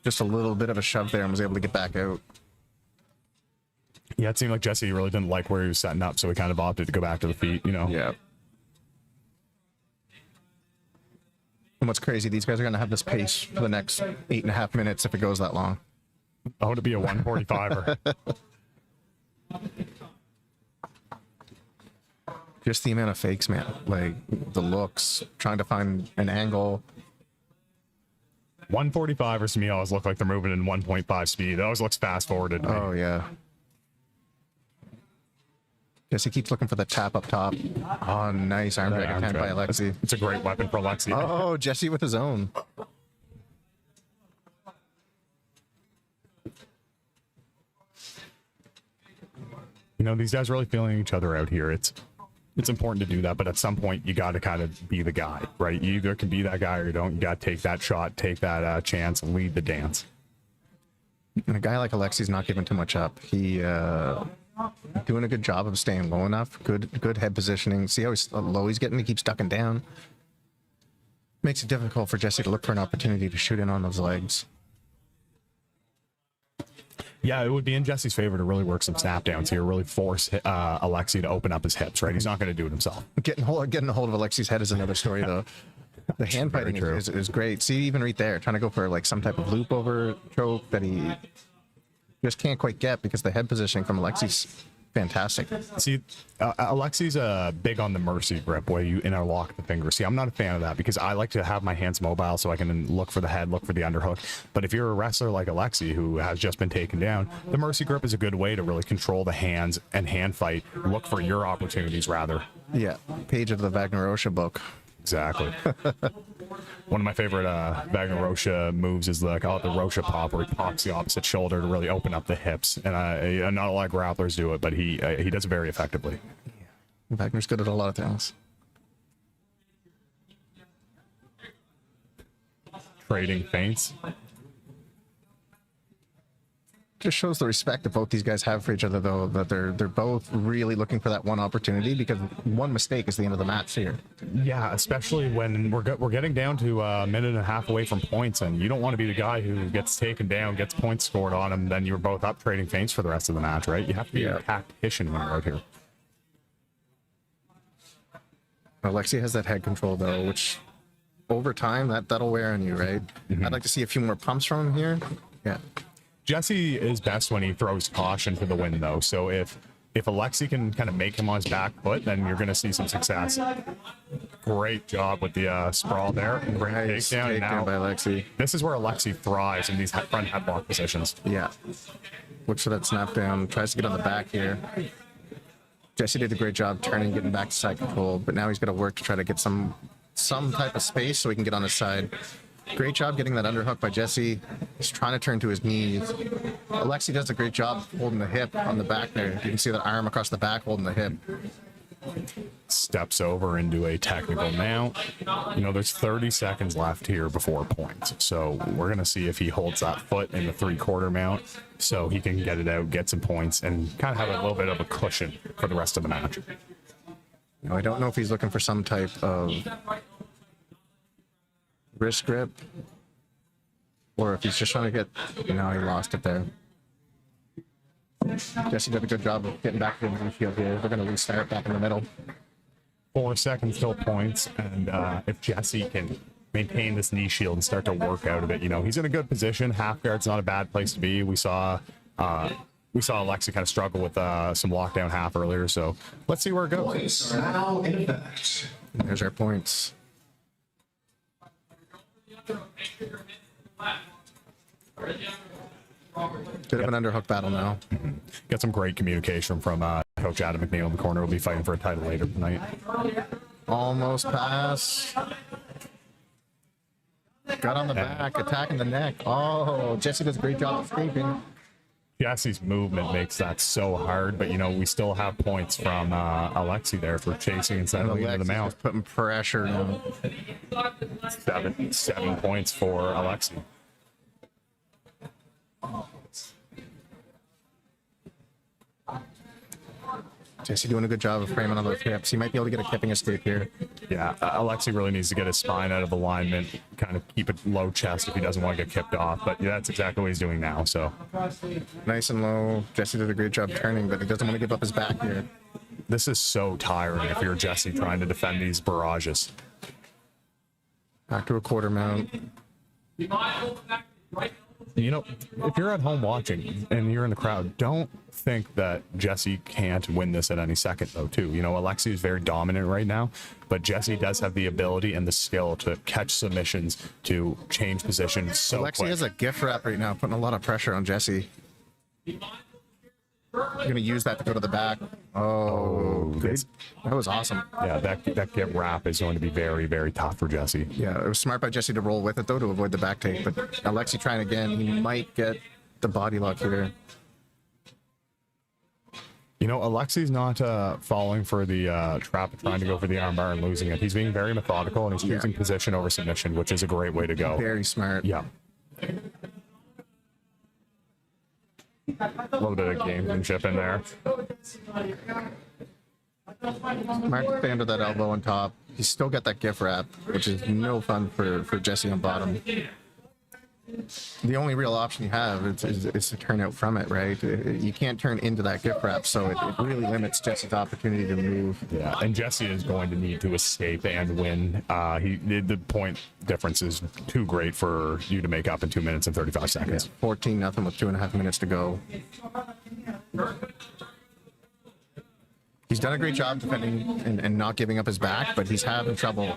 Just a little bit of a shove there and was able to get back out. Yeah, it seemed like Jesse really didn't like where he was setting up, so he kind of opted to go back to the feet, you know? Yeah. And what's crazy, these guys are going to have this pace for the next 8.5 minutes if it goes that long. Oh, to be a 145er. Just the amount of fakes, man. Like, the looks, trying to find an angle. 145ers to me always look like they're moving in 1.5 speed. It always looks fast forwarded. Oh, yeah. Guess he keeps looking for the tap up top. Oh, nice arm drag attempt by Alexi. It's a great weapon for Alexi. Oh, Jesse with his own. You know, these guys really feeling each other out here. It's important to do that, but at some point you got to kind of be the guy, right? You either can be that guy or you don't. You got to take that shot, take that chance, and lead the dance. And a guy like Alexi's not giving too much up. He doing a good job of staying low enough. Good head positioning. See how low he's getting? He keeps ducking down. Makes it difficult for Jesse to look for an opportunity to shoot in on those legs. Yeah, it would be in Jesse's favor to really work some snap downs here, really force Alexi to open up his hips, right? He's not going to do it himself. Getting a hold of Alexi's head is another story, though. The hand fighting is great. See, even right there, trying to go for like some type of loop over choke that he just can't quite get because the head positioning from Alexi's fantastic. See, Alexi's big on the mercy grip where you interlock the fingers. See, I'm not a fan of that because I like to have my hands mobile so I can look for the head, look for the underhook. But if you're a wrestler like Alexi who has just been taken down, the mercy grip is a good way to really control the hands and hand fight. Look for your opportunities rather. Yeah, page of the Wagner Rocha book. Exactly. One of my favorite Wagner Rocha moves is the Rocha pop, where he pops the opposite shoulder to really open up the hips. And not a lot of grapplers do it, but he does it very effectively. Wagner's good at a lot of things. Trading feints. Just shows the respect that both these guys have for each other, though, that they're both really looking for that one opportunity, because one mistake is the end of the match here. Yeah, especially when we're getting down to a minute and a half away from points, and you don't want to be the guy who gets taken down, gets points scored on him, then you're both up trading feints for the rest of the match, right? You have to be a tactician when you're out here. Alexi has that head control, though, which over time that'll wear on you, right? I'd like to see a few more pumps from him here. Yeah. Jesse is best when he throws caution to the wind, though. So if Alexi can kind of make him on his back foot, then you're going to see some success. Great job with the sprawl there. Great takedown. Takedown by Alexi. This is where Alexi thrives in these front headlock positions. Yeah. Looks for that snap down. Tries to get on the back here. Jesse did a great job turning, getting back to side control, but now he's got to work to try to get some type of space so he can get on his side. Great job getting that underhook by Jesse. He's trying to turn to his knees. Alexi does a great job holding the hip on the back there. You can see that arm across the back holding the hip. Steps over into a technical mount. You know, there's 30 seconds left here before points. So we're going to see if he holds that foot in the 3/4 mount so he can get it out, get some points, and kind of have a little bit of a cushion for the rest of the match. Now, I don't know if he's looking for some type of wrist grip or if he's just trying to get, no, he lost it there. Jesse did a good job of getting back to the field here. We're going to restart back in the middle. 4 seconds till points, and if Jesse can maintain this knee shield and start to work out of it, you know, he's in a good position. Half guard's not a bad place to be. We saw Alexi kind of struggle with some lockdown half earlier, so let's see where it goes. Points are now in effect. There's our points. Bit of an underhook battle now. Got some great communication from Coach Adam McNeil in the corner. We'll be fighting for a title later tonight. Almost pass. Got on the back, attacking the neck. Oh, Jesse does a great job of escaping. Jesse's movement makes that so hard, but you know, we still have points from Alexi there for chasing and settling into the mount. Just putting pressure on. 7 points for Alexi. Jesse doing a good job of framing on those hips. He might be able to get a kipping escape here. Yeah, Alexi really needs to get his spine out of alignment, kind of keep it low chest if he doesn't want to get kipped off. But yeah, that's exactly what he's doing now. So Nice and low. Jesse did a great job turning, but he doesn't want to give up his back here. this is so tiring if you're Jesse trying to defend these barrages. Back to a quarter mount. You know, if you're at home watching and you're in the crowd, don't think that Jesse can't win this at any second, though, too. You know, Alexi is very dominant right now, but Jesse does have the ability and the skill to catch submissions, to change positions so Alexi quick. has a gift wrap right now, putting a lot of pressure on Jesse. You're going to use that to go to the back. Oh, good. That was awesome. Yeah, that get wrap is going to be very, very tough for Jesse. Yeah, it was smart by Jesse to roll with it, though, to avoid the back take. But Alexi trying again, he might get the body lock here. You know, Alexi's not falling for the trap of trying to go for the armbar and losing it. He's being very methodical, and he's choosing position over submission, which is a great way to go. Very smart. Yeah. A little bit of gamesmanship in there. Smart to stay under that elbow on top. He's still got that gift wrap, which is no fun for Jesse on bottom. The only real option you have is to turn out from it, right? You can't turn into that gift wrap, so it really limits Jesse's opportunity to move. Yeah, and Jesse is going to need to escape and win. The point difference is too great for you to make up in 2 minutes and 35 seconds. 14-0 with 2.5 minutes to go. He's done a great job defending and not giving up his back, but he's having trouble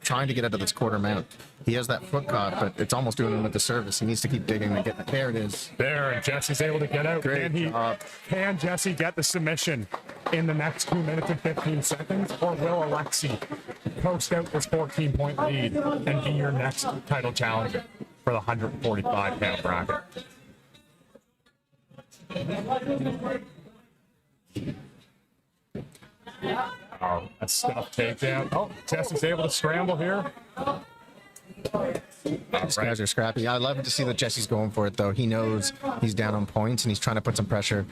trying to get out of this quarter mount. He has that foot caught, but it's almost doing him with the service. He needs to keep digging and get there. It is. There, and Jesse's able to get out. Great job. Can Jesse get the submission in the next 2 minutes and 15 seconds, or will Alexi coast out this 14-point lead and be your next title challenger for the 145-pound bracket? Oh, a stuff takedown. Oh, Jesse's able to scramble here. These guys are scrappy. I love to see that Jesse's going for it, though. He knows he's down on points, and he's trying to put some pressure.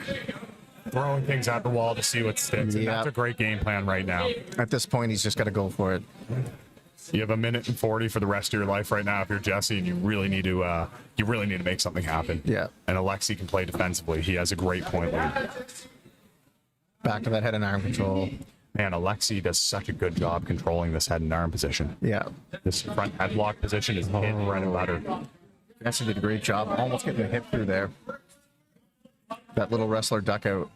Throwing things at the wall to see what sticks. And that's a great game plan right now. At this point, he's just got to go for it. You have 1 minute and 40 for the rest of your life right now if you're Jesse, and you really need to make something happen. Yeah. And Alexi can play defensively. He has a great point lead. Back to that head and arm control. Man, Alexi does such a good job controlling this head and arm position. Yeah. This front headlock position is his bread and butter. Jesse did a great job, almost getting the hip through there. That little wrestler duck out.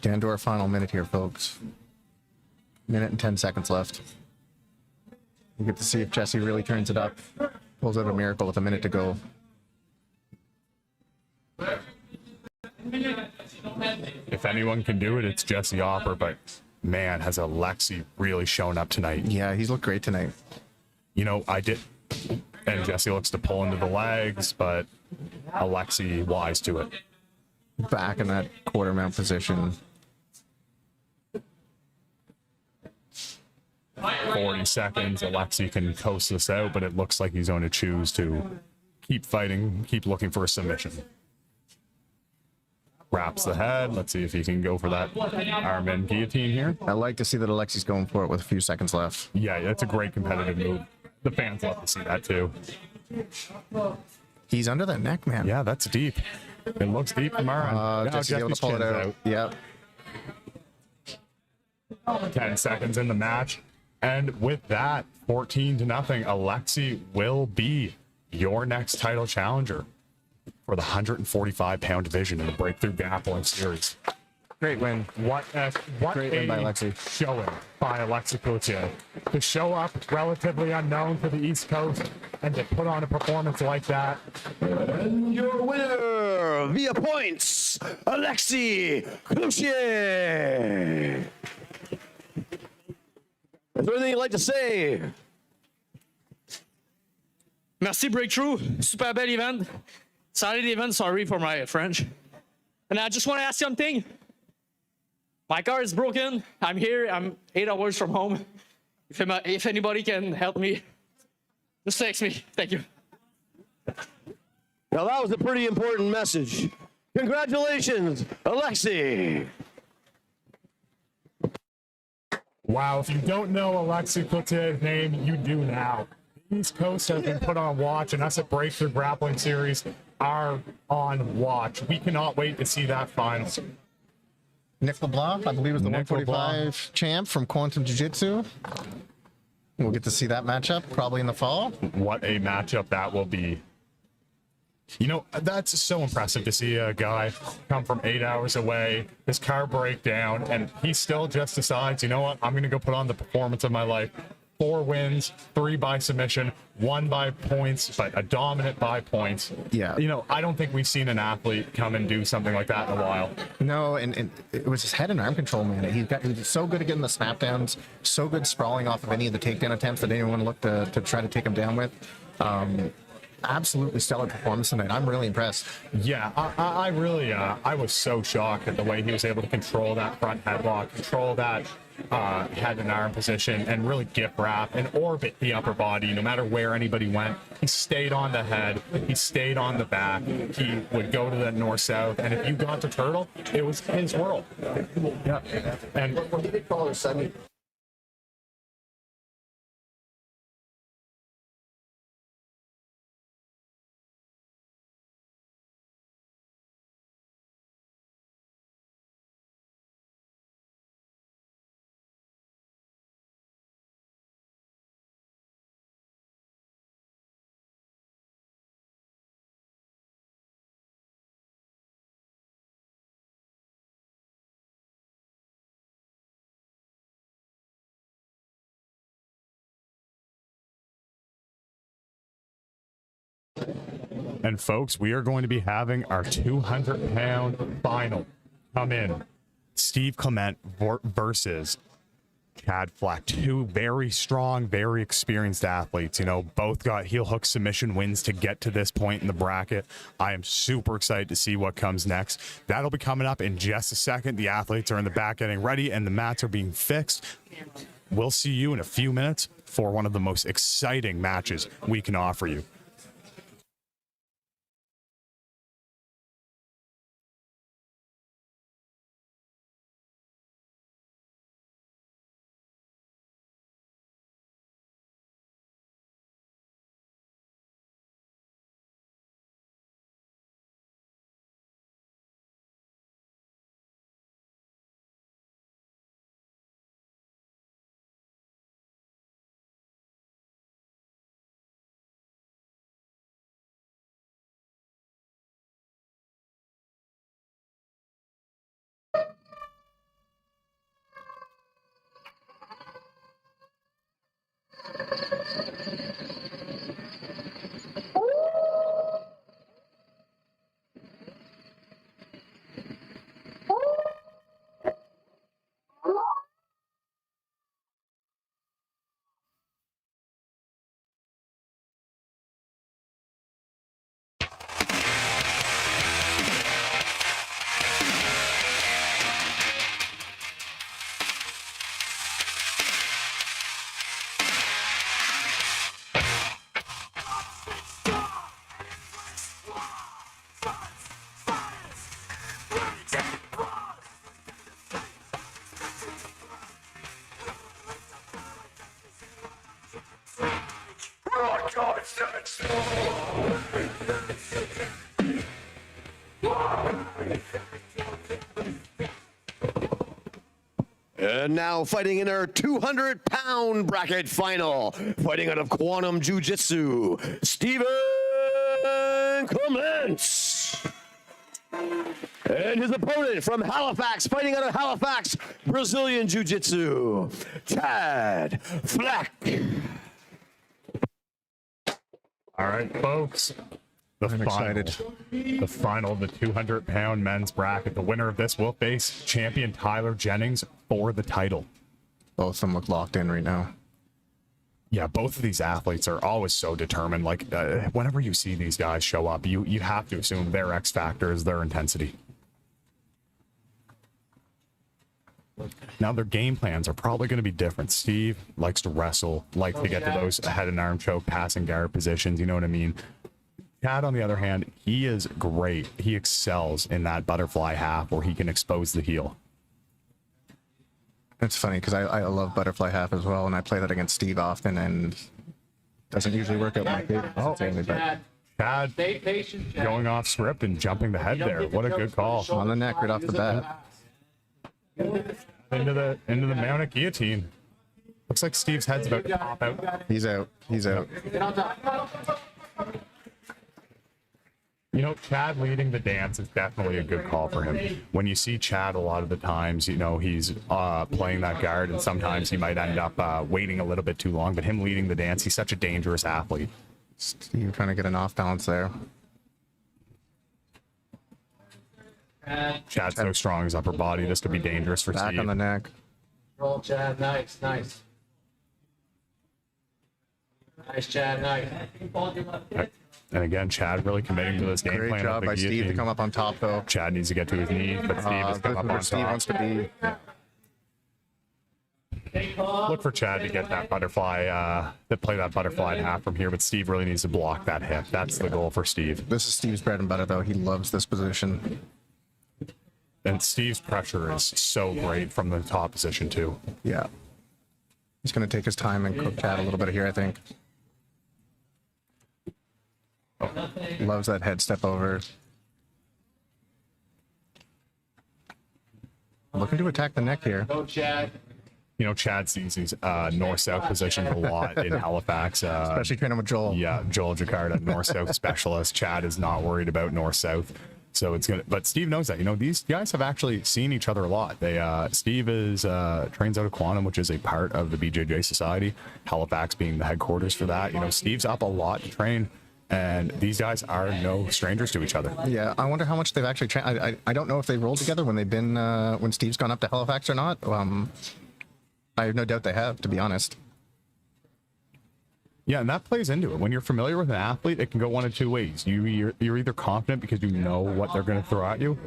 Down to our final minute here, folks. 1 minute and 10 seconds left. We get to see if Jesse really turns it up. Pulls out a miracle with a minute to go. If anyone can do it, it's Jesse Opper, but man, has Alexi really shown up tonight. Yeah, he's looked great tonight. You know, and Jesse looks to pull into the legs, but Alexi wise to it. Back in that quarter mount position. 40 seconds, Alexi can coast this out, but it looks like he's going to choose to keep fighting, keep looking for a submission. Wraps the head. Let's see if he can go for that arm in guillotine here. I like to see that Alexi's going for it with a few seconds left. Yeah, that's a great competitive move. The fans love to see that too. He's under that neck, man. Yeah, that's deep. It looks deep from our end. Just able to pull it out. Yep. 10 seconds in the match. And with that, 14-0, Alexi will be your next title challenger for the 145-pound division in the Breakthrough Grappling Series. Great win. What Great win by Alexi. Showing by Alexi Cloutier. To show up relatively unknown to the East Coast and to put on a performance like that. And your winner via points, Alexi Cloutier. Is there anything you'd like to say? Merci Breakthrough. Super bel event. Solid event. Sorry for my French. And I just want to ask something. My car is broken. I'm here. I'm 8 hours from home. If anybody can help me, just text me. Thank you. Now that was a pretty important message. Congratulations, Alexi. Wow, if you don't know Alexi Coutier's name, you do now. The East Coast has been put on watch, and us at Breakthrough Grappling Series are on watch. We cannot wait to see that final. Nick LeBlanc, I believe, is the Nick 145 champ from Quantum Jiu Jitsu. We'll get to see that matchup probably in the fall. What a matchup that will be. You know, that's so impressive to see a guy come from 8 hours away, his car break down, and he still just decides, you know what, I'm going to go put on the performance of my life. 4 wins, 3 by submission, 1 by points, but a dominant by points. Yeah. You know, I don't think we've seen an athlete come and do something like that in a while. No, and it was his head and arm control, man. He was so good at getting the snap downs, so good sprawling off of any of the takedown attempts that anyone looked to try to take him down with. Absolutely stellar performance tonight. I'm really impressed. Yeah, I really, I was so shocked at the way he was able to control that front headlock, control that head and arm position, and really gift wrap and orbit the upper body. No matter where anybody went, he stayed on the head, he stayed on the back, he would go to the north-south, and if you got to turtle, it was his world. Yeah, and What did they call her, Sunny? And folks, we are going to be having our 200-pound final come in. Steve Clement versus Chad Fleck. 2 very strong, very experienced athletes. You know, both got heel hook submission wins to get to this point in the bracket. I am super excited to see what comes next. That'll be coming up in just a second. The athletes are in the back getting ready and the mats are being fixed. We'll see you in a few minutes for one of the most exciting matches we can offer you. And now fighting in our 200-pound bracket final, fighting out of Quantum Jiu Jitsu, Steven Clement. And his opponent from Halifax, fighting out of Halifax, Brazilian Jiu Jitsu, Chad Fleck. All right, folks. The final of the 200-pound men's bracket. The winner of this will face champion Tyler Jennings for the title. Both of them look locked in right now. Yeah, both of these athletes are always so determined. Like, whenever you see these guys show up, you have to assume their X factor is their intensity. Now, their game plans are probably going to be different. Steve likes to wrestle, likes to get to those head and arm choke, passing guard positions. You know what I mean? Chad, on the other hand, he is great. He excels in that butterfly half where he can expose the heel. It's funny because I love butterfly half as well, and I play that against Steve often, and doesn't usually work out my favorite. Chad going off script and jumping the head there. What a good call. On the neck right off the bat. Into the mounted guillotine. Looks like Steve's head's about to pop out. He's out. He's out. You know, Chad leading the dance is definitely a good call for him. When you see Chad a lot of the times, you know, he's playing that guard, and sometimes he might end up waiting a little bit too long, but him leading the dance, he's such a dangerous athlete. Steve trying to get an off balance there. Chad's so strong, his upper body, this could be dangerous for Back Steve. on the neck. Roll, Chad. Nice. Nice, Chad. Nice. And again, Chad really committing to this game Great plan. job by Steve to come up on top, though. Chad needs to get to his knee, but Steve has come up on Steve top. wants to be. Look for Chad to get that butterfly, to play that butterfly half from here, but Steve really needs to block that hip. That's the goal for Steve. This is Steve's bread and butter, though. He loves this position. And Steve's pressure is so great from the top position, too. Yeah. He's going to take his time and cook Chad a little bit here, I think. Loves that head step over. Looking to attack the neck here. Go, Chad. You know, Chad sees these north-south positions a lot in Halifax. Especially training with Joel. Yeah, Joel Jakarta, north-south specialist. Chad is not worried about north-south. So it's gonna, but Steve knows that. You know, these guys have actually seen each other a lot. They, Steve is trains out of Quantum, which is a part of the BJJ Society. Halifax being the headquarters for that. You know, Steve's up a lot to train, and these guys are no strangers to each other. Yeah, I wonder how much they've actually trained. I don't know if they rolled together when they've been when Steve's gone up to Halifax or not. I have no doubt they have, to be honest. Yeah, and that plays into it. When you're familiar with an athlete, it can go one of two ways. You're either confident because you know what they're going to throw at you,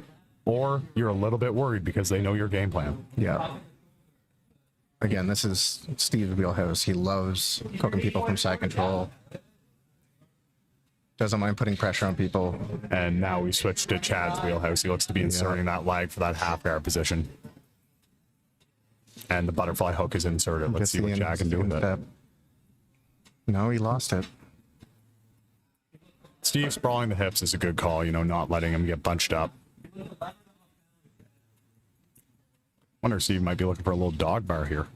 or you're a little bit worried because they know your game plan. Yeah. Again, this is Steve's wheelhouse. He loves cooking people from side control. Doesn't mind putting pressure on people. And now we switch to Chad's wheelhouse. He looks to be inserting that leg for that half guard position. And the butterfly hook is inserted. Let's see what Chad can do with it. No, he lost it. Steve sprawling the hips is a good call, you know, not letting him get bunched up. Wonder if Steve might be looking for a little dog bar here.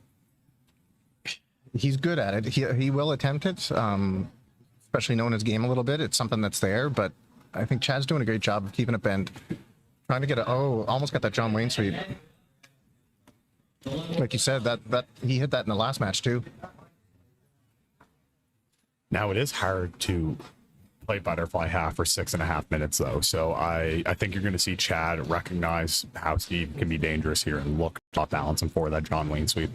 He's good at it. He will attempt it, especially knowing his game a little bit. It's something that's there, but I think Chad's doing a great job of keeping it bent. Trying to get a, almost got that John Wayne sweep. Like you said, that he hit that in the last match too. Now it is hard to play butterfly half for 6.5 minutes though. So I think you're going to see Chad recognize how Steve can be dangerous here and look to balance him for that John Wayne sweep.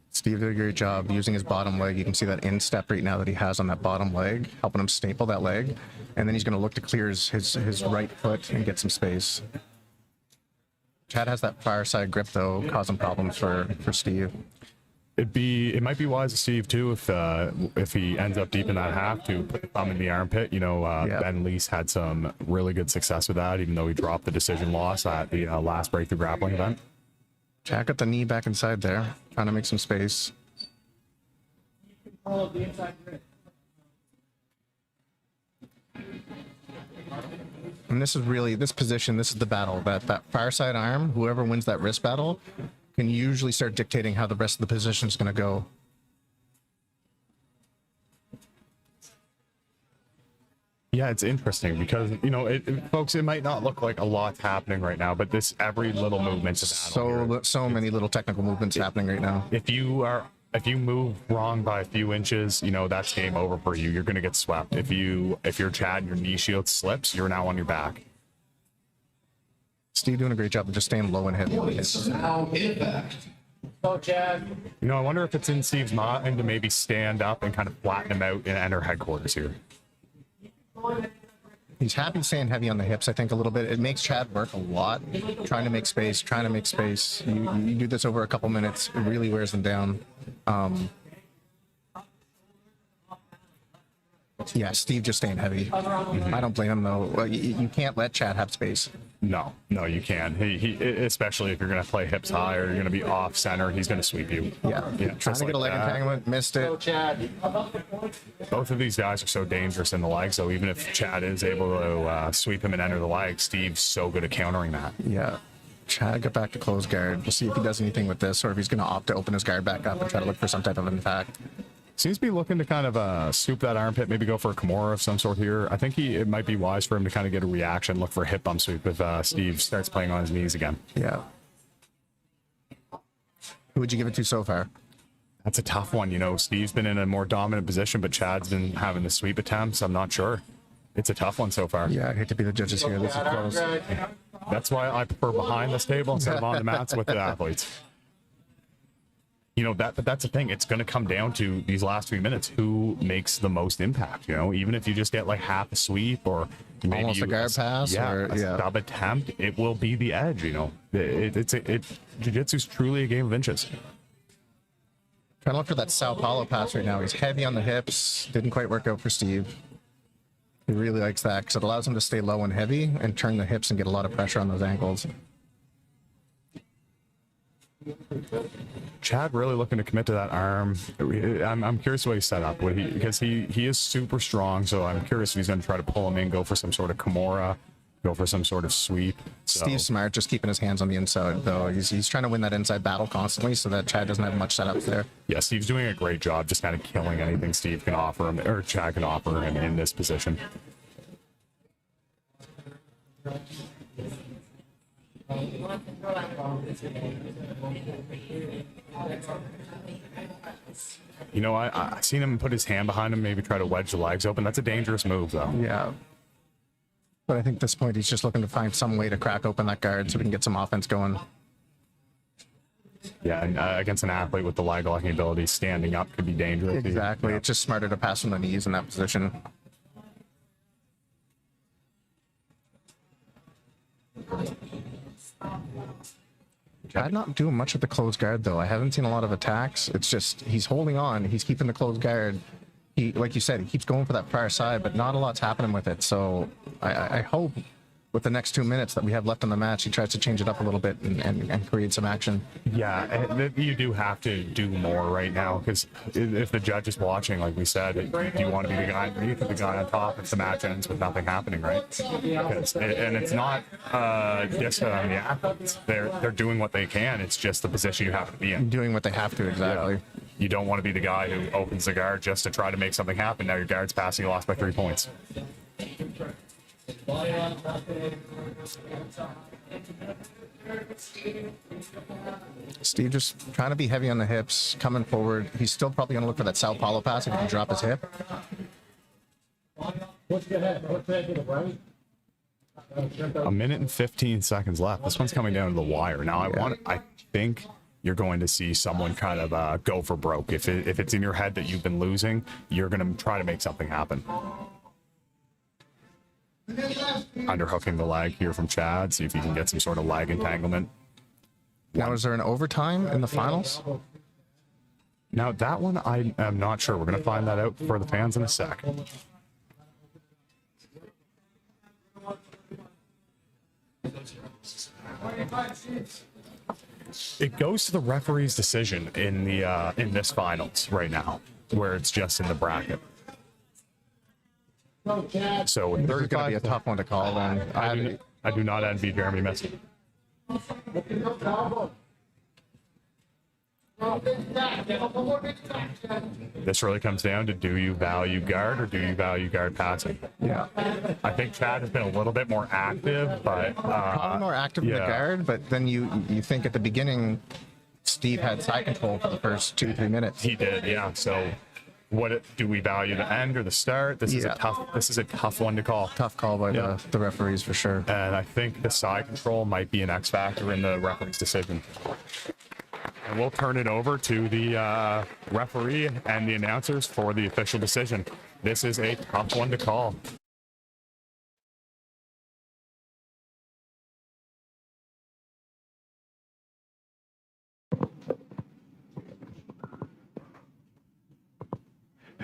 Steve did a great job using his bottom leg. You can see that instep right now that he has on that bottom leg, helping him staple that leg. And then he's going to look to clear his right foot and get some space. Chad has that far side grip though, causing problems for Steve. it might be wise to Steve too if he ends up deep in that half to put the thumb in the armpit. You know, Ben Lease had some really good success with that, even though he dropped the decision loss at the last breakthrough grappling event. Jack got the knee back inside there, trying to make some space. And this is really, this position, this is the battle. That fireside arm, whoever wins that wrist battle can usually start dictating how the rest of the position is going to go. Yeah, it's interesting because, you know, folks, it might not look like a lot's happening right now, but every little movement's a battle. So many little technical movements happening right now. If you move wrong by a few inches, you know, that's game over for you. You're going to get swept. If you're Chad and your knee shield slips, you're now on your back. Steve doing a great job of just staying low and heavy. Now impact. You know, I wonder if it's in Steve's mind to maybe stand up and kind of flatten him out and enter headquarters here. He's happy staying heavy on the hips, I think, a little bit. It makes Chad work a lot, trying to make space. You do this over a couple minutes, it really wears them down. Yeah, Steve just staying heavy. I don't blame him, though. Well, you can't let Chad have space. No, you can. He especially if you're going to play hips high or you're going to be off center, he's going to sweep you. Yeah, trying to get a leg entanglement, missed it. Both of these guys are so dangerous in the leg, so even if Chad is able to sweep him and enter the leg, Steve's so good at countering that. Yeah. Chad got back to close guard. We'll see if he does anything with this or if he's going to opt to open his guard back up and try to look for some type of an attack. Seems to be looking to kind of scoop that armpit, maybe go for a Kimura of some sort here. I think it might be wise for him to kind of get a reaction, look for a hip bump sweep if Steve starts playing on his knees again. Yeah. Who would you give it to so far? That's a tough one. You know, Steve's been in a more dominant position, but Chad's been having the sweep attempts. I'm not sure. It's a tough one so far. Yeah, I hate to be the judges here. This is close. That's why I prefer behind this table instead of on the mats with the athletes. You know, but that's the thing. It's going to come down to these last 3 minutes. Who makes the most impact? You know, even if you just get like half a sweep or maybe almost a guard pass, a stub attempt, it will be the edge. You know, jiu-jitsu's truly a game of inches. Trying to look for that Sao Paulo pass right now. He's heavy on the hips. Didn't quite work out for Steve. He really likes that because it allows him to stay low and heavy and turn the hips and get a lot of pressure on those ankles. Chad really looking to commit to that arm. I'm curious what he set up because he is super strong. So I'm curious if he's going to try to pull him in, go for some sort of Kimura, go for some sort of sweep. Steve's smart, just keeping his hands on the inside though. He's trying to win that inside battle constantly so that Chad doesn't have much setups there. Yeah, Steve's doing a great job just kind of killing anything Steve can offer him or Chad can offer him in this position. You know, I seen him put his hand behind him, maybe try to wedge the legs open. That's a dangerous move, though. Yeah. But I think at this point, he's just looking to find some way to crack open that guard so we can get some offense going. Yeah, and against an athlete with the leg locking ability, standing up could be dangerous. Exactly. Yeah. It's just smarter to pass from the knees in that position. Chad not doing much with the closed guard though. I haven't seen a lot of attacks. It's just he's holding on. He's keeping the closed guard. He, like you said, he keeps going for that far side, but not a lot's happening with it. So I hope with the next 2 minutes that we have left in the match, he tries to change it up a little bit and create some action. Yeah, you do have to do more right now because if the judge is watching, like we said, do you want to be the guy underneath or the guy on top if the match ends with nothing happening, right? And it's not discredit on the athletes. They're doing what they can. It's just the position you have to be in. Doing what they have to, exactly. Yeah. You don't want to be the guy who opens the guard just to try to make something happen. Now your guard's passing, you lost by 3 points. Steve just trying to be heavy on the hips, coming forward. He's still probably going to look for that Sao Paulo pass if he can drop his hip. A minute and 15 seconds left. This one's coming down to the wire. Now I think you're going to see someone kind of go for broke. If it's in your head that you've been losing, you're going to try to make something happen. Underhooking the leg here from Chad. See if he can get some sort of leg entanglement. Now, is there an overtime in the finals? Now that one, I am not sure. We're gonna find that out for the fans in a sec. It goes to the referee's decision in the in this finals right now, where it's just in the bracket. So This is going to be a 35 tough one to call then. I do not envy Jeremy Messi. This really comes down to, do you value guard or do you value guard passing? Yeah. I think Chad has been a little bit more active, but Probably more active in the yeah. guard, but then you think at the beginning, Steve had side control for the first 2-3 minutes. he did, yeah. So do we value the end or the start? This is a tough one to call. Tough call by Yeah. the referees for sure. And I think the side control might be an X factor in the referee's decision. And we'll turn it over to the referee and the announcers for the official decision. This is a tough one to call.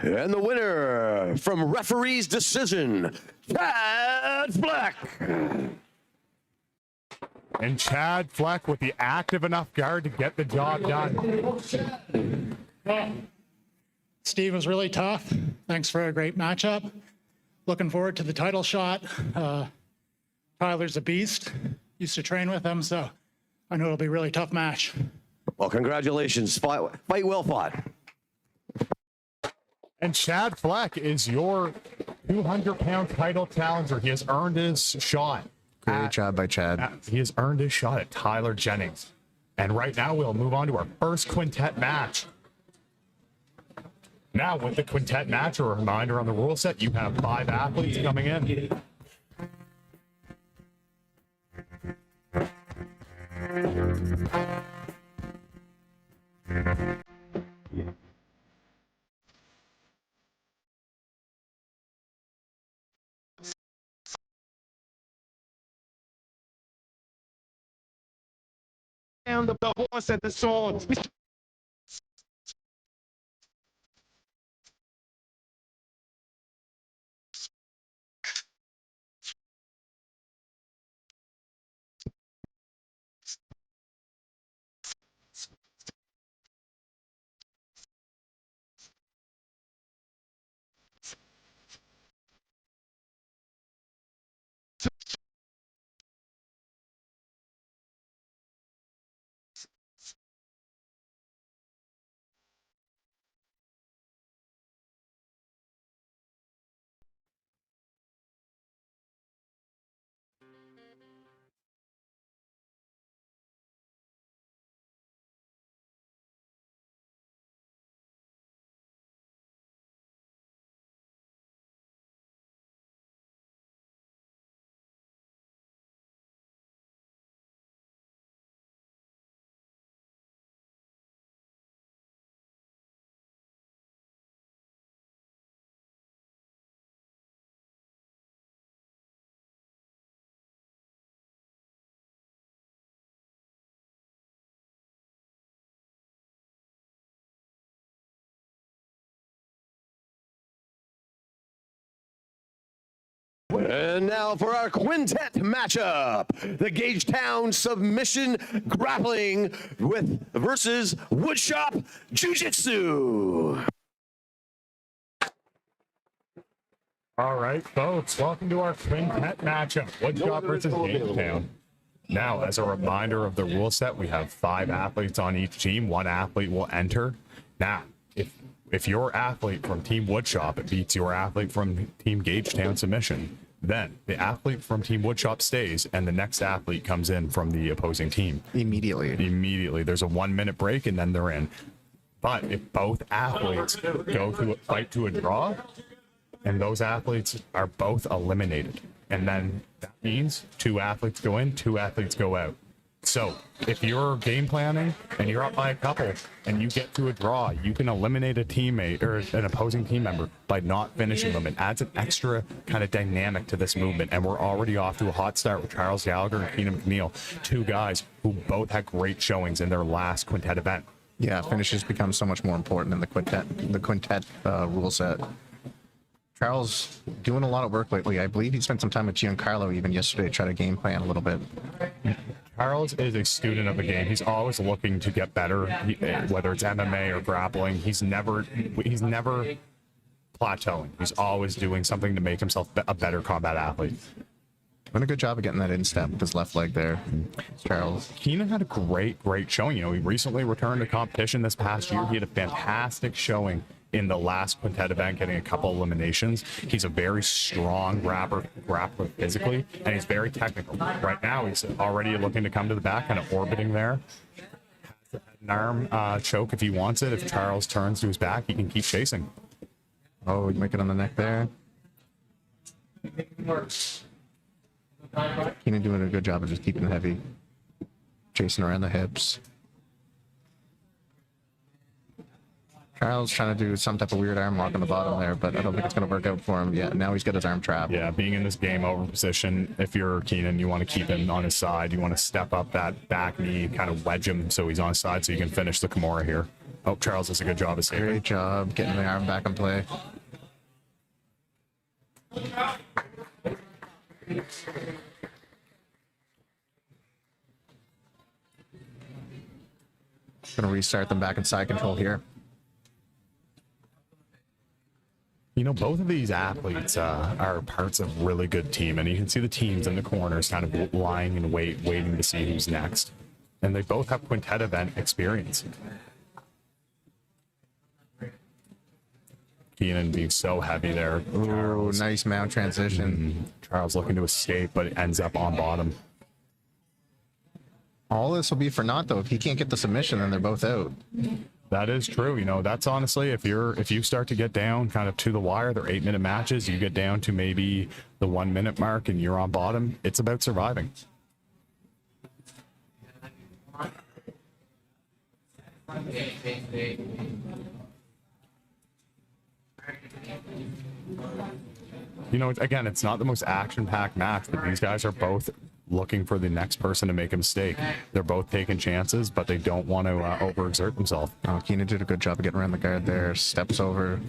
And the winner from referee's decision, Chad Fleck. And Chad Fleck with the active enough guard to get the job done. Steve was really tough. Thanks for a great matchup. Looking forward to the title shot. Tyler's a beast. Used to train with him, so I know it'll be a really tough match. Well, congratulations. Fight well fought. And Chad Fleck is your 200-pound title challenger. He has earned his shot. Great job by Chad. He has earned his shot at Tyler Jennings. And right now we'll move on to our first quintet match. Now with the quintet match, a reminder on the rule set, you have 5 athletes coming in. Sound of the horse and the sword. And now for our quintet matchup, the Gagetown Submission Grappling versus Woodshop Jiu Jitsu. All right, folks, welcome to our quintet matchup, Woodshop versus Gagetown. Now, as a reminder of the rule set, we have 5 athletes on each team. 1 athlete will enter. Now, if your athlete from Team Woodshop beats your athlete from Team Gagetown Submission, then the athlete from Team Woodshop stays, and the next athlete comes in from the opposing team. Immediately. There's a 1-minute break, and then they're in. But if both athletes go to a fight to a draw, and those athletes are both eliminated, and then that means 2 athletes go in, 2 athletes go out. So if you're game planning and you're up by a couple and you get to a draw, you can eliminate a teammate or an opposing team member by not finishing them. It adds an extra kind of dynamic to this movement. And we're already off to a hot start with Charles Gallagher and Adam McNeil, 2 guys who both had great showings in their last quintet event. Yeah, finishes become so much more important in the quintet rule set. Charles doing a lot of work lately. I believe he spent some time with Giancarlo even yesterday to try to game plan a little bit. Charles is a student of the game. He's always looking to get better, whether it's MMA or grappling. He's never plateauing. He's always doing something to make himself a better combat athlete. Doing a good job of getting that instep with his left leg there, Charles. Keenan had a great showing. You know, he recently returned to competition this past year. He had a fantastic showing in the last Quintet event, getting a couple eliminations. He's a very strong grappler physically, and he's very technical. Right now, he's already looking to come to the back, kind of orbiting there. Has an arm choke if he wants it. If Charles turns to his back, he can keep chasing. Oh, you make it on the neck there. Keenan doing a good job of just keeping it heavy, chasing around the hips. Charles trying to do some type of weird arm lock on the bottom there, but I don't think it's going to work out for him. Yeah, now he's got his arm trapped. Yeah, being in this game over position, if you're Keenan, you want to keep him on his side. You want to step up that back knee, kind of wedge him so he's on his side so you can finish the Kimura here. Oh, Charles does a good job of saving. Great job getting the arm back in play. Going to restart them back in side control here. You know, both of these athletes are parts of a really good team, and you can see the teams in the corners kind of lying in wait, waiting to see who's next. And they both have quintet event experience. Keenan being so heavy there. Ooh, nice mount transition. Charles looking to escape, but it ends up on bottom. All this will be for naught, though. If he can't get the submission, then they're both out. That is true. You know, that's honestly, if you start to get down kind of to the wire, they're 8-minute matches, you get down to maybe the 1 minute mark and you're on bottom, it's about surviving. You know, again, it's not the most action-packed match, but these guys are both looking for the next person to make a mistake. They're both taking chances, but they don't want to overexert themselves. Oh, Keenan did a good job of getting around the guard there. Steps over.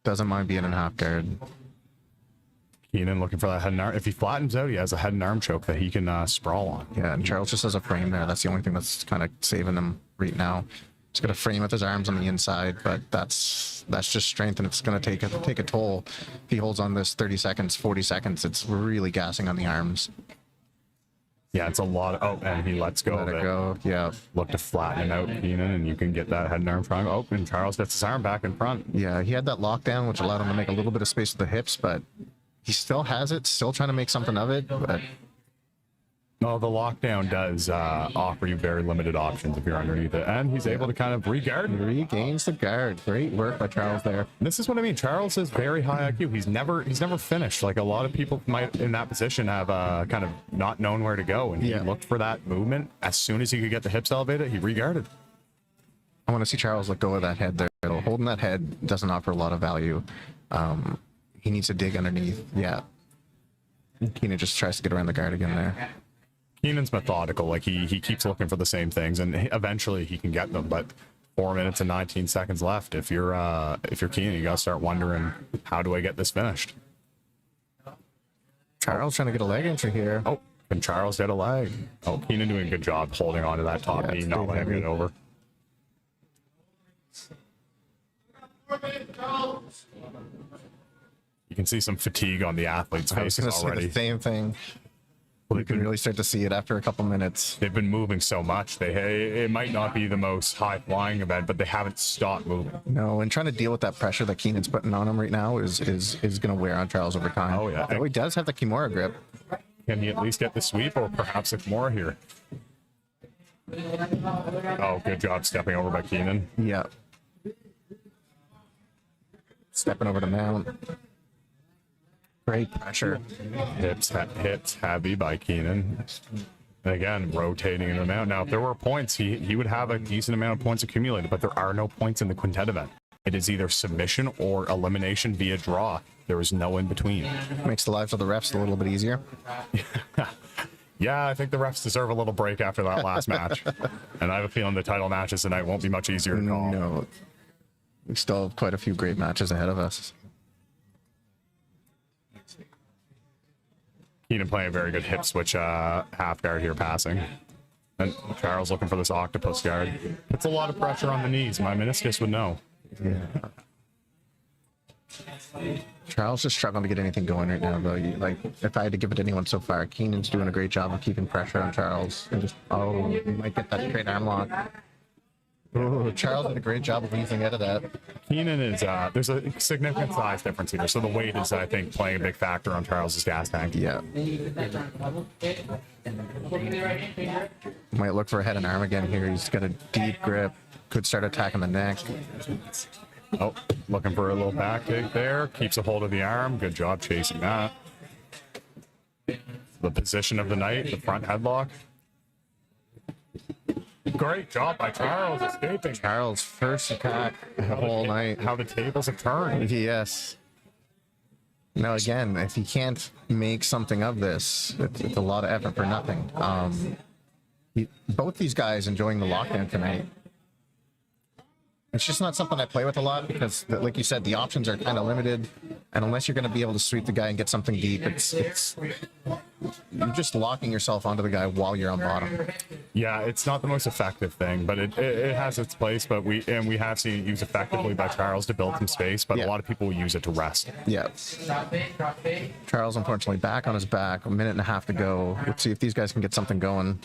Doesn't mind being in half guard. Keenan looking for that head and arm. If he flattens out, he has a head and arm choke that he can sprawl on. Yeah, and Charles just has a frame there. That's the only thing that's kind of saving him right now. He's got a frame with his arms on the inside, but that's just strength, and it's going to take a toll. If he holds on this 30 seconds, 40 seconds, it's really gassing on the arms. Yeah, it's a lot of, oh, and he lets go Let of it it. go, yeah. Look to flatten him out, Keenan, and you can get that head and arm triangle. Oh, and Charles gets his arm back in front. Yeah, he had that lockdown, which allowed him to make a little bit of space with the hips, but he still has it, still trying to make something of it, but... No, the lockdown does offer you very limited options if you're underneath it, and he's able to kind of re-guard. Regains the guard. Great work by Charles there. This is what I mean. Charles is very high IQ. He's never finished. Like a lot of people might in that position have kind of not known where to go, and he looked for that movement. As soon as he could get the hips elevated, he re-guarded. I want to see Charles let go of that head there. Holding that head doesn't offer a lot of value. He needs to dig underneath. Yeah. Keenan just tries to get around the guard again there. Keenan's methodical. Like he keeps looking for the same things, and eventually he can get them. But 4 minutes and 19 seconds left. If you're Keenan, you gotta start wondering, how do I get this finished? Charles trying to get a leg entry here. Oh, and Charles get a leg. Oh, Keenan doing a good job holding on to that top knee, not letting it over. You can see some fatigue on the athletes' faces already. Say the same thing. You can really start to see it after a couple minutes. They've been moving so much. It might not be the most high-flying event, but they haven't stopped moving. No, and trying to deal with that pressure that Keenan's putting on him right now is going to wear on Charles over time. Oh, yeah. Though he does have the Kimura grip. Can he at least get the sweep, or perhaps a Kimura here? Oh, good job stepping over by Keenan. Yeah. Stepping over the mount. Great pressure. Hips heavy by Keenan. And again, rotating in the mount. Now, if there were points, he would have a decent amount of points accumulated, but there are no points in the quintet event. It is either submission or elimination via draw. There is no in between. Makes the lives of the refs a little bit easier. Yeah, I think the refs deserve a little break after that last match. And I have a feeling the title matches tonight won't be much easier to call. No. We still have quite a few great matches ahead of us. Keenan playing a very good hip switch half guard here passing. And Charles looking for this octopus guard. Puts a lot of pressure on the knees. My meniscus would know. Yeah. Charles is struggling to get anything going right now, though. Like, if I had to give it to anyone so far, Keenan's doing a great job of keeping pressure on Charles. And just, he might get that straight arm lock. Oh, Charles did a great job of easing out of that. Keenan is, there's a significant size difference here. So the weight is, I think, playing a big factor on Charles's gas tank. Yeah. Might look for a head and arm again here. He's got a deep grip. Could start attacking the neck. Oh, looking for a little back kick there. Keeps a hold of the arm. Good job chasing that. The position of the night, the front headlock. Great job by Charles escaping. Charles' first attack the whole night. How the tables have turned. Yes. Now, again, if he can't make something of this, it's a lot of effort for nothing. Both these guys enjoying the lockdown tonight. It's just not something I play with a lot because, like you said, the options are kind of limited. And unless you're going to be able to sweep the guy and get something deep, you're just locking yourself onto the guy while you're on bottom. Yeah, it's not the most effective thing, but it has its place. But we have seen it used effectively by Charles to build some space, but a lot of people use it to rest. Yeah. Charles, unfortunately, back on his back. A minute and a half to go. Let's see if these guys can get something going.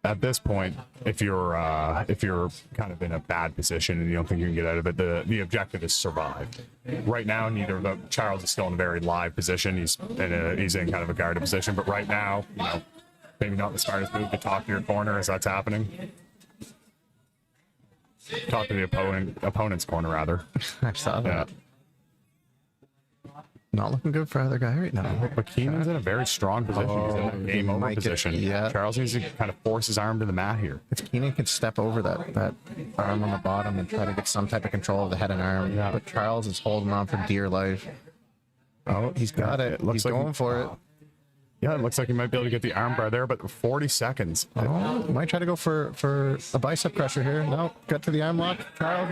At this point, if you're kind of in a bad position and you don't think you can get out of it, the objective is survive. Right now, neither of them. Charles is still in a very live position. He's in kind of a guarded position, but right now, maybe not the smartest move to talk to your corner as that's happening. Talk to the opponent's corner rather. I saw that. Not looking good for either guy right now. But Keenan's in a very strong position. He's in a game over position. Yeah. Charles needs to kind of force his arm to the mat here. If Keenan could step over that arm on the bottom and try to get some type of control of the head and arm. Yeah. But Charles is holding on for dear life. Oh, he's got it. He's like going for it. Yeah, it looks like he might be able to get the armbar there, but 40 seconds. Oh, might try to go for a bicep crusher here. No, got to the arm lock. Charles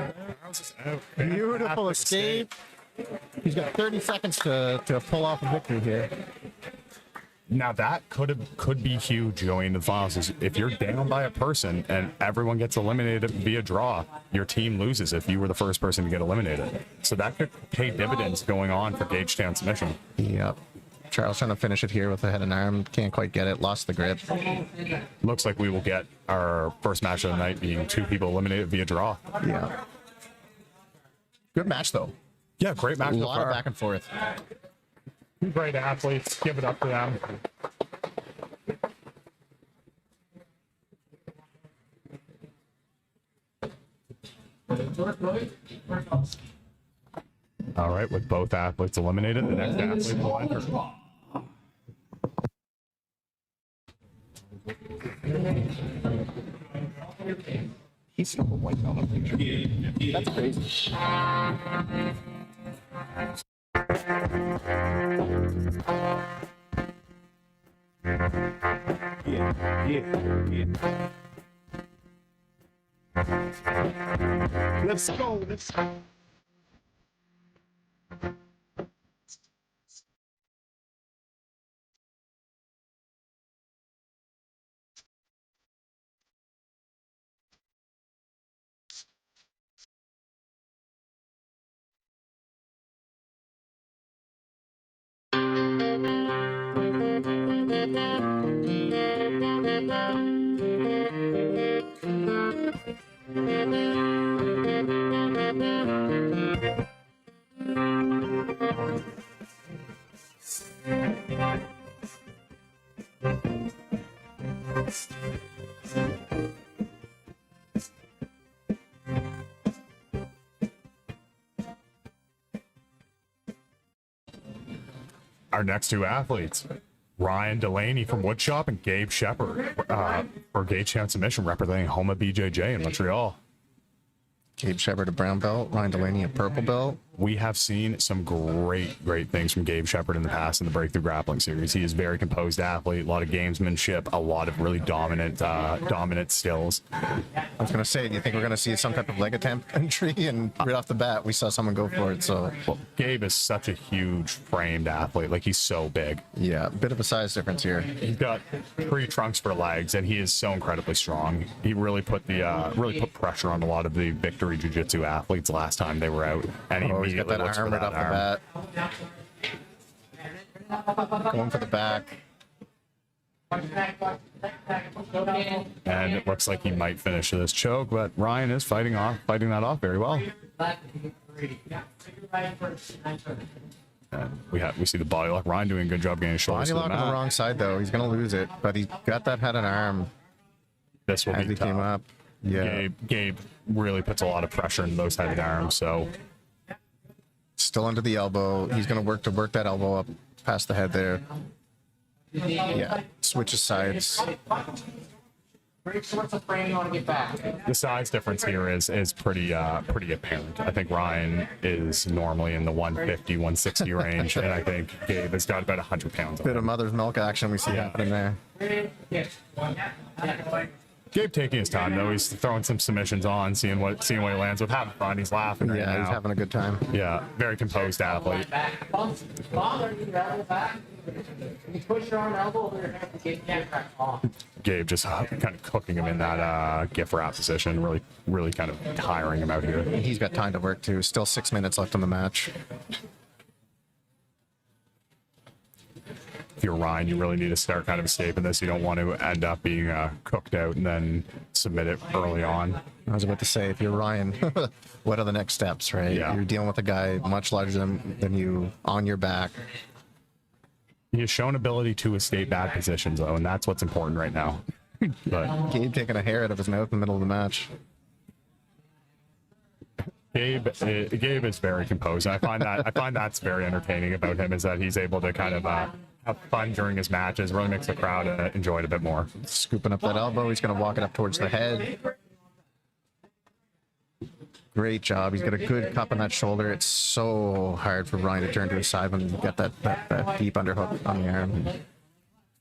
is out. Beautiful escape. He's got 30 seconds to pull off a victory here. Now that could be huge going into the finals. If you're down by a person and everyone gets eliminated via draw, your team loses if you were the first person to get eliminated. So that could pay dividends going on for Gagetown Submission. Yep. Charles trying to finish it here with the head and arm. Can't quite get it. Lost the grip. Looks like we will get our first match of the night being 2 people eliminated via draw. Yeah. Good match though. Yeah, great match. A lot of back and forth. Great athletes. Give it up to them. All right, with both athletes eliminated, the next athlete will enter. He's got a white belt up picture. That's crazy. Let's go. Our next 2 athletes, Ryan Delaney from Woodshop and Gabe Shepard for Gagetown Submission representing Homa BJJ in Montreal. Gabe Shepard a brown belt, Ryan Delaney a purple belt. we have seen some great things from Gabe Shepard in the past in the Breakthrough Grappling Series. He is a very composed athlete, a lot of gamesmanship, a lot of really dominant skills. I was going to say, do you think we're going to see some type of leg attempt entry? And right off the bat, we saw someone go for it. So, well, Gabe is such a huge framed athlete. Like, he's so big. Yeah, a bit of a size difference here. He's got 3 trunks for legs, and he is so incredibly strong. He really put pressure on a lot of the Victory Jiu-Jitsu athletes last time they were out, and he he's got that arm right off the bat. Going for the back. And it looks like he might finish this choke, but Ryan is fighting that off very well. And we see the body lock. Ryan doing a good job getting his shoulders. Body lock on the wrong side though. He's gonna lose it, but he got that head and arm. This will as be he tough. came up. Yeah. Gabe really puts a lot of pressure into those headed arms. So still under the elbow. He's gonna work that elbow up past the head there. Yeah. Switches sides. The size difference here is pretty apparent. I think Ryan is normally in the 150, 160 range, and I think Gabe has got about 100 pounds on Bit him. of mother's milk action we see happening there. Gabe taking his time though. He's throwing some submissions on, seeing what he lands with, having fun. He's laughing right now. He's having a good time. Yeah, very composed athlete. Gabe just kind of cooking him in that gift wrap position, really kind of tiring him out here. He's got time to work too. Still 6 minutes left in the match. If you're Ryan, you really need to start kind of escaping this. You don't want to end up being cooked out and then submit it early on. I was about to say, if you're Ryan, what are the next steps, right? Yeah. You're dealing with a guy much larger than you on your back. He has shown ability to escape bad positions, though, and that's what's important right now. But Gabe taking a hair out of his mouth in the middle of the match. Gabe is very composed, and I find that's very entertaining about him, is that he's able to kind of have fun during his matches, really makes the crowd enjoy it a bit more. Scooping up that elbow, he's going to walk it up towards the head. Great job. He's got a good cup on that shoulder. It's so hard for Ryan to turn to his side when you get that deep underhook on the arm.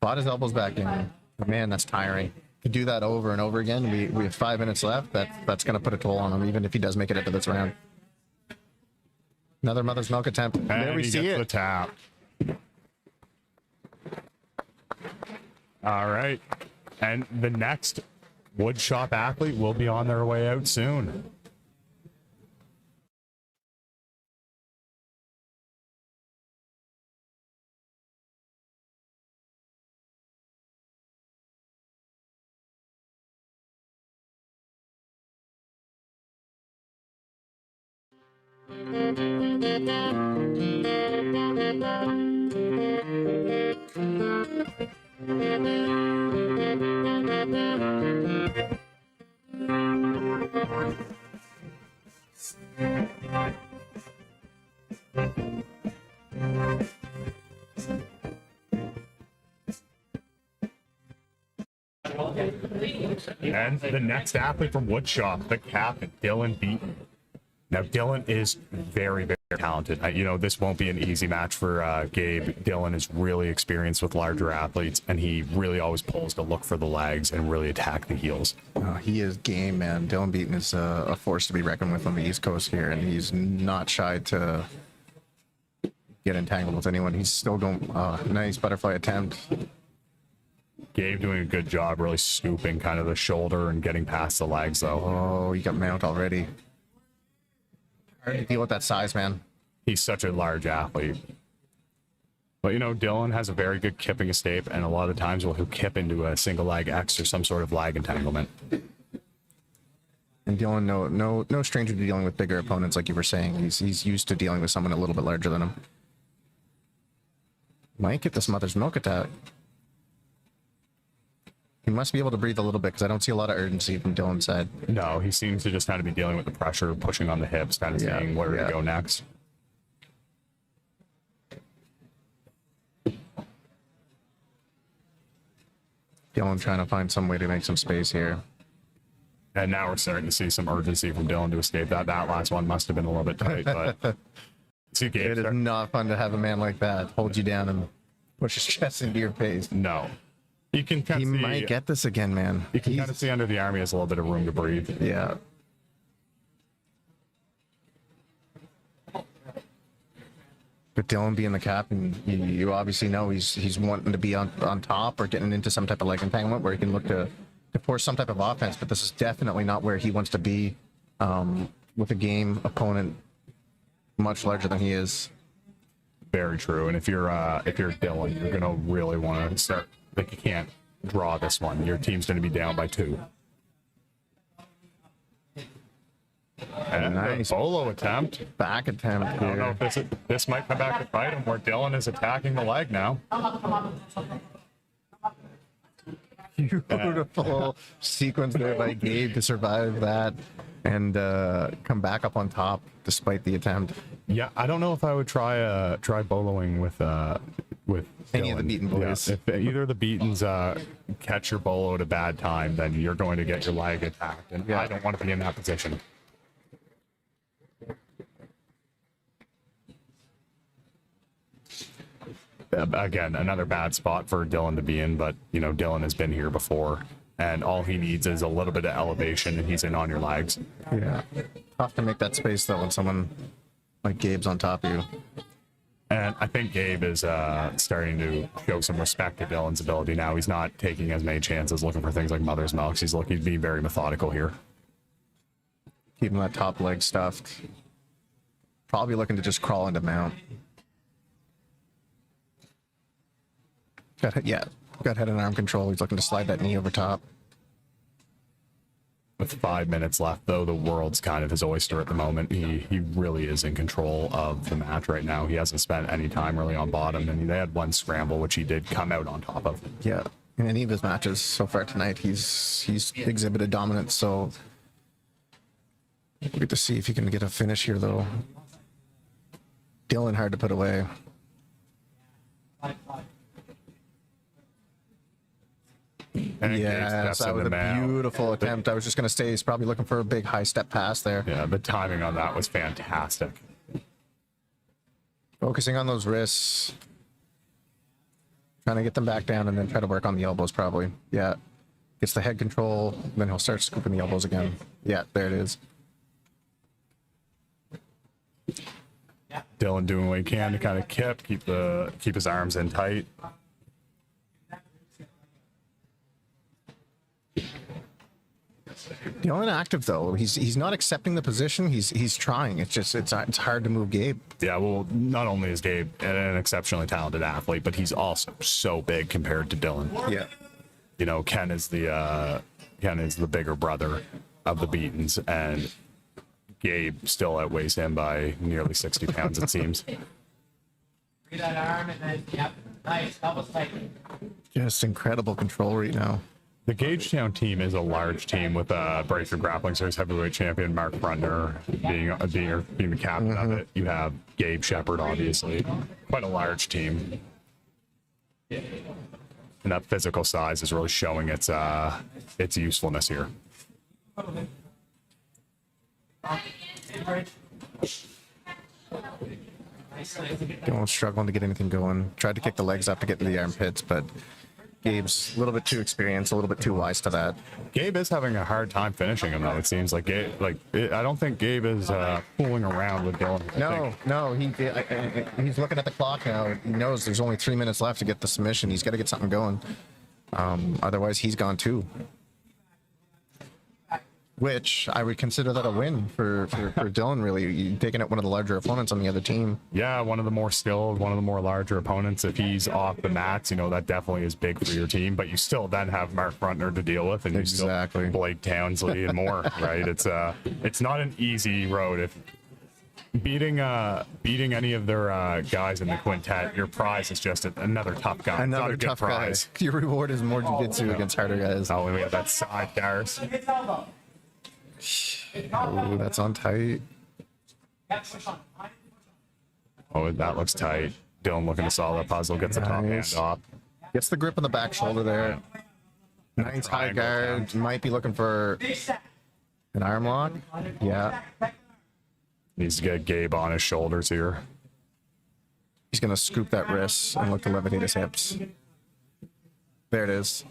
Fought his elbows back in. But man, that's tiring. To do that over and over again, we have 5 minutes left. That's going to put a toll on him, even if he does make it into this round. Another mother's milk attempt. And there we he see gets it. the tap. All right. And the next Woodshop athlete will be on their way out soon. And the next athlete from Woodshop, the captain, Dylan Beaton. Now, Dylan is very talented. This won't be an easy match for Gabe. Dylan is really experienced with larger athletes, and he really always pulls to look for the legs and really attack the heels. He is game, man. Dylan Beaton is a force to be reckoned with on the East Coast here, and he's not shy to get entangled with anyone. He's still going, nice butterfly attempt. Gabe doing a good job really scooping kind of the shoulder and getting past the legs, though. Oh, you got mount already. Hard to deal with that size, man. He's such a large athlete. But, Dylan has a very good kipping escape, and a lot of times he'll kip into a single leg X or some sort of lag entanglement. And Dylan, no stranger to dealing with bigger opponents, like you were saying. He's used to dealing with someone a little bit larger than him. Might get this mother's milk attack. He must be able to breathe a little bit, because I don't see a lot of urgency from Dylan's side. No, he seems to just kind of be dealing with the pressure, pushing on the hips, kind of seeing where to go next. Dylan trying to find some way to make some space here. And now we're starting to see some urgency from Dylan to escape that. That last one must have been a little bit tight, but see, It is not fun to have a man like that hold you down and push his chest into your face. No. You can kind He of see, might get this again, man. you can kind of see under the arm he has a little bit of room to breathe. Yeah. But Dylan being the captain, you obviously know he's wanting to be on top or getting into some type of leg entanglement where he can look to force some type of offense. But this is definitely not where he wants to be with a game opponent much larger than he is. Very true. And if you're Dylan, you're gonna really want to start. Like, you can't draw this one. Your team's gonna be down by 2. And Nice. Bolo attempt. Back attempt I don't know here. if this might come back to bite him, where Dylan is attacking the leg now. Beautiful sequence there by Gabe to survive that and come back up on top despite the attempt. Yeah, I don't know if I would try boloing with Any of the Dylan. beaten boys. Yeah, if either of the beatens catch your bolo at a bad time, then you're going to get your leg attacked, and I don't want to be in that position. Again, another bad spot for Dylan to be in, but you know, Dylan has been here before, and all he needs is a little bit of elevation, and he's in on your legs. Yeah. Tough to make that space though when someone like Gabe's on top of you. And I think Gabe is starting to show some respect to Dylan's ability now. He's not taking as many chances looking for things like mother's milks. He's being very methodical here. Keeping that top leg stuffed. Probably looking to just crawl into mount. Got head and arm control. He's looking to slide that knee over top. With 5 minutes left, though, the world's kind of his oyster at the moment. He really is in control of the match right now. He hasn't spent any time really on bottom, and they had one scramble, which he did come out on top of. Yeah. In any of his matches so far tonight, he's exhibited dominance, so we'll get to see if he can get a finish here, though. Dylan hard to put away. And Yes, that was a beautiful attempt. I was just going to say he's probably looking for a big high step pass there. Yeah, the timing on that was fantastic. Focusing on those wrists. Trying to get them back down and then try to work on the elbows probably. Yeah. Gets the head control, then he'll start scooping the elbows again. Yeah, there it is. Dylan doing what he can to kind of keep his arms in tight. Dylan active though. He's not accepting the position. He's trying. It's hard to move Gabe. Yeah, well, not only is Gabe an exceptionally talented athlete, but he's also so big compared to Dylan. Yeah. You know, Ken is the bigger brother of the Beatons, and Gabe still outweighs him by nearly 60 pounds, it seems. That arm and then, yep, nice, double tight. Just incredible control right now. The Gagetown team is a large team with Breakthrough Grappling Series heavyweight champion Mark Brunner being the captain of it. You have Gabe Shepard, obviously. Quite a large team. And that physical size is really showing its usefulness here. Dylan's struggling to get anything going. Tried to kick the legs up to get to the armpits, but Gabe's a little bit too experienced, a little bit too wise to that. Gabe is having a hard time finishing him, though. It seems like I don't think Gabe is fooling around with Dylan. No, he's looking at the clock now. He knows there's only 3 minutes left to get the submission. He's got to get something going. Otherwise, he's gone too. Which I would consider that a win for Dylan, really. You're taking out one of the larger opponents on the other team. Yeah, one of the more skilled, one of the more larger opponents. If he's off the mats, that definitely is big for your team. But you still then have Mark Brunner to deal with, and you still Blake Townsley and more, right? It's not an easy road. If beating any of their guys in the quintet, your prize is just another tough guy. Another tough prize. Your reward is more jiu-jitsu against harder guys. Oh, and we have that side Garris. Oh, that's on tight. Oh, that looks tight. Dylan looking to solve that puzzle, gets the top hand off. Gets the grip on the back shoulder there. Nice high guard. Might be looking for An arm lock? Yeah. Needs to get Gabe on his shoulders here. He's going to scoop that wrist and look to levitate his hips. There it is.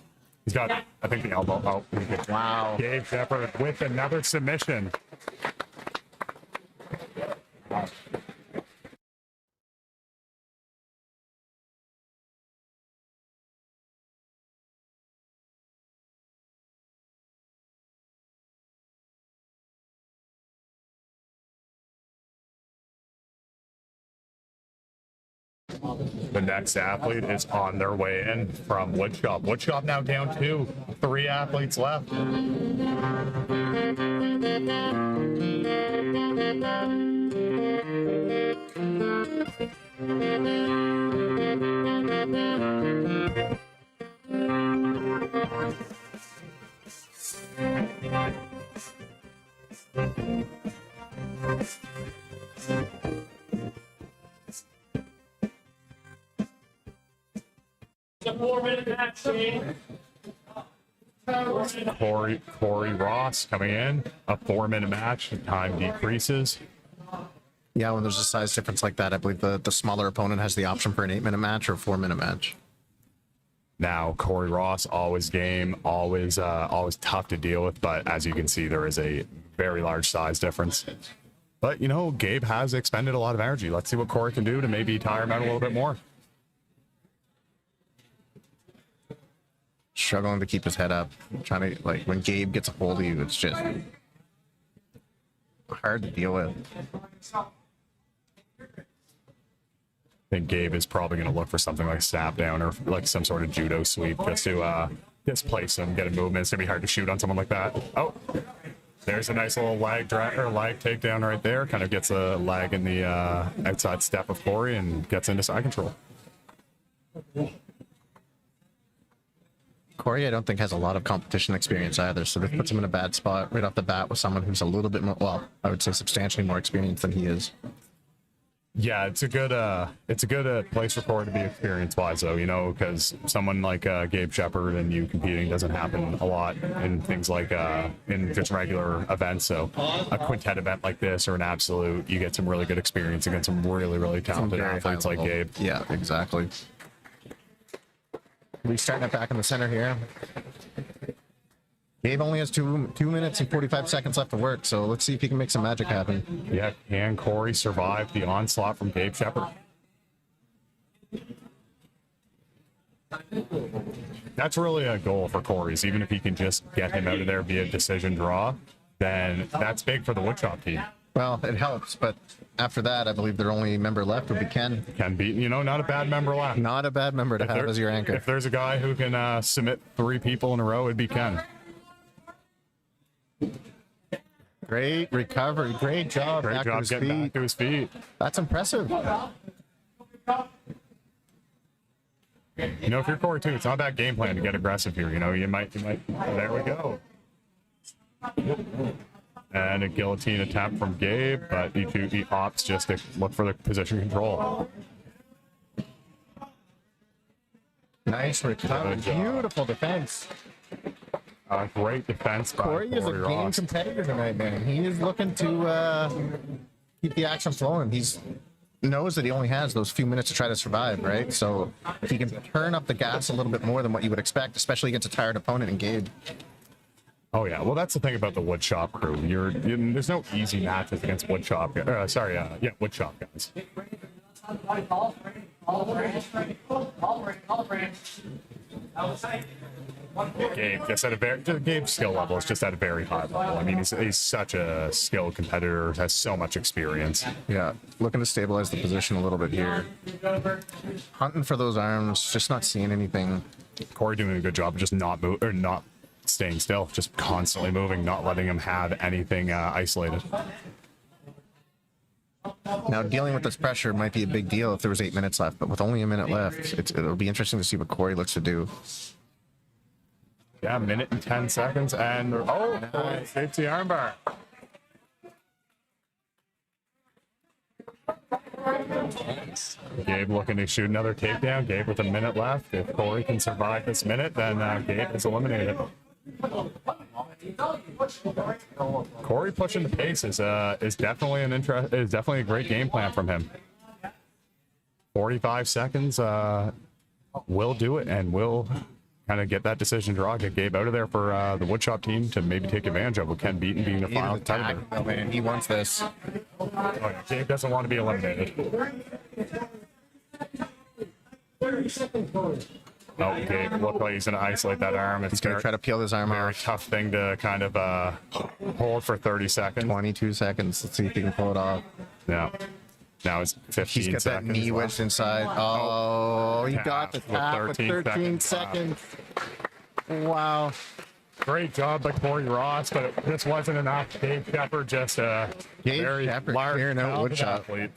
He's got, I think, the elbow. Oh, Wow. Gabe Shepard with another submission. The next athlete is on their way in from Woodshop. Woodshop now down 2. 3 athletes left. The 4-minute match, Shane. Corey Ross coming in. A 4-minute match. The time decreases. Yeah, when there's a size difference like that, I believe the smaller opponent has the option for an 8-minute match or a 4-minute match. Now, Corey Ross, always game, always tough to deal with, but as you can see, there is a very large size difference. But, you know, Gabe has expended a lot of energy. Let's see what Corey can do to maybe tire him out a little bit more. Struggling to keep his head up. Trying to, like, when Gabe gets a hold of you, it's just hard to deal with. I think Gabe is probably going to look for something like a snap down or like some sort of judo sweep just to displace him, get a movement. It's going to be hard to shoot on someone like that. Oh, there's a nice little leg takedown right there. Kind of gets a leg in the outside step of Corey and gets into side control. Corey, I don't think, has a lot of competition experience either, so this puts him in a bad spot right off the bat with someone who's a little bit more, well, I would say substantially more experienced than he is. Yeah, it's a good place for Corey to be experience-wise, though, you know, because someone like Gabe Shepard and you competing doesn't happen a lot in things like in just regular events. So a quintet event like this or an absolute, you get some really good experience against some really, really talented athletes like Gabe. Yeah, exactly. Restarting it back in the center here. Gabe only has 2 minutes and 45 seconds left to work, so let's see if he can make some magic happen. Yeah, can Corey survive the onslaught from Gabe Shepard? That's really a goal for Corey's. Even if he can just get him out of there via decision draw, then that's big for the Woodshop team. Well, it helps, but after that, I believe their only member left would be Ken. Ken Beaton, you know, not a bad member left. Not a bad member to have as your anchor. If there's a guy who can submit 3 people in a row, it'd be Ken. Great recovery. Great job. Great job getting back to his feet. That's impressive. You know, if you're Corey too, it's not a bad game plan to get aggressive here. You know, you might. There we go. And a guillotine attempt from Gabe, but he opts just to look for the position control. Nice recovery. Beautiful defense. Great defense by Corey is a game Ross. competitor tonight, man. He is looking to keep the action flowing. He's knows that he only has those few minutes to try to survive, right? So if he can turn up the gas a little bit more than what you would expect, especially against a tired opponent in Gabe. Oh yeah, well that's the thing about the Woodshop crew. There's no easy matches against Woodshop. Woodshop guys. Gabe's skill level is just at a very high level. I mean, he's such a skilled competitor, has so much experience. Yeah, looking to stabilize the position a little bit here. Hunting for those arms, just not seeing anything. Corey doing a good job of just not staying still, just constantly moving, not letting him have anything isolated. Now, dealing with this pressure might be a big deal if there was 8 minutes left, but with only a minute left, it'll be interesting to see what Corey looks to do. Yeah, 1 minute and 10 seconds, and Corey escapes the armbar. Gabe looking to shoot another takedown. Gabe with a minute left. If Corey can survive this minute, then Gabe is eliminated. Corey pushing the pace is definitely definitely a great game plan from him. 45 seconds will do it, and will kind of get that decision draw, get Gabe out of there for the Woodshop team to maybe take advantage of what Ken Beaton being the final Tag. competitor. Oh, man, he wants this. Oh, yeah, Gabe doesn't want to be eliminated. Oh, Gabe looked like he's going to isolate that arm. He's going to try to peel his arm very off. tough thing to kind of hold for 30 seconds. 22 seconds. Let's see if he can pull it off. Yeah. Now it's 15 He's got that seconds knee left. wedged inside. Oh, he Tap got the with tap with 13 seconds. Wow. Great job by Corey Ross, but this wasn't enough. Dave Shepard just very Shepard large clearing out talented Woodshop. athlete.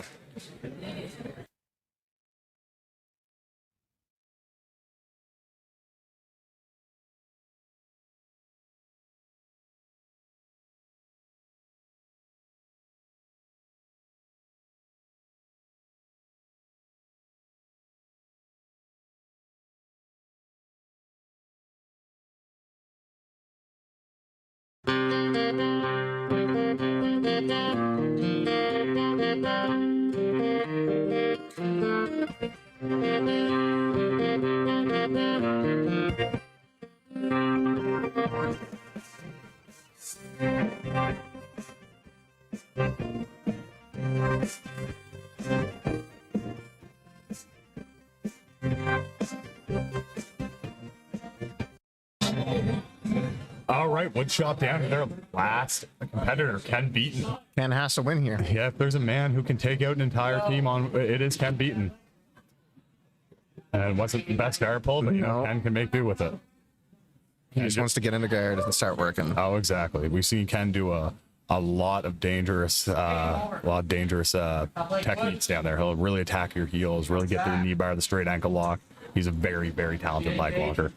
All right, Woodshop down to their last competitor, Ken Beaton. Ken has to win here. Yeah, if there's a man who can take out an entire team on, it is Ken Beaton. And it wasn't the best guard pull, but you know, Ken can make do with it. He just wants to get into guard and start working. Oh, exactly. We've seen Ken do a lot of dangerous techniques down there. He'll really attack your heels, really get to the knee bar, the straight ankle lock. He's a very, very talented leg walker.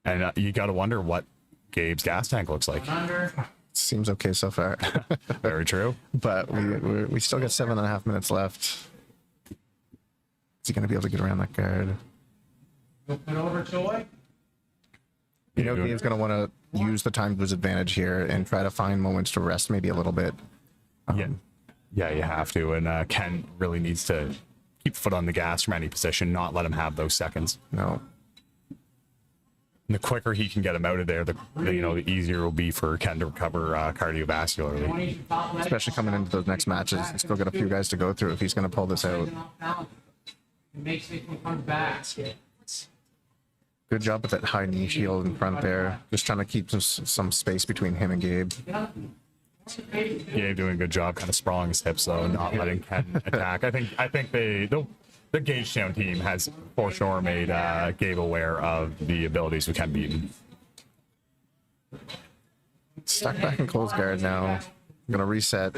And you got to wonder what Gabe's gas tank looks like. Seems okay so far. Very true. But we still got 7.5 minutes left. Is he going to be able to get around that guard? You know, Gabe's going to want to use the time to his advantage here and try to find moments to rest maybe a little bit. Yeah, you have to. And Ken really needs to keep foot on the gas from any position, not let him have those seconds. No. And the quicker he can get him out of there, the easier it will be for Ken to recover cardiovascularly. Especially coming into those next matches. He's still got a few guys to go through if he's going to pull this out. Good job with that high knee shield in front there. Just trying to keep some space between him and Gabe. Gabe doing a good job kind of sprawling his hips though, not letting Ken attack. I think the Gagetown team has for sure made Gabe aware of the abilities of Ken Beaton. Stuck back in close guard now. I'm going to reset.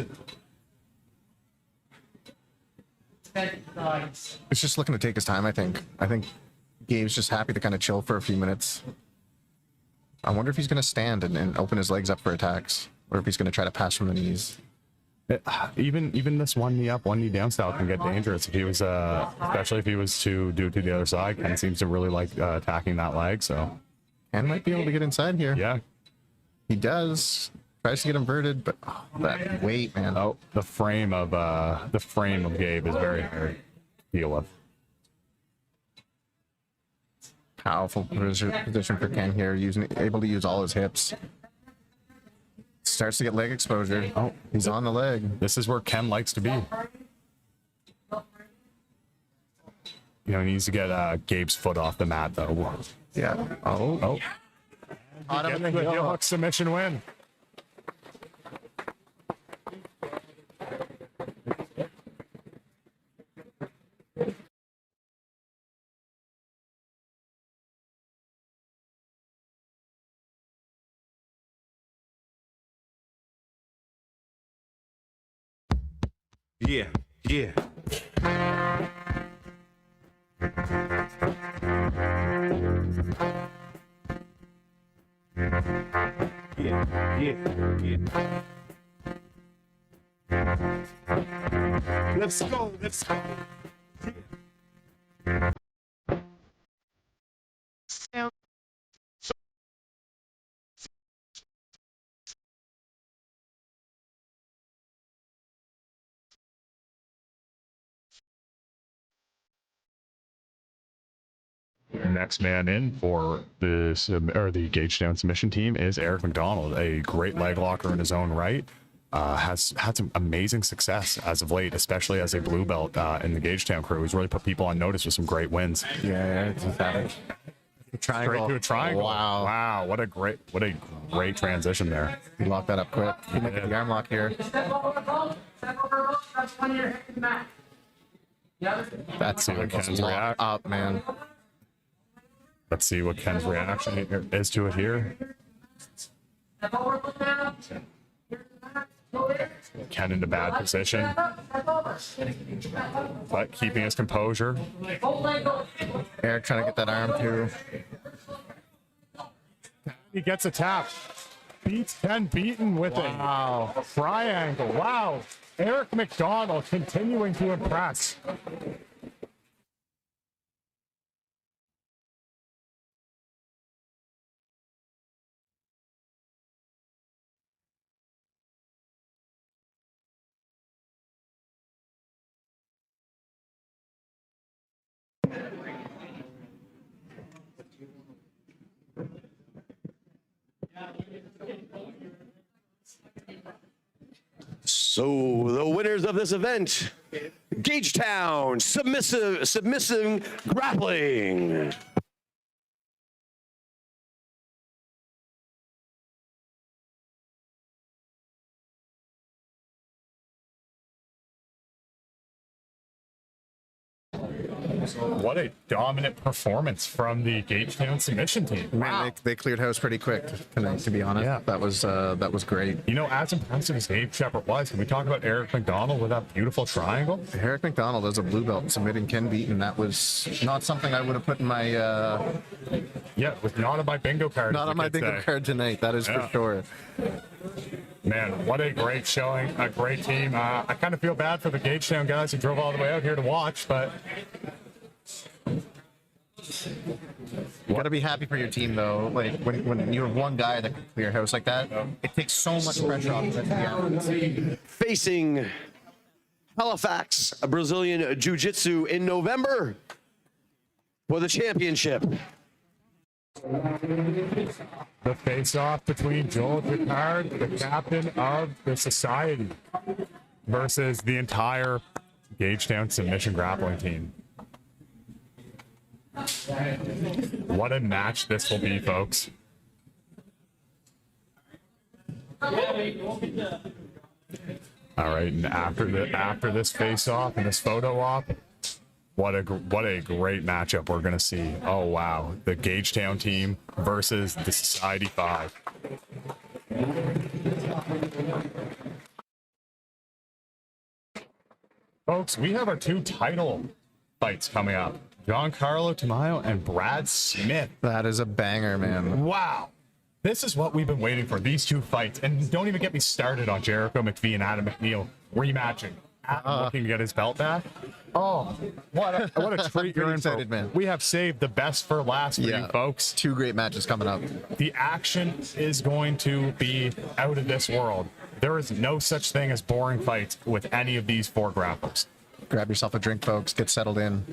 It's just looking to take his time, I think. I think Gabe's just happy to kind of chill for a few minutes. I wonder if he's going to stand and open his legs up for attacks, or if he's going to try to pass from the knees. Even this one knee up, one knee down style can get dangerous if he was, especially if he was to do it to the other side. Ken seems to really like attacking that leg, so Ken might be able to get inside here. Yeah, he does. Tries to get inverted, but that weight, man. Oh, the frame of Gabe is very hard to deal with. Powerful position for Ken here, able to use all his hips. Starts to get leg exposure. Oh, he's on the leg. This is where Ken likes to be. He needs to get Gabe's foot off the mat, though. Yeah. Oh. Caught him in the heel hook submission win. Yeah. Let's go. next man in for the Gagetown submission team is Eric McDonald, a great leg locker in his own right. Has had some amazing success as of late, especially as a blue belt in the Gagetown crew. He's really put people on notice with some great wins. Yeah, it's savage. Triangle. Straight to a triangle. Wow. Wow. What a great transition there. He locked that up quick. He might get the arm lock here. Let's see what Ken's reaction. Up, man. Let's see what Ken's reaction is to it here. Ken in a bad position, but keeping his composure. Eric trying to get that arm too. He gets a tap. Beats Ken beaten with a triangle. Wow. Eric McDonald continuing to impress. So the winners of this event, Gagetown Submission Grappling. What a dominant performance from the Gagetown submission team. Man, they cleared house pretty quick tonight, to be honest. Yeah. That was great. You know, as impressive as Dave Shepard was, can we talk about Eric McDonald with that beautiful triangle? Eric McDonald as a blue belt submitting Ken Beaton. That was not something I would have put in my Yeah, with not on my bingo card. not on my bingo card tonight. That is for sure. Man, what a great showing, a great team. I kind of feel bad for the Gagetown guys who drove all the way out here to watch, but you gotta be happy for your team though. Like when you have one guy that can clear house like that, it takes so much pressure off the athletes. Facing Halifax, Brazilian Jiu Jitsu in November for the championship. the face-off between Joel Picard, the captain of the society, versus the entire Gagetown submission grappling team. What a match this will be, folks. All right, and after this face-off and this photo op, what a great matchup we're gonna see. Oh wow, the Gagetown team versus the Society 5. Folks, we have our two title fights coming up. Giancarlo Tamayo and Brad Smith. That is a banger, man. Wow. This is what we've been waiting for, these two fights. And don't even get me started on Jericho MacPhee and Adam McNeil rematching. Adam looking to get his belt back. Oh, what a treat you're in for. Man. We have saved the best for last for you folks. Two great matches coming up. The action is going to be out of this world. There is no such thing as boring fights with any of these four grapplers. Grab yourself a drink, folks. Get settled in.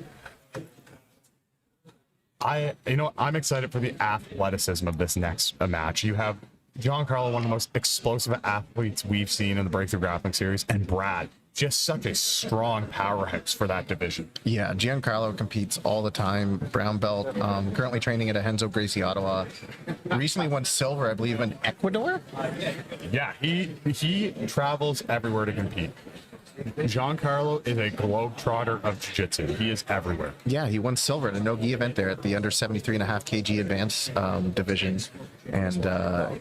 I'm excited for the athleticism of this next match. You have Giancarlo, one of the most explosive athletes we've seen in the Breakthrough Grappling Series, and Brad, just such a strong powerhouse for that division. Yeah, Giancarlo competes all the time. Brown belt, currently training at Ahenzo Gracie Ottawa. Recently won silver, I believe, in Ecuador. Yeah, he travels everywhere to compete. Giancarlo is a globetrotter of jiu-jitsu. He is everywhere. Yeah, he won silver at a no-gi event there at the under 73.5 kg advanced division, and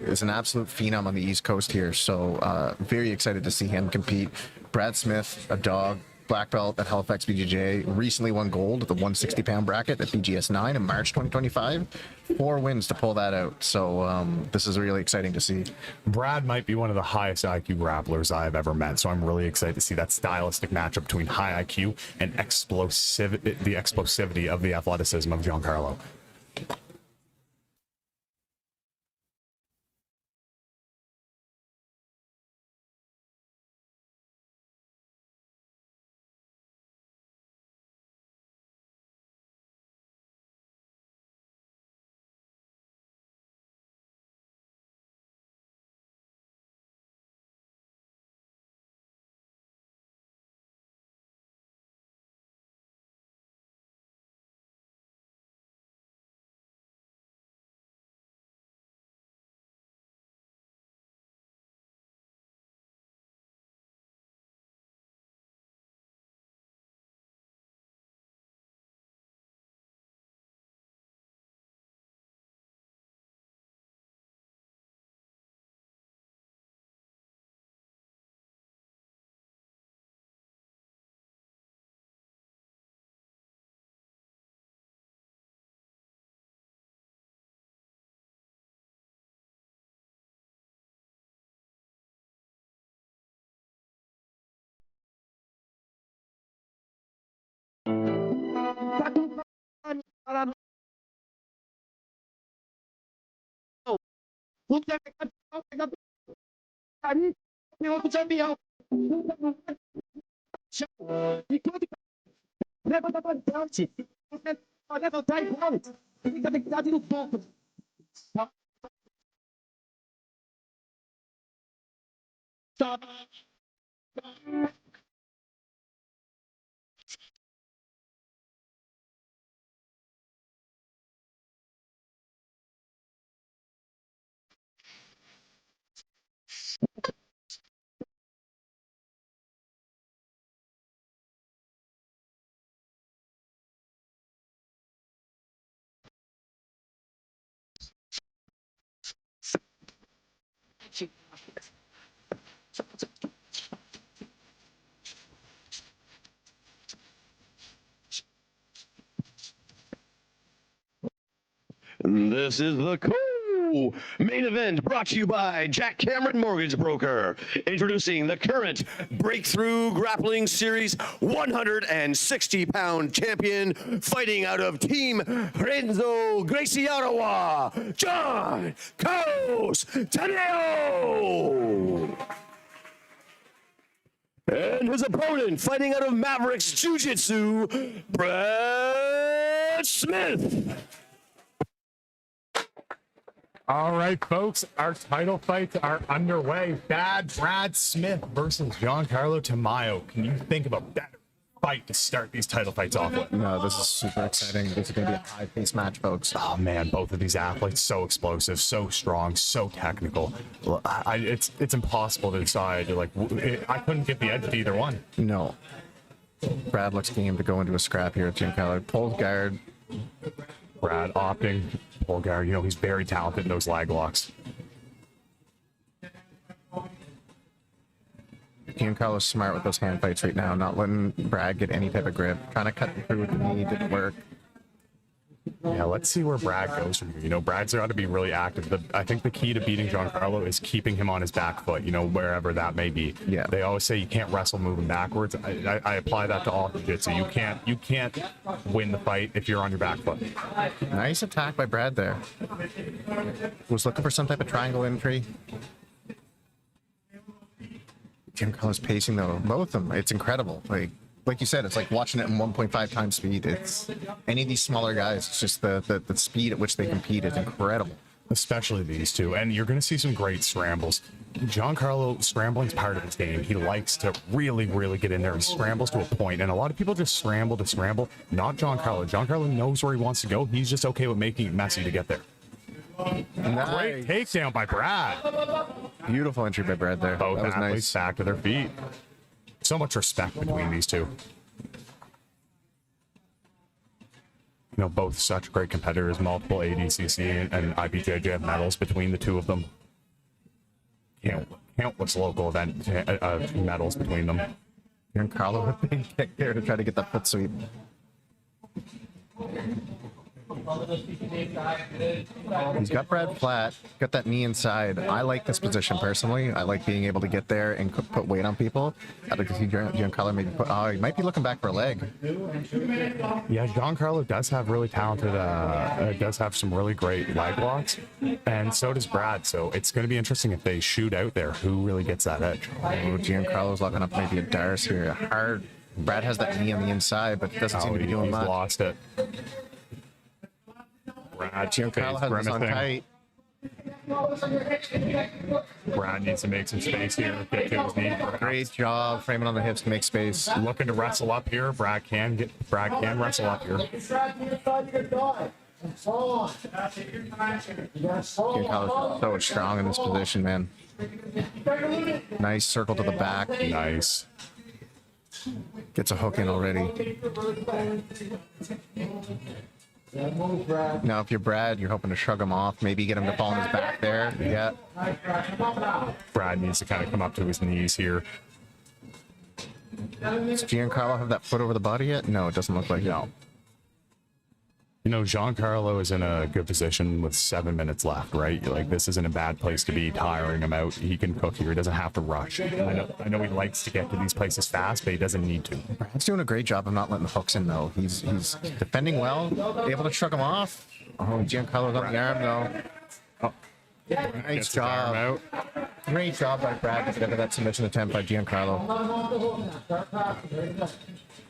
is an absolute phenom on the East Coast here. So very excited to see him compete. Brad Smith, a dog, black belt at Halifax BJJ, recently won gold at the 160-pound bracket at BGS 9 in March 2025. 4 wins to pull that out. So this is really exciting to see. Brad might be one of the highest IQ grapplers I've ever met. So I'm really excited to see that stylistic matchup between high IQ and the explosivity of the athleticism of Giancarlo. This is the main event brought to you by Jack Cameron Mortgage Broker. Introducing the current Breakthrough Grappling Series 160-pound champion, fighting out of Team Renzo Gracie, Ottawa, Giancarlo Tamayo. And his opponent, fighting out of Mavericks Jiu Jitsu, Brad Smith. All right, folks, our title fights are underway. Brad Smith versus Giancarlo Tamayo. Can you think of a better fight to start these title fights off with? No, this is super exciting. This is going to be a high-paced match, folks. Oh, man, both of these athletes, so explosive, so strong, so technical. It's impossible to decide. I couldn't get the edge to either one. No. Brad looks game to go into a scrap here at Giancarlo. Pulls guard. Brad opting. Pull guard. You know, he's very talented in those lag locks. Giancarlo's smart with those hand fights right now, not letting Brad get any type of grip. Trying to cut through with the knee, didn't work. Yeah, let's see where Brad goes from here. You know, Brad's got to be really active. I think the key to beating Giancarlo is keeping him on his back foot, you know, wherever that may be. Yeah. They always say you can't wrestle moving backwards. I apply that to all jiu-jitsu. You can't win the fight if you're on your back foot. Nice attack by Brad there. Was looking for some type of triangle entry. Giancarlo's pacing though, both of them. It's incredible. Like you said, it's like watching it in 1.5 times speed. It's any of these smaller guys, it's just the speed at which they compete is incredible. Especially these two. And you're going to see some great scrambles. Giancarlo, scrambling's part of his game. He likes to really, really get in there and scrambles to a point. And a lot of people just scramble to scramble. Not Giancarlo. Giancarlo knows where he wants to go. He's just okay with making it messy to get there. Nice. Great takedown by Brad. Beautiful entry by Brad there. Both that was athletes nice. back to their feet. So much respect between these two. You know, both such great competitors, multiple ADCC and IBJJF medals between the two of them. Countless local event medals between them. Giancarlo with a big kick there to try to get that foot sweep. He's got Brad flat, got that knee inside. I like this position personally. I like being able to get there and put weight on people. I'd like to see Giancarlo maybe he might be looking back for a leg. Yeah, Giancarlo does have really talented, does have some really great leg locks, and so does Brad. So it's going to be interesting if they shoot out there, who really gets that edge. Oh, Giancarlo's locking up maybe a Dars here. Hard. Brad has that knee on the inside, but doesn't seem to be doing he's much. Lost it. Brad Giancarlo has this on tight. Brad needs to make some space here. Get to his knee. Great job framing on the hips to make space. Looking to wrestle up here. Brad can wrestle up here. Giancarlo's so strong in this position, man. Nice circle to the back. Nice. Gets a hook in already. Now, if you're Brad, you're hoping to shrug him off, maybe get him to fall on his back there. Yeah. Brad needs to kind of come up to his knees here. Does Giancarlo have that foot over the body yet? No, it doesn't look like it. No. You know, Giancarlo is in a good position with 7 minutes left, right? Like, this isn't a bad place to be tiring him out. He can cook here. He doesn't have to rush. I know he likes to get to these places fast, but he doesn't need to. He's doing a great job of not letting the hooks in, though. He's defending well, able to shrug him off. Oh, Giancarlo's on the arm, though. Oh, nice job. Great job by Brad to get to that submission attempt by Giancarlo.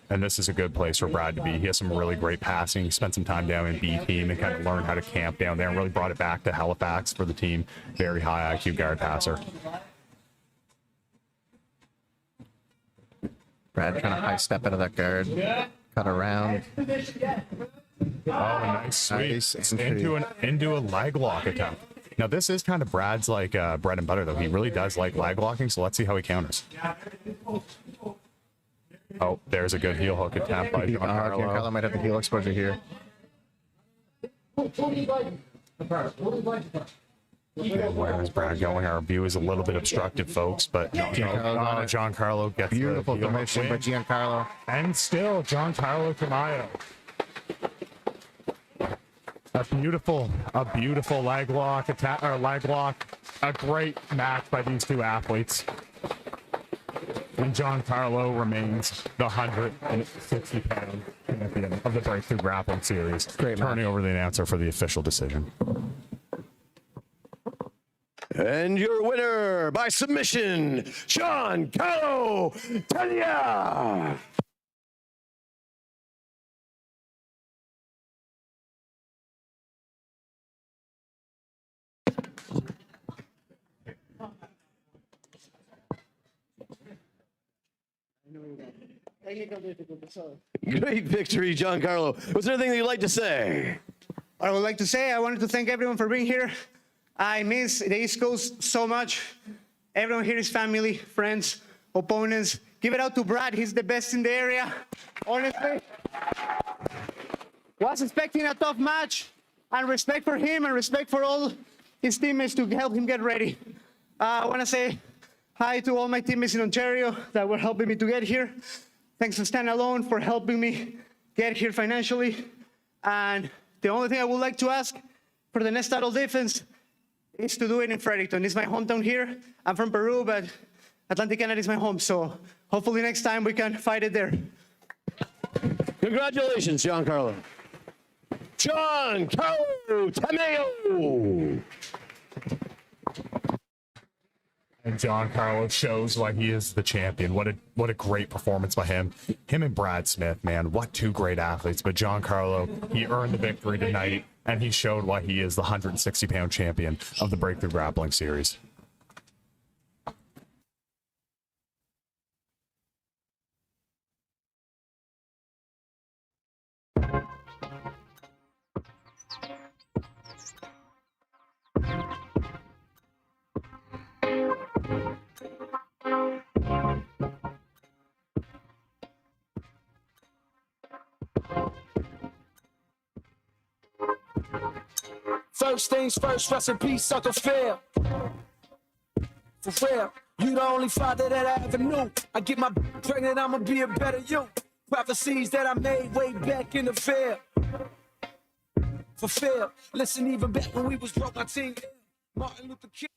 And this is a good place for Brad to be. He has some really great passing. He spent some time down in B team and kind of learned how to camp down there and really brought it back to Halifax for the team. Very high IQ guard passer. Brad trying to high step out of that guard. Cut around. Oh, nice sweep. Nice into a leg lock attempt. Now, this is kind of Brad's like bread and butter, though. He really does like leg locking, so let's see how he counters. Oh, there's a good heel hook attempt by Giancarlo. Giancarlo might have the heel exposure here. And where is Brad going? Our view is a little bit obstructed, folks, but Giancarlo gets beautiful the heel commission by Giancarlo. And still, Giancarlo Tamayo. A beautiful leg lock attack or leg lock. A great match by these two athletes. And Giancarlo remains the 160-pound champion of the Breakthrough Grappling Series. Great match. Turning over the announcer for the official decision. And your winner by submission, Giancarlo Tamayo. Great victory, Giancarlo. Was there anything that you'd like to say? I would like to say I wanted to thank everyone for being here. I miss the East Coast so much. Everyone here is family, friends, opponents. Give it out to Brad. He's the best in the area. Honestly, was expecting a tough match, and respect for him and respect for all his teammates to help him get ready. I want to say hi to all my teammates in Ontario that were helping me to get here. Thanks to Stand Alone for helping me get here financially. And the only thing I would like to ask for the next title defense is to do it in Fredericton. It's my hometown here. I'm from Peru, but Atlantic Canada is my home. So hopefully next time we can fight it there. Congratulations, Giancarlo. Giancarlo Tamayo. And Giancarlo shows why he is the champion. What a great performance by him. Him and Brad Smith, man, what two great athletes. But Giancarlo, he earned the victory tonight, and he showed why he is the 160-pound champion of the Breakthrough Grappling Series. First things first, rest in peace, sucker fail. For real, you the only father that I ever knew. I get my pregnant, I'ma be a better you. Prophecies that I made way back in the field. Fulfill. Listen, even back when we was broke, my team, Martin Luther King.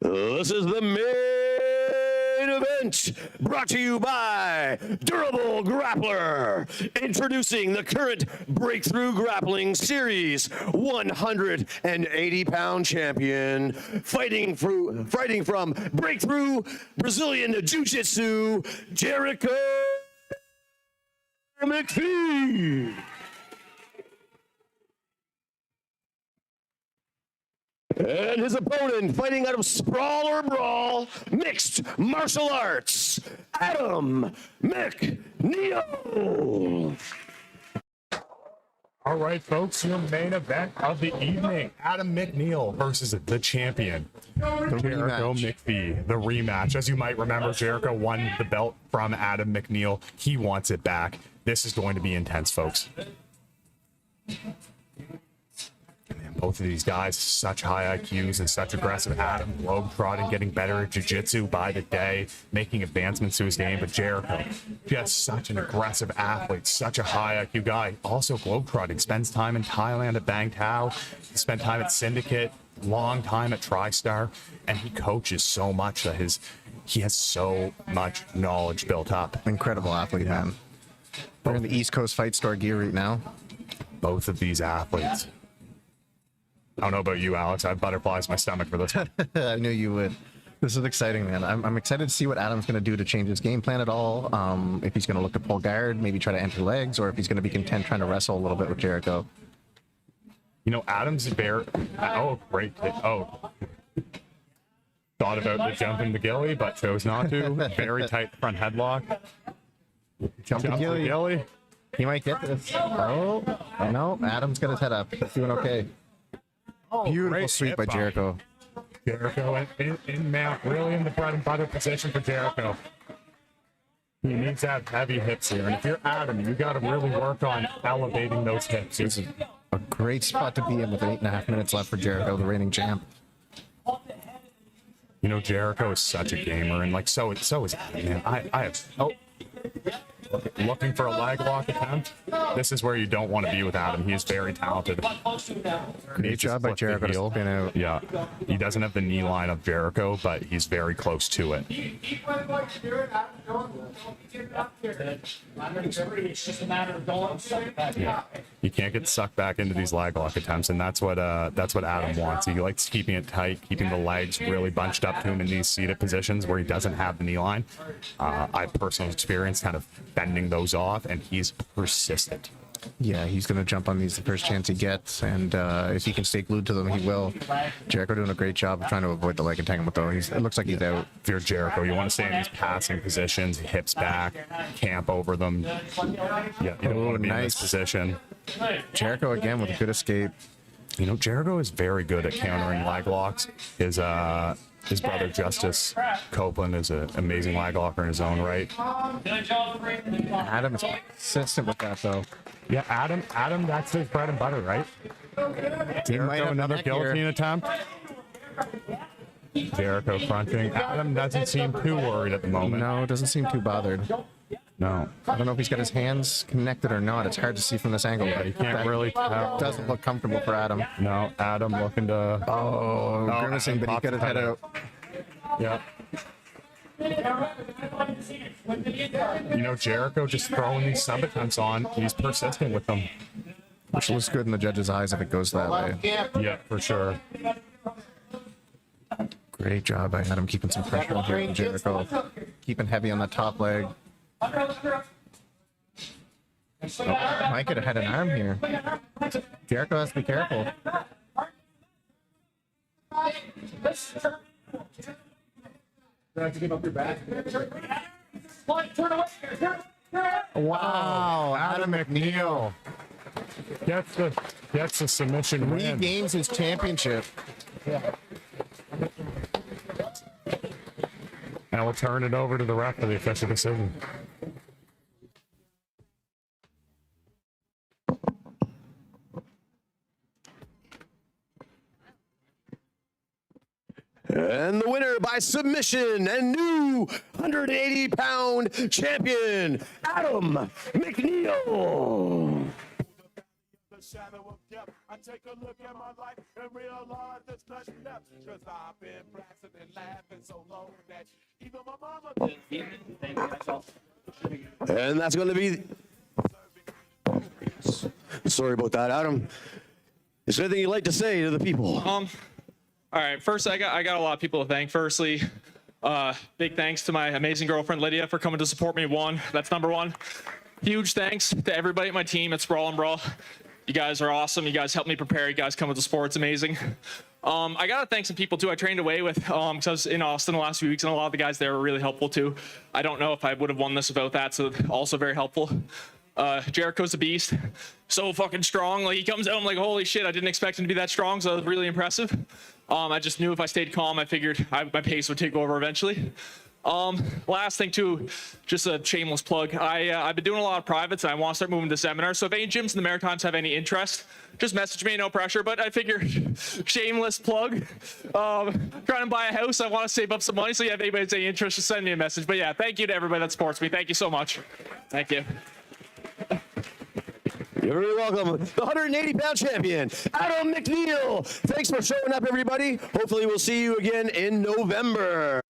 This is the main event, brought to you by Durable Grappler, introducing the current Breakthrough Grappling Series 180-pound champion, fighting from Breakthrough Brazilian Jiu Jitsu, Jerico MacPhee. And his opponent, fighting out of Sprawl or Brawl, Mixed Martial Arts, Adam McNeil. All right, folks, your main event of the evening. Adam McNeil versus the champion, Jerico MacPhee. The rematch. As you might remember, Jericho won the belt from Adam McNeil. He wants it back. This is going to be intense, folks. Both of these guys, such high IQs and such aggressive. Adam globetrotting, getting better at jiu-jitsu by the day, making advancements to his game. But Jericho, just such an aggressive athlete, such a high IQ guy. Also globetrotting, spends time in Thailand at Bang Tao, he spent time at Syndicate, long time at TriStar, and he coaches so much that he has so much knowledge built up. Incredible athlete, man. We're in the East Coast Fight Store gear right now. Both of these athletes. I don't know about you, Alex. I have butterflies in my stomach for this one. I knew you would. This is exciting, man. I'm excited to see what Adam's going to do to change his game plan at all. If he's going to look to pull guard, maybe try to enter legs, or if he's going to be content trying to wrestle a little bit with Jericho. You know, Adam's very... Oh, great. Oh. Thought about the jumping the ghillie, but chose not to. Very tight front headlock. Jump the ghillie. He might get this. Oh, no. Adam's got his head up. He's doing okay. Beautiful sweep by Jericho. Jericho in mount, really in the bread and butter position for Jericho. He needs to have heavy hips here, and if you're Adam, you got to really work on elevating those hips. This is a great spot to be in with 8.5 minutes left for Jericho, the reigning champ. You know, Jericho is such a gamer, and like so is Adam, man. I have looking for a leg lock attempt. This is where you don't want to be with Adam. He is very talented. Great job by Jericho to spin out. Yeah, he doesn't have the knee line of Jericho, but he's very close to it. Yeah, you can't get sucked back into these leg lock attempts, and that's what Adam wants. He likes keeping it tight, keeping the legs really bunched up to him in these seated positions where he doesn't have the knee line. I've personal experience kind of bending those off, and he's persistent. Yeah, he's going to jump on these the first chance he gets, and if he can stay glued to them, he will. Jericho doing a great job of trying to avoid the leg entanglement, though. It looks like he's out. If you're Jericho, you want to stay in these passing positions, hips back, camp over them. Yeah, you don't want to be in this position. Jericho again with a good escape. You know, Jericho is very good at countering leg locks. His brother Justice Copeland is an amazing leg locker in his own right. Adam is consistent with that, though. Yeah, Adam, that's his bread and butter, right? Jericho, another guillotine attempt. Jericho crunching. Adam doesn't seem too worried at the moment. No, doesn't seem too bothered. No. I don't know if he's got his hands connected or not. It's hard to see from this angle. Yeah, you can't really tell. Doesn't look comfortable for Adam. No, Adam looking to... Oh, grimacing, but he got his head out. Yeah. You know, Jericho just throwing these sub attempts on. He's persistent with them. Which looks good in the judge's eyes if it goes that way. Yeah, for sure. Great job by Adam keeping some pressure on here from Jericho. Keeping heavy on that top leg. Oh, Mike could have had an arm here. Jericho has to be careful. Wow, Adam McNeil gets the submission win. Regains his championship. And we'll turn it over to the ref for the official decision. And the winner by submission and new 180-pound champion, Adam McNeil. shadow of death. I take a look at my life and realize there's nothing left. Cause I've been blasting and laughing so long that even my mama. And that's going to be. Sorry about that, Adam. Is there anything you'd like to say to the people? All right. First, I got a lot of people to thank. Firstly, big thanks to my amazing girlfriend Lydia for coming to support me. That's number one. Huge thanks to everybody at my team at Sprawl and Brawl. You guys are awesome. You guys helped me prepare. You guys come with the sport. It's amazing. I gotta thank some people too. I trained away with because I was in Austin the last few weeks, and a lot of the guys there were really helpful too. I don't know if I would have won this without that, so also very helpful. Jericho's a beast, so fucking strong. Like he comes out, I'm like, holy shit, I didn't expect him to be that strong, so that was really impressive. I just knew if I stayed calm, I figured my pace would take over eventually. Last thing too, just a shameless plug. I've been doing a lot of privates and I want to start moving to seminars. So if any gyms in the Maritimes have any interest, just message me, no pressure. But I figure shameless plug. Trying to buy a house, I want to save up some money. So yeah, if anybody's any interest, just send me a message. But yeah, thank you to everybody that supports me. Thank you so much. Thank you. You're very welcome. The 180-pound champion, Adam McNeil. Thanks for showing up, everybody. Hopefully we'll see you again in November.